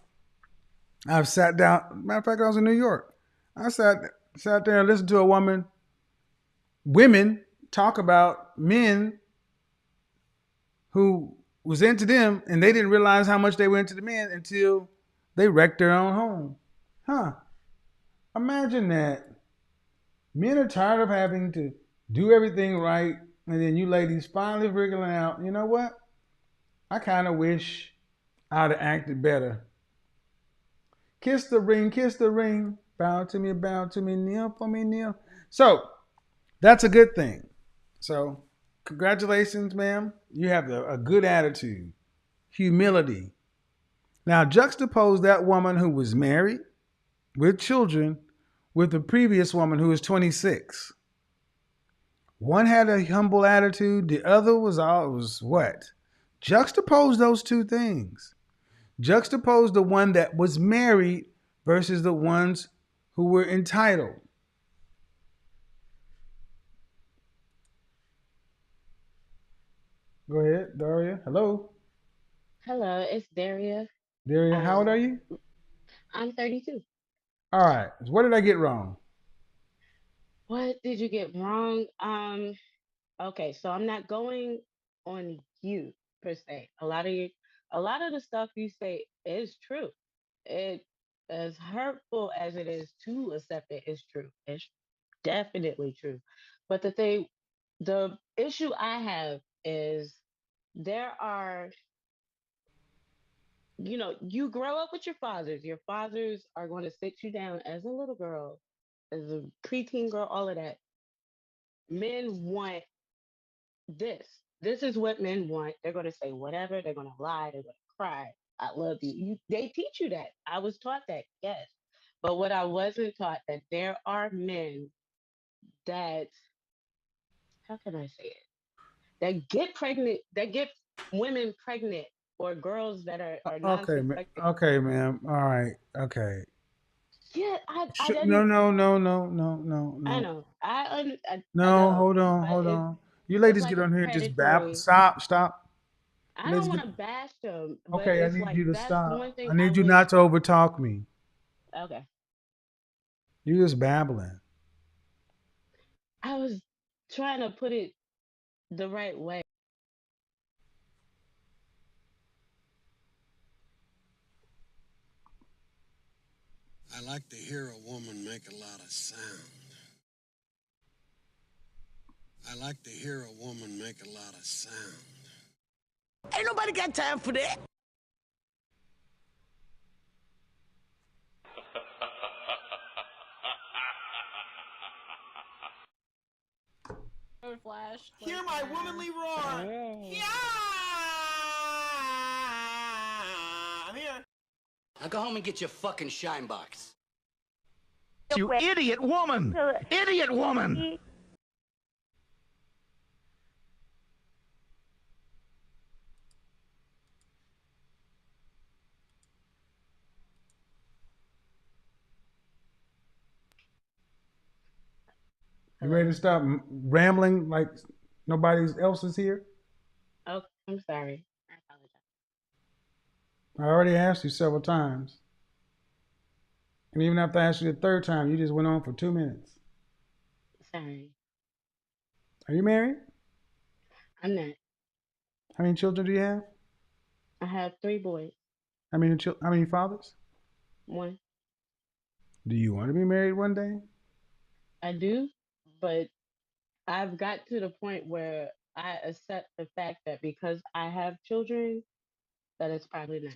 Speaker 2: I've sat down. Matter of fact, I was in New York. I sat there and listened to a women talk about men who was into them, and they didn't realize how much they were into the men until they wrecked their own home. Huh? Imagine that. Men are tired of having to do everything right, and then you ladies finally figuring out, you know what? I kind of wish I'd have acted better. Kiss the ring, bow to me, kneel for me, kneel. So that's a good thing. So congratulations, ma'am. You have a good attitude, humility. Now juxtapose that woman who was married with children with the previous woman who was 26. One had a humble attitude, the other was what? Juxtapose those two things. Juxtapose the one that was married versus the ones who were entitled. Go ahead, Daria. Hello.
Speaker 18: Hello, it's Daria.
Speaker 2: Daria, how old are you?
Speaker 18: I'm 32.
Speaker 2: All right. What did I get wrong?
Speaker 18: What did you get wrong? Okay, so I'm not going on you per se. A lot of the stuff you say is true. It as hurtful as it is to accept it is true. It's definitely true. But the issue I have is there are, you grow up with your fathers. Your fathers are going to sit you down as a little girl, as a preteen girl, all of that. Men want this. This is what men want. They're going to say whatever. They're going to lie. They're going to cry. I love you. They teach you that. I was taught that, yes. But what I wasn't taught that there are men that, how can I say it? That get pregnant, that get women pregnant, or girls that are
Speaker 2: Okay,
Speaker 18: non-suspecting.
Speaker 2: okay, ma'am. All right. Okay.
Speaker 18: Yeah, I
Speaker 2: No,
Speaker 18: didn't.
Speaker 2: no, no, no, no, no,
Speaker 18: I
Speaker 2: no.
Speaker 18: know. I
Speaker 2: No,
Speaker 18: know.
Speaker 2: hold on,
Speaker 18: But
Speaker 2: hold
Speaker 18: it's
Speaker 2: on. You
Speaker 18: it's
Speaker 2: ladies
Speaker 18: like
Speaker 2: get
Speaker 18: a
Speaker 2: on here and just bab.
Speaker 18: predatory.
Speaker 2: Stop, stop.
Speaker 18: I
Speaker 2: You
Speaker 18: don't
Speaker 2: ladies
Speaker 18: want
Speaker 2: get.
Speaker 18: to bash them, but
Speaker 2: Okay, I
Speaker 18: it's
Speaker 2: need
Speaker 18: like
Speaker 2: you to
Speaker 18: that's
Speaker 2: stop.
Speaker 18: one thing
Speaker 2: I
Speaker 18: I
Speaker 2: need you
Speaker 18: wish.
Speaker 2: not to overtalk me.
Speaker 18: Okay,
Speaker 2: You just babbling.
Speaker 18: I was trying to put it the right way.
Speaker 19: I like to hear a woman make a lot of sound. I like to hear a woman make a lot of sound.
Speaker 3: Ain't nobody got time for that.
Speaker 6: Flash.
Speaker 3: Hear my womanly roar. Yeah! I'm here.
Speaker 17: Now go home and get your fucking shine box.
Speaker 3: You idiot woman! Idiot woman!
Speaker 2: You ready to stop rambling like nobody else is here?
Speaker 18: Oh, I'm sorry. I apologize.
Speaker 2: I already asked you several times. And even after I asked you the third time, you just went on for 2 minutes.
Speaker 18: Sorry.
Speaker 2: Are you married?
Speaker 18: I'm not.
Speaker 2: How many children do you have?
Speaker 18: I have 3 boys.
Speaker 2: How many fathers?
Speaker 18: One.
Speaker 2: Do you want to be married one day?
Speaker 18: I do, but I've got to the point where I accept the fact that because I have children, that it's probably not going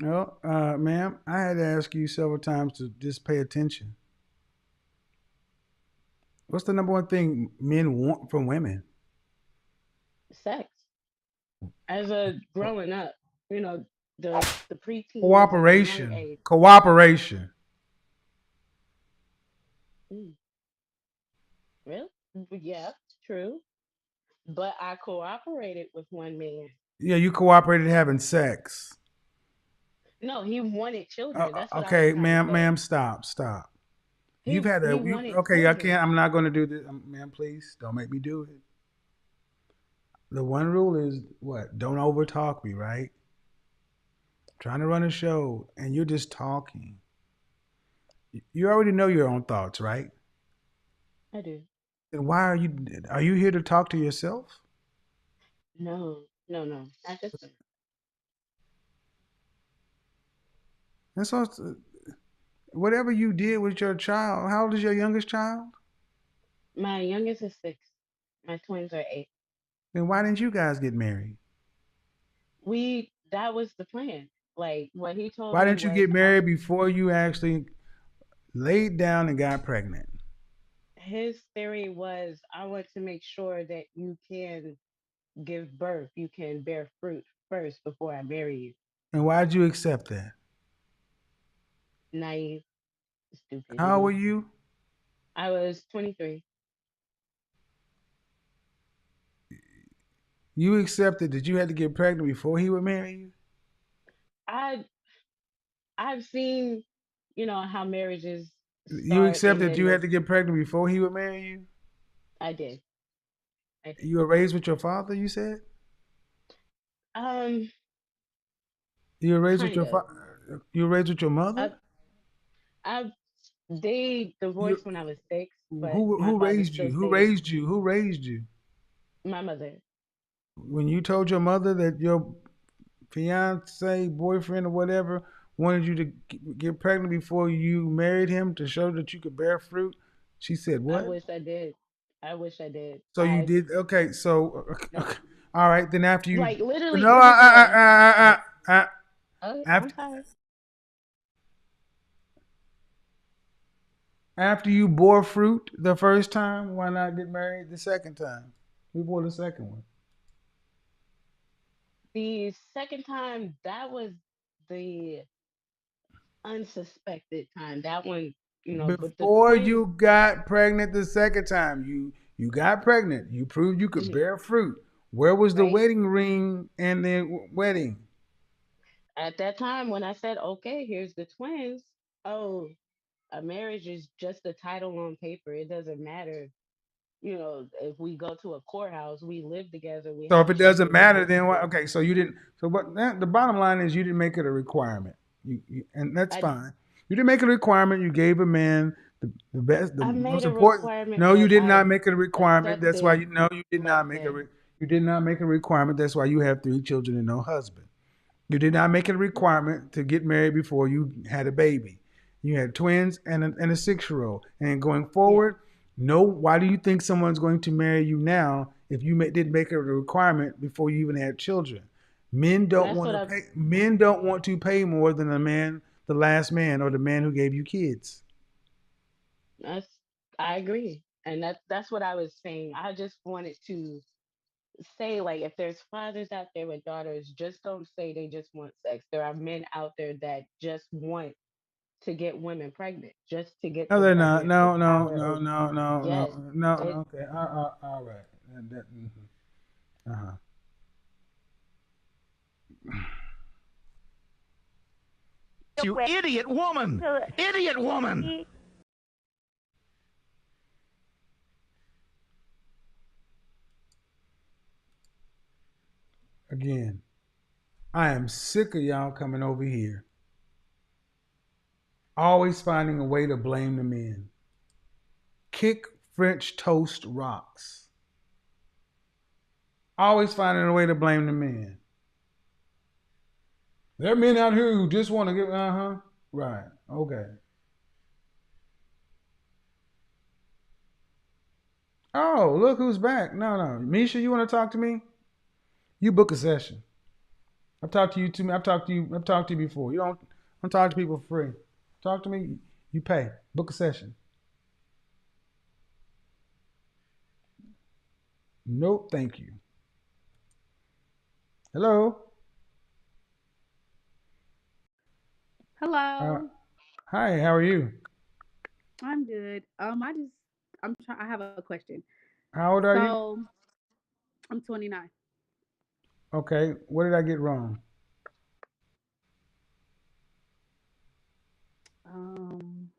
Speaker 18: to
Speaker 2: Well, ma'am, I had to ask you several times to just pay attention. What's the number one thing men want from women?
Speaker 18: happen. Sex. As a growing up, you know, the preteens and the young
Speaker 2: Cooperation.
Speaker 18: age.
Speaker 2: Cooperation.
Speaker 18: Mm, really? Yeah, true. but I cooperated with one man.
Speaker 2: Yeah, you cooperated having sex.
Speaker 18: No, he wanted children. That's what I was
Speaker 2: Okay,
Speaker 18: trying to say.
Speaker 2: ma'am, stop. You've
Speaker 18: He
Speaker 2: had
Speaker 18: he
Speaker 2: a you
Speaker 18: wanted
Speaker 2: okay? I
Speaker 18: children.
Speaker 2: can't. I'm not going to do this, ma'am. Please don't make me do it. The one rule is what? Don't over talk me, right? Trying to run a show and you're just talking. You already know your own thoughts, right?
Speaker 18: I do.
Speaker 2: Then why are you? Are you here to talk to yourself?
Speaker 18: No, no, no. Not this one.
Speaker 2: That's all. Whatever you did with your child. How old is your youngest child?
Speaker 18: My youngest is 6. My twins are 8.
Speaker 2: Then why didn't you guys get married?
Speaker 18: That was the plan. Like what he told
Speaker 2: Why
Speaker 18: me
Speaker 2: didn't you
Speaker 18: was
Speaker 2: get married before you actually laid down and got pregnant?
Speaker 18: his theory was I want to make sure that you can give birth, you can bear fruit first before I marry you.
Speaker 2: And why'd you accept that?
Speaker 18: Naive
Speaker 2: How old were
Speaker 18: stupidity.
Speaker 2: you?
Speaker 18: I was 23.
Speaker 2: You accepted that you had to get pregnant before he would marry you?
Speaker 18: I I've seen, how marriages
Speaker 2: You
Speaker 18: start and
Speaker 2: accepted
Speaker 18: then
Speaker 2: you had
Speaker 18: they
Speaker 2: to get pregnant before he would marry you?
Speaker 18: I did. I did.
Speaker 2: You were raised with your father, you said?
Speaker 18: Um
Speaker 2: You were raised with
Speaker 18: kind
Speaker 2: your
Speaker 18: of.
Speaker 2: father? You were raised with your mother?
Speaker 18: I I they
Speaker 2: You
Speaker 18: divorced when I was 6, but my
Speaker 2: who
Speaker 18: father
Speaker 2: raised
Speaker 18: still
Speaker 2: you? Who
Speaker 18: stayed.
Speaker 2: raised you? Who raised you?
Speaker 18: My mother.
Speaker 2: When you told your mother that your fiance, boyfriend, or whatever wanted you to get pregnant before you married him to show that you could bear fruit, she said
Speaker 18: I
Speaker 2: what?
Speaker 18: wish I did. I wish I did.
Speaker 2: So you did okay. So
Speaker 18: No.
Speaker 2: okay. All right. Then after you,
Speaker 18: Like literally
Speaker 2: no,
Speaker 18: it was a I'm
Speaker 2: after
Speaker 18: sorry.
Speaker 2: after you bore fruit the first time, why not get married the second time? We bore the second one
Speaker 18: The second time that was the unsuspected time. That one, but the
Speaker 2: before
Speaker 18: twins,
Speaker 2: you got pregnant the second time. You got pregnant. You proved you could
Speaker 18: mhm,
Speaker 2: bear fruit. Where was the
Speaker 18: right?
Speaker 2: wedding ring and the wedding?
Speaker 18: At that time when I said, okay, here's the twins. Oh, a marriage is just a title on paper. It doesn't matter. If we go to a courthouse, we live together, we
Speaker 2: So if
Speaker 18: have
Speaker 2: it doesn't
Speaker 18: children, we
Speaker 2: matter,
Speaker 18: get
Speaker 2: then what?
Speaker 18: divorced.
Speaker 2: Okay, so you didn't. So what? The bottom line is you didn't make it a requirement, and that's
Speaker 18: I
Speaker 2: fine. You didn't make it a requirement. You gave a man the best, the
Speaker 18: I made
Speaker 2: most
Speaker 18: a
Speaker 2: important.
Speaker 18: requirement,
Speaker 2: No, you
Speaker 18: but
Speaker 2: did
Speaker 18: I
Speaker 2: not make it a requirement. That's why
Speaker 18: accepted
Speaker 2: you no, you did
Speaker 18: less
Speaker 2: not make
Speaker 18: than.
Speaker 2: you did not make a requirement. That's why you have 3 children and no husband. You did not make it a requirement to get married before you had a baby. You had twins and a 6-year-old. And going
Speaker 18: Yeah,
Speaker 2: forward, no. Why do you think someone's going to marry you now if you didn't make it a requirement before you even had children? Men don't
Speaker 18: that's
Speaker 2: want
Speaker 18: what
Speaker 2: to
Speaker 18: I.
Speaker 2: pay. Men don't want to pay more than the last man, or the man who gave you kids.
Speaker 18: That's I agree, and that's what I was saying. I just wanted to say, like, if there's fathers out there with daughters, just don't say they just want sex. There are men out there that just want to get women pregnant, just to get
Speaker 2: No,
Speaker 18: them
Speaker 2: they're not.
Speaker 18: pregnant. The
Speaker 2: No, no,
Speaker 18: power
Speaker 2: no,
Speaker 18: is
Speaker 2: no, no,
Speaker 18: yes.
Speaker 2: no, no.
Speaker 18: It
Speaker 2: Okay. All right. Uh-huh.
Speaker 3: You idiot woman! Idiot woman!
Speaker 2: Again, I am sick of y'all coming over here, always finding a way to blame the men. Kick French toast rocks. Always finding a way to blame the men. There are men out here who just want to get, right, okay. Oh, look who's back. No, no. Misha, you want to talk to me? You book a session. I've talked to you too. I've talked to you before. You don't talk to people for free. Talk to me, you pay. Book a session. Nope, thank you. Hello? Uh,
Speaker 20: Hello.
Speaker 2: hi, how are you?
Speaker 20: I'm good. I have a question.
Speaker 2: How old are you?
Speaker 20: So
Speaker 10: I'm 29.
Speaker 2: Okay, what did I get wrong?
Speaker 10: Um,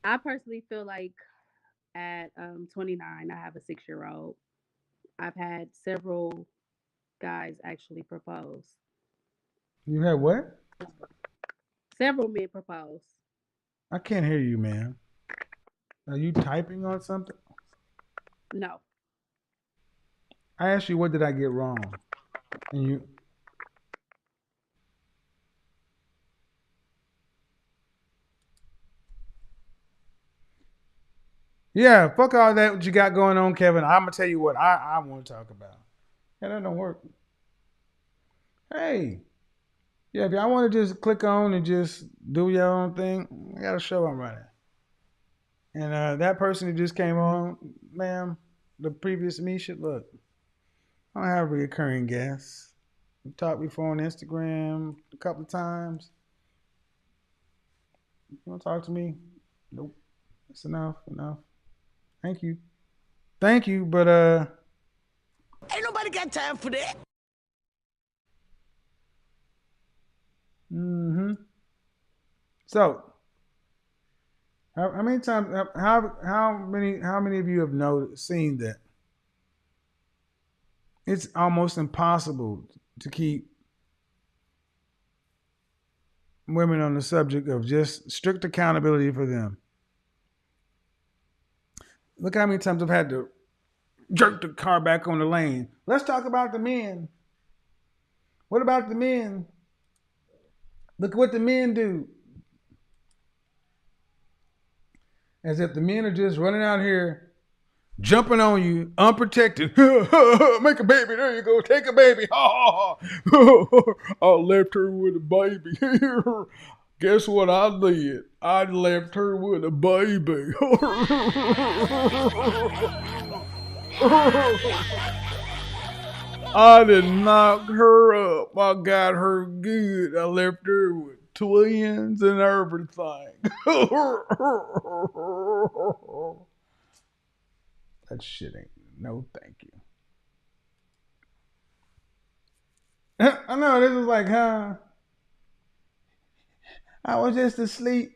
Speaker 10: I personally feel like at 29, I have a 6-year old. I've had several guys actually propose.
Speaker 2: You had what?
Speaker 10: Several men propose.
Speaker 2: I can't hear you, man. Are you typing on something?
Speaker 10: No.
Speaker 2: I asked you what did I get wrong, and you. Yeah, fuck all that what you got going on, Kevin. I'm gonna tell you what I want to talk about. Yeah, that don't work. Hey, yeah, if y'all want to just click on and just do your own thing, I got a show I'm running. And that person who just came on, ma'am, the previous me should look. I don't have recurring guests. We talked before on Instagram a couple of times. You want to talk to me? Nope. That's enough. Enough. Thank you. Thank you, but
Speaker 17: Ain't nobody got time for that.
Speaker 2: mm-hmm. So, how many times? How many of you have seen that it's almost impossible to keep women on the subject of just strict accountability for them? Look how many times I've had to jerk the car back on the lane. Let's talk about the men. What about the men? Look what the men do. As if the men are just running out here, jumping on you, unprotected. Make a baby. There you go. Take a baby. I left her with a baby. Guess what I did? I left her with a baby. I did knock her up. I got her good. I left her with twins and everything. That shit ain't no thank you. I know this is like, huh? I was just asleep.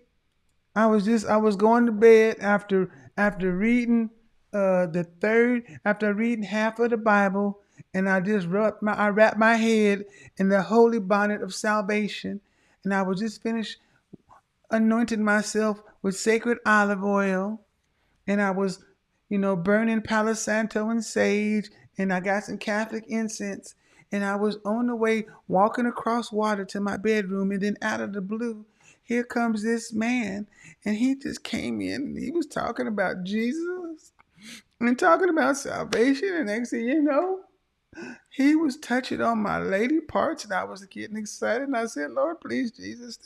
Speaker 2: I was going to bed after reading after reading half of the Bible, and I wrapped my head in the holy bonnet of salvation, and I was just finished anointing myself with sacred olive oil, and I was, burning Palo Santo and sage, and I got some Catholic incense, and I was on the way walking across water to my bedroom, and then out of the blue, here comes this man, and he just came in, and he was talking about Jesus and talking about salvation, and next thing you know, he was touching on my lady parts, and I was getting excited. And I said, Lord, please, Jesus,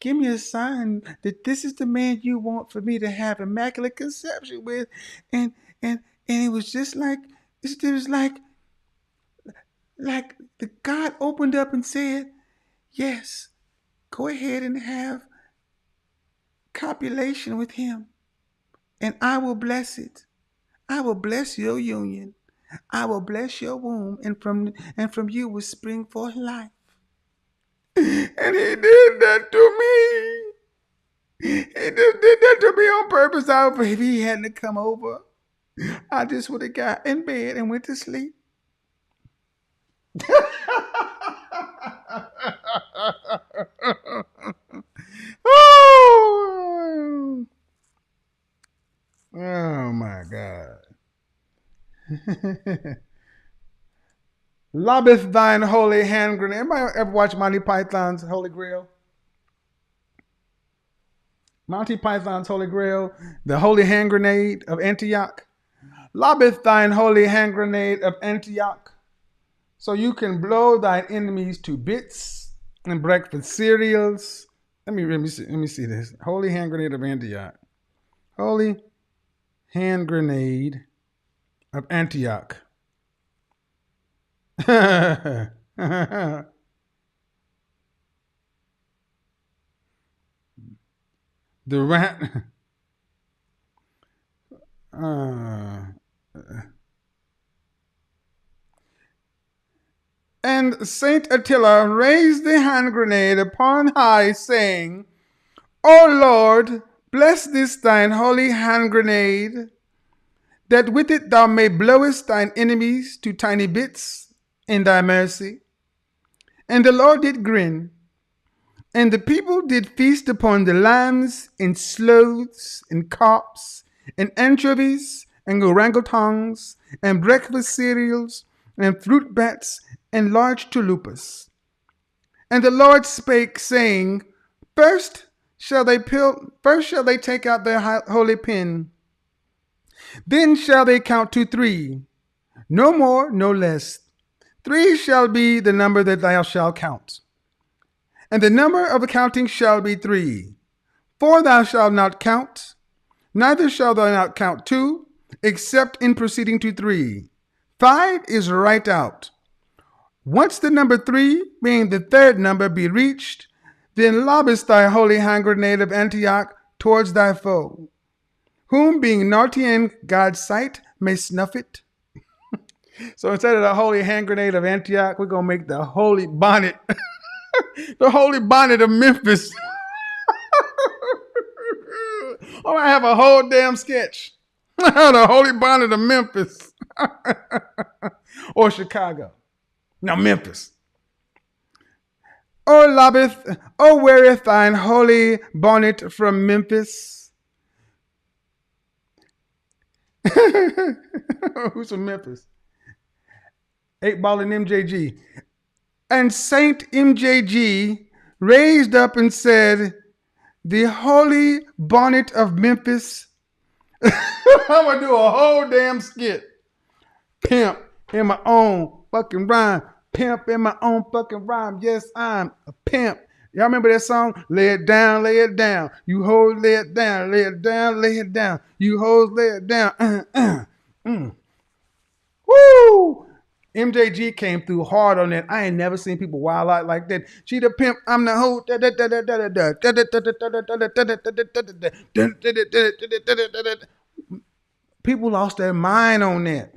Speaker 2: give me a sign that this is the man you want for me to have immaculate conception with. And and and it was just like it was like the God opened up and said, yes, go ahead and have copulation with him, and I will bless it. I will bless your union. I will bless your womb, and from you will spring forth life. And he did that to me. He just did that to me on purpose. If he hadn't come over, I just would have got in bed and went to sleep. Oh, oh my God. Lobbeth thine holy hand grenade. Anybody ever watch Monty Python's Holy Grail? Monty Python's Holy Grail, the holy hand grenade of Antioch. Lobbeth thine holy hand grenade of Antioch, so you can blow thine enemies to bits and breakfast cereals. Let me see this. Holy hand grenade of Antioch. Holy hand grenade of Antioch. The rat. And Saint Attila raised the hand grenade upon high, saying, O Lord, bless this thine holy hand grenade, that with it thou may blowest thine enemies to tiny bits in thy mercy. And the Lord did grin, and the people did feast upon the lambs and sloths and carps and anchovies and orangutans and breakfast cereals and fruit bats and large chalupas. And the Lord spake, saying, First shall they take out their holy pen, then shall they count to 3, no more, no less. 3 shall be the number that thou shalt count. And the number of the counting shall be 3. 4 thou shalt not count, neither shalt thou not count 2, except in proceeding to 3. 5 is right out. Once the number 3, being the third number, be reached, then lobbest thy holy hand grenade of Antioch towards thy foe, whom being naughty in God's sight may snuff it. So instead of the holy hand grenade of Antioch, we're going to make the holy bonnet, the holy bonnet of Memphis. Oh, I have a whole damn sketch. The holy bonnet of Memphis. Or Chicago. Now, Memphis. O weareth thine holy bonnet from Memphis. Who's from Memphis? 8-Ball and MJG. And Saint MJG raised up and said, the holy bonnet of Memphis. I'm going to do a whole damn skit. Pimp in my own fucking rhyme. Pimp in my own fucking rhyme. Yes, I'm a pimp. Y'all remember that song? Lay it down, lay it down. You hoes lay it down, lay it down, lay it down. You hoes lay it down. Woo! MJG came through hard on that. I ain't never seen people wild out like that. She the pimp, I'm the hoe. People lost their mind on that.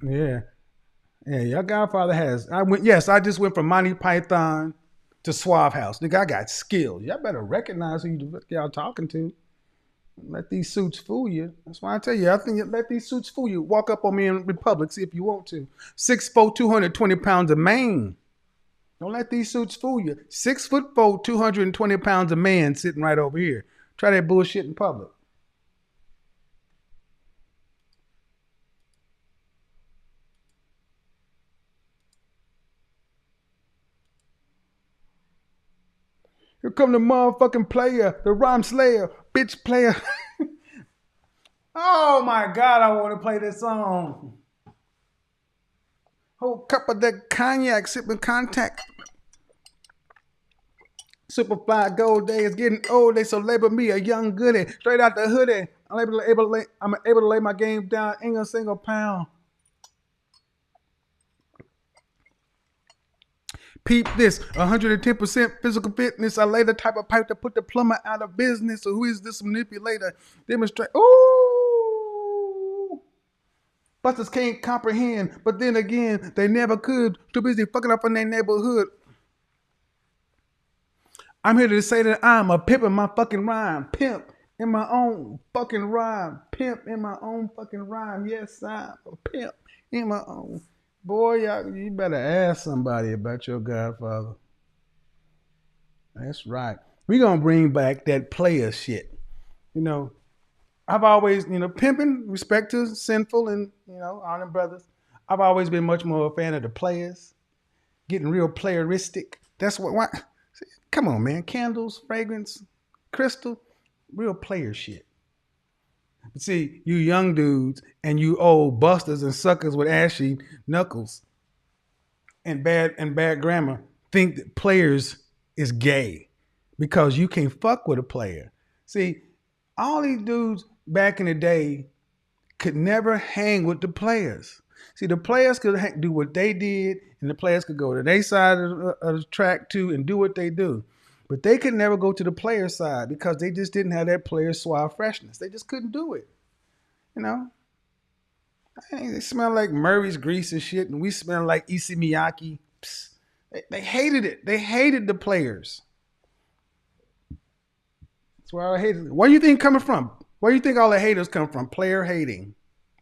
Speaker 2: Yeah. Yeah, your Godfather has. I just went from Monty Python to Suave House. Nigga, I got skills. Y'all better recognize who y'all talking to. Let these suits fool you. That's why I tell you, I think let these suits fool you. Walk up on me in Republic, see if you want to. 6'4", 220 pounds of mane. Don't let these suits fool you. 6'4", 220 pounds of man sitting right over here. Try that bullshit in public. Here come the motherfucking player, the rhyme slayer, bitch player. Oh my God, I want to play this song. Whole cup of that cognac, sipping contact. Superfly gold days getting old. They so label me a young goodie. Straight out the hoodie. I'm able to lay my game down in a single pound. Peep this, 110% physical fitness. I lay the type of pipe to put the plumber out of business. So who is this manipulator? Demonstrate. Ooh. Busters can't comprehend, but then again, they never could. Too busy fucking up in their neighborhood. I'm here to say that I'm a pimp in my fucking rhyme. Pimp in my own fucking rhyme. Pimp in my own fucking rhyme. Yes, I'm a pimp in my own. Boy, you better ask somebody about your Godfather. That's right. We're going to bring back that player shit. You know, I've always, pimping, respect to Sinful and, honor brothers. I've always been much more a fan of the players. Getting real playeristic. That's why. Come on, man. Candles, fragrance, crystal, real player shit. But see, you young dudes and you old busters and suckers with ashy knuckles and bad grammar think that players is gay because you can't fuck with a player. See, all these dudes back in the day could never hang with the players. See, the players could do what they did, and the players could go to their side of the track too and do what they do. But they could never go to the player side because they just didn't have that player suave freshness. They just couldn't do it. Hey, they smell like Murray's grease and shit, and we smell like Issey Miyake. Psst. They hated it. They hated the players. That's why I hated it. Where do you think coming from? Where do you think all the haters come from? Player hating.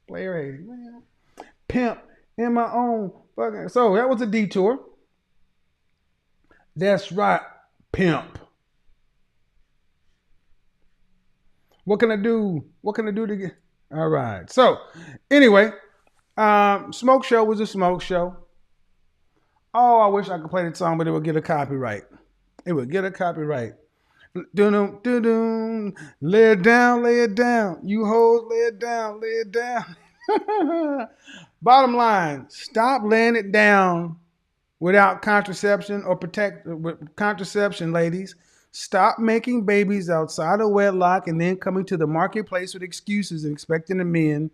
Speaker 2: Player hating. Man. Pimp in my own fucking. So that was a detour. That's right, pimp. What can I do? What can I do to get? All right. So anyway, smoke show was a smoke show. Oh, I wish I could play the song, but it would get a copyright. It would get a copyright. Doo doo doo. Lay it down, lay it down. You hoes, lay it down, lay it down. Bottom line, stop laying it down without contraception or with contraception, ladies. Stop making babies outside of wedlock and then coming to the marketplace with excuses and expecting the men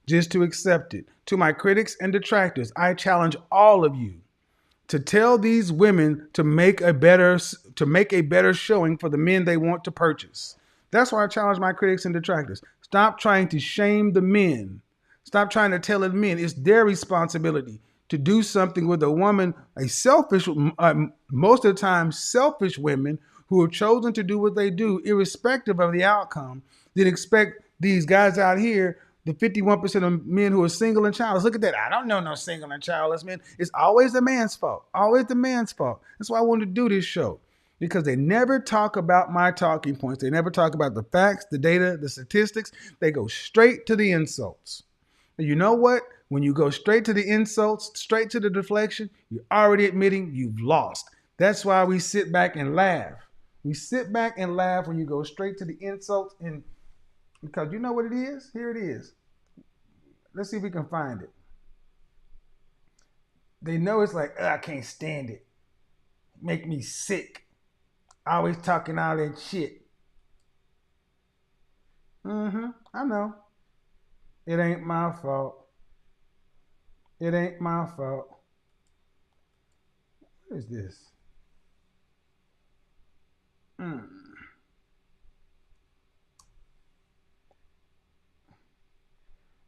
Speaker 2: just to accept it. To my critics and detractors, I challenge all of you to tell these women to make a better showing for the men they want to purchase. That's why I challenge my critics and detractors. Stop trying to shame the men. Stop trying to tell the men it's their responsibility to do something with a woman, a selfish, most of the time selfish women who have chosen to do what they do, irrespective of the outcome, then expect these guys out here, the 51% of men who are single and childless. Look at that. I don't know no single and childless men. It's always the man's fault. Always the man's fault. That's why I wanted to do this show. Because they never talk about my talking points. They never talk about the facts, the data, the statistics. They go straight to the insults. And you know what? When you go straight to the insults, straight to the deflection, you're already admitting you've lost. That's why we sit back and laugh. We sit back and laugh when you go straight to the insults, and because you know what it is? Here it is. Let's see if we can find it. They know it's like, I can't stand it. Make me sick. Always talking all that shit. I know. It ain't my fault. It ain't my fault. What is this?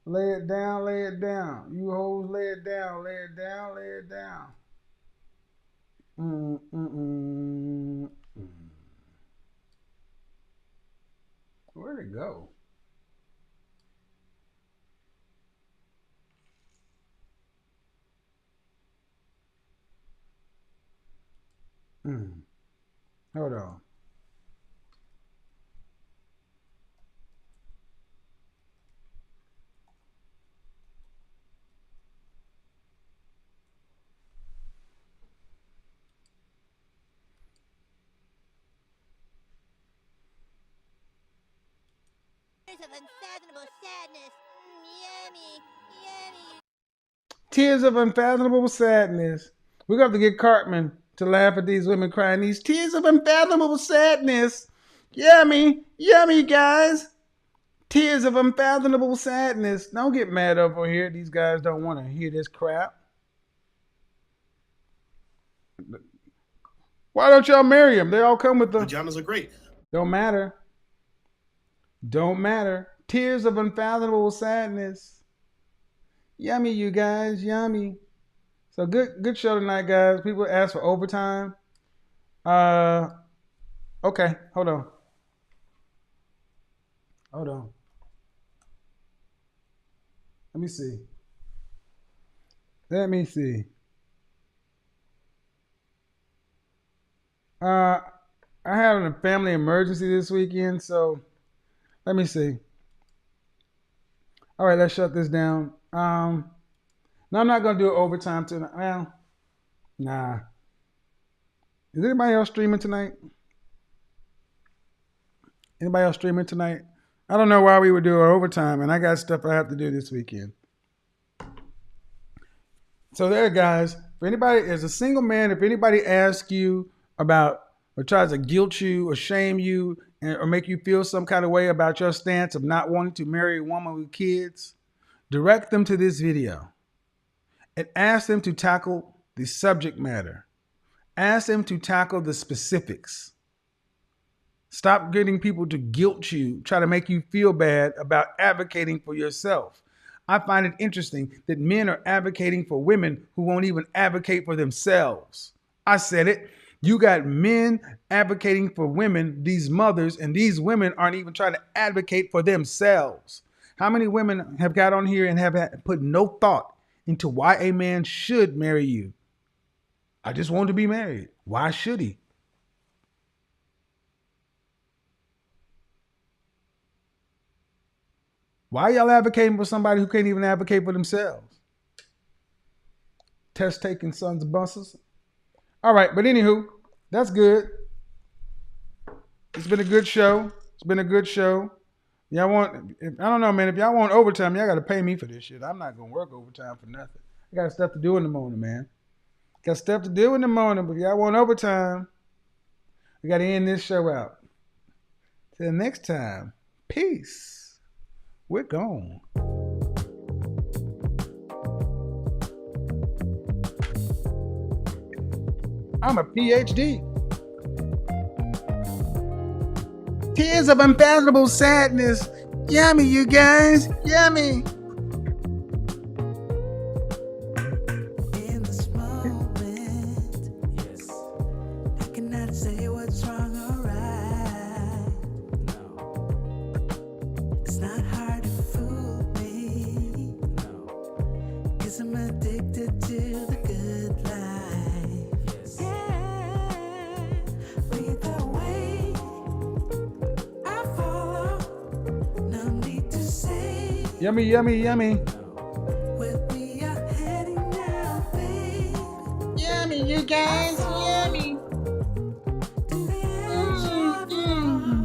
Speaker 2: Lay it down, lay it down. You hoes, lay it down, lay it down, lay it down. Where'd it go? Hold on.
Speaker 20: Tears of unfathomable sadness. Yummy, yummy.
Speaker 2: Tears of unfathomable sadness. We're going to have to get Cartman to laugh at these women crying these tears of unfathomable sadness. Yummy, yummy, guys. Tears of unfathomable sadness. Don't get mad over here. These guys don't want to hear this crap. Why don't y'all marry them? They all come with the
Speaker 21: pajamas are great.
Speaker 2: Don't matter. Don't matter. Tears of unfathomable sadness. Yummy, you guys. Yummy. So good show tonight, guys. People ask for overtime. Okay, hold on. Hold on. Let me see. Let me see. I have a family emergency this weekend, so let me see. All right, let's shut this down. No, I'm not gonna do it overtime tonight. Well, nah. Is anybody else streaming tonight? Anybody else streaming tonight? I don't know why we would do it overtime, and I got stuff I have to do this weekend. So there, guys. For anybody, as a single man, if anybody asks you about or tries to guilt you or shame you or make you feel some kind of way about your stance of not wanting to marry a woman with kids, direct them to this video and ask them to tackle the subject matter. Ask them to tackle the specifics. Stop getting people to guilt you, try to make you feel bad about advocating for yourself. I find it interesting that men are advocating for women who won't even advocate for themselves. I said it. You got men advocating for women, these mothers, and these women aren't even trying to advocate for themselves. How many women have got on here and have put no thought into why a man should marry you? I just want to be married. Why should he? Why y'all advocating for somebody who can't even advocate for themselves? Test taking sons of buses. All right, but anywho, that's good. It's been a good show. It's been a good show. Y'all want? I don't know, man. If y'all want overtime, y'all got to pay me for this shit. I'm not gonna work overtime for nothing. I got stuff to do in the morning, man. Got stuff to do in the morning. But if y'all want overtime, we got to end this show out. Till next time, peace. We're gone. I'm a PhD. Tears of unfathomable sadness. Yummy, you guys. Yummy.
Speaker 1: In this moment, yes, I cannot say what's wrong or right. No, it's not hard to fool me. No, 'cause I'm addicted to the good life. Yes. Yeah, lead the way. I follow. No need to say.
Speaker 2: Yummy, yummy, yummy.
Speaker 1: Where we are heading now, babe.
Speaker 2: Yummy, you guys. Yummy.
Speaker 1: To the edge of it all.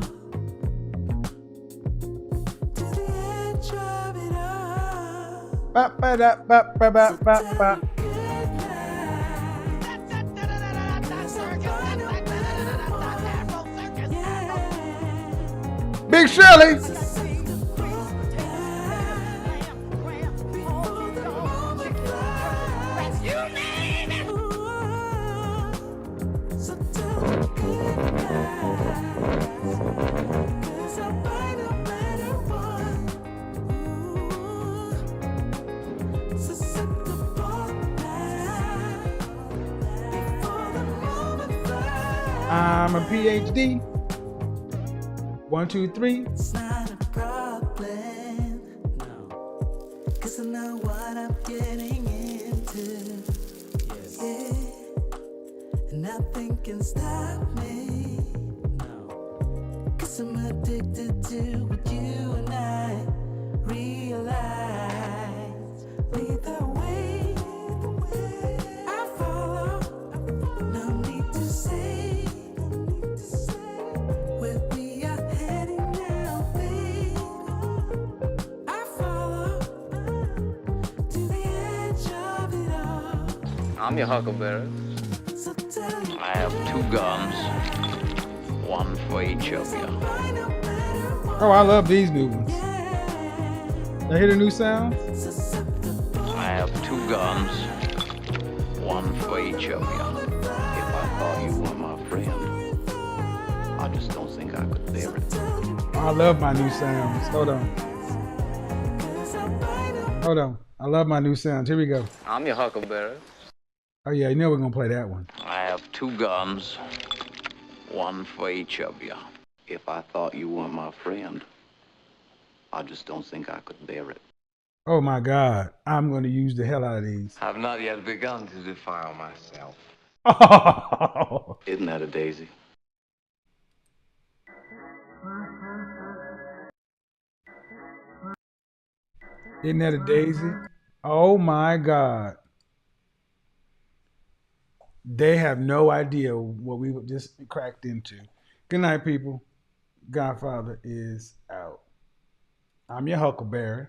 Speaker 1: To the edge of it all.
Speaker 2: Ba ba da ba ba ba ba ba. Big Shirley. I'm a PhD. 1, 2, 3.
Speaker 1: It's not a problem, no, 'cause I know what I'm getting into. Yes. Yeah, and nothing can stop me. No, 'cause I'm addicted to what you and I realize. Lead the way, I follow. No need to say where we are heading now, babe. I follow to the edge of it all.
Speaker 21: I'm your huckleberry.
Speaker 1: So tell me
Speaker 21: I have 2 guns, one for each of you.
Speaker 2: Oh, I love these new ones. I hear the new sounds?
Speaker 21: I have 2 guns, one for each of you. If I thought you were my friend, I just don't think I could bear it.
Speaker 2: Oh, I love my new sounds. Hold on. Hold on. I love my new sounds. Here we go.
Speaker 21: I'm your huckleberry.
Speaker 2: Oh, yeah, you know we're going to play that one.
Speaker 21: I have 2 guns, one for each of you. If I thought you were my friend, I just don't think I could bear it.
Speaker 2: Oh, my God. I'm going to use the hell out of these.
Speaker 21: I've not yet begun to defile myself.
Speaker 2: Oh.
Speaker 21: Isn't that a daisy?
Speaker 2: Isn't that a daisy? Oh, my God. They have no idea what we just cracked into. Good night, people. Godfather is out. I'm your Huckleberry.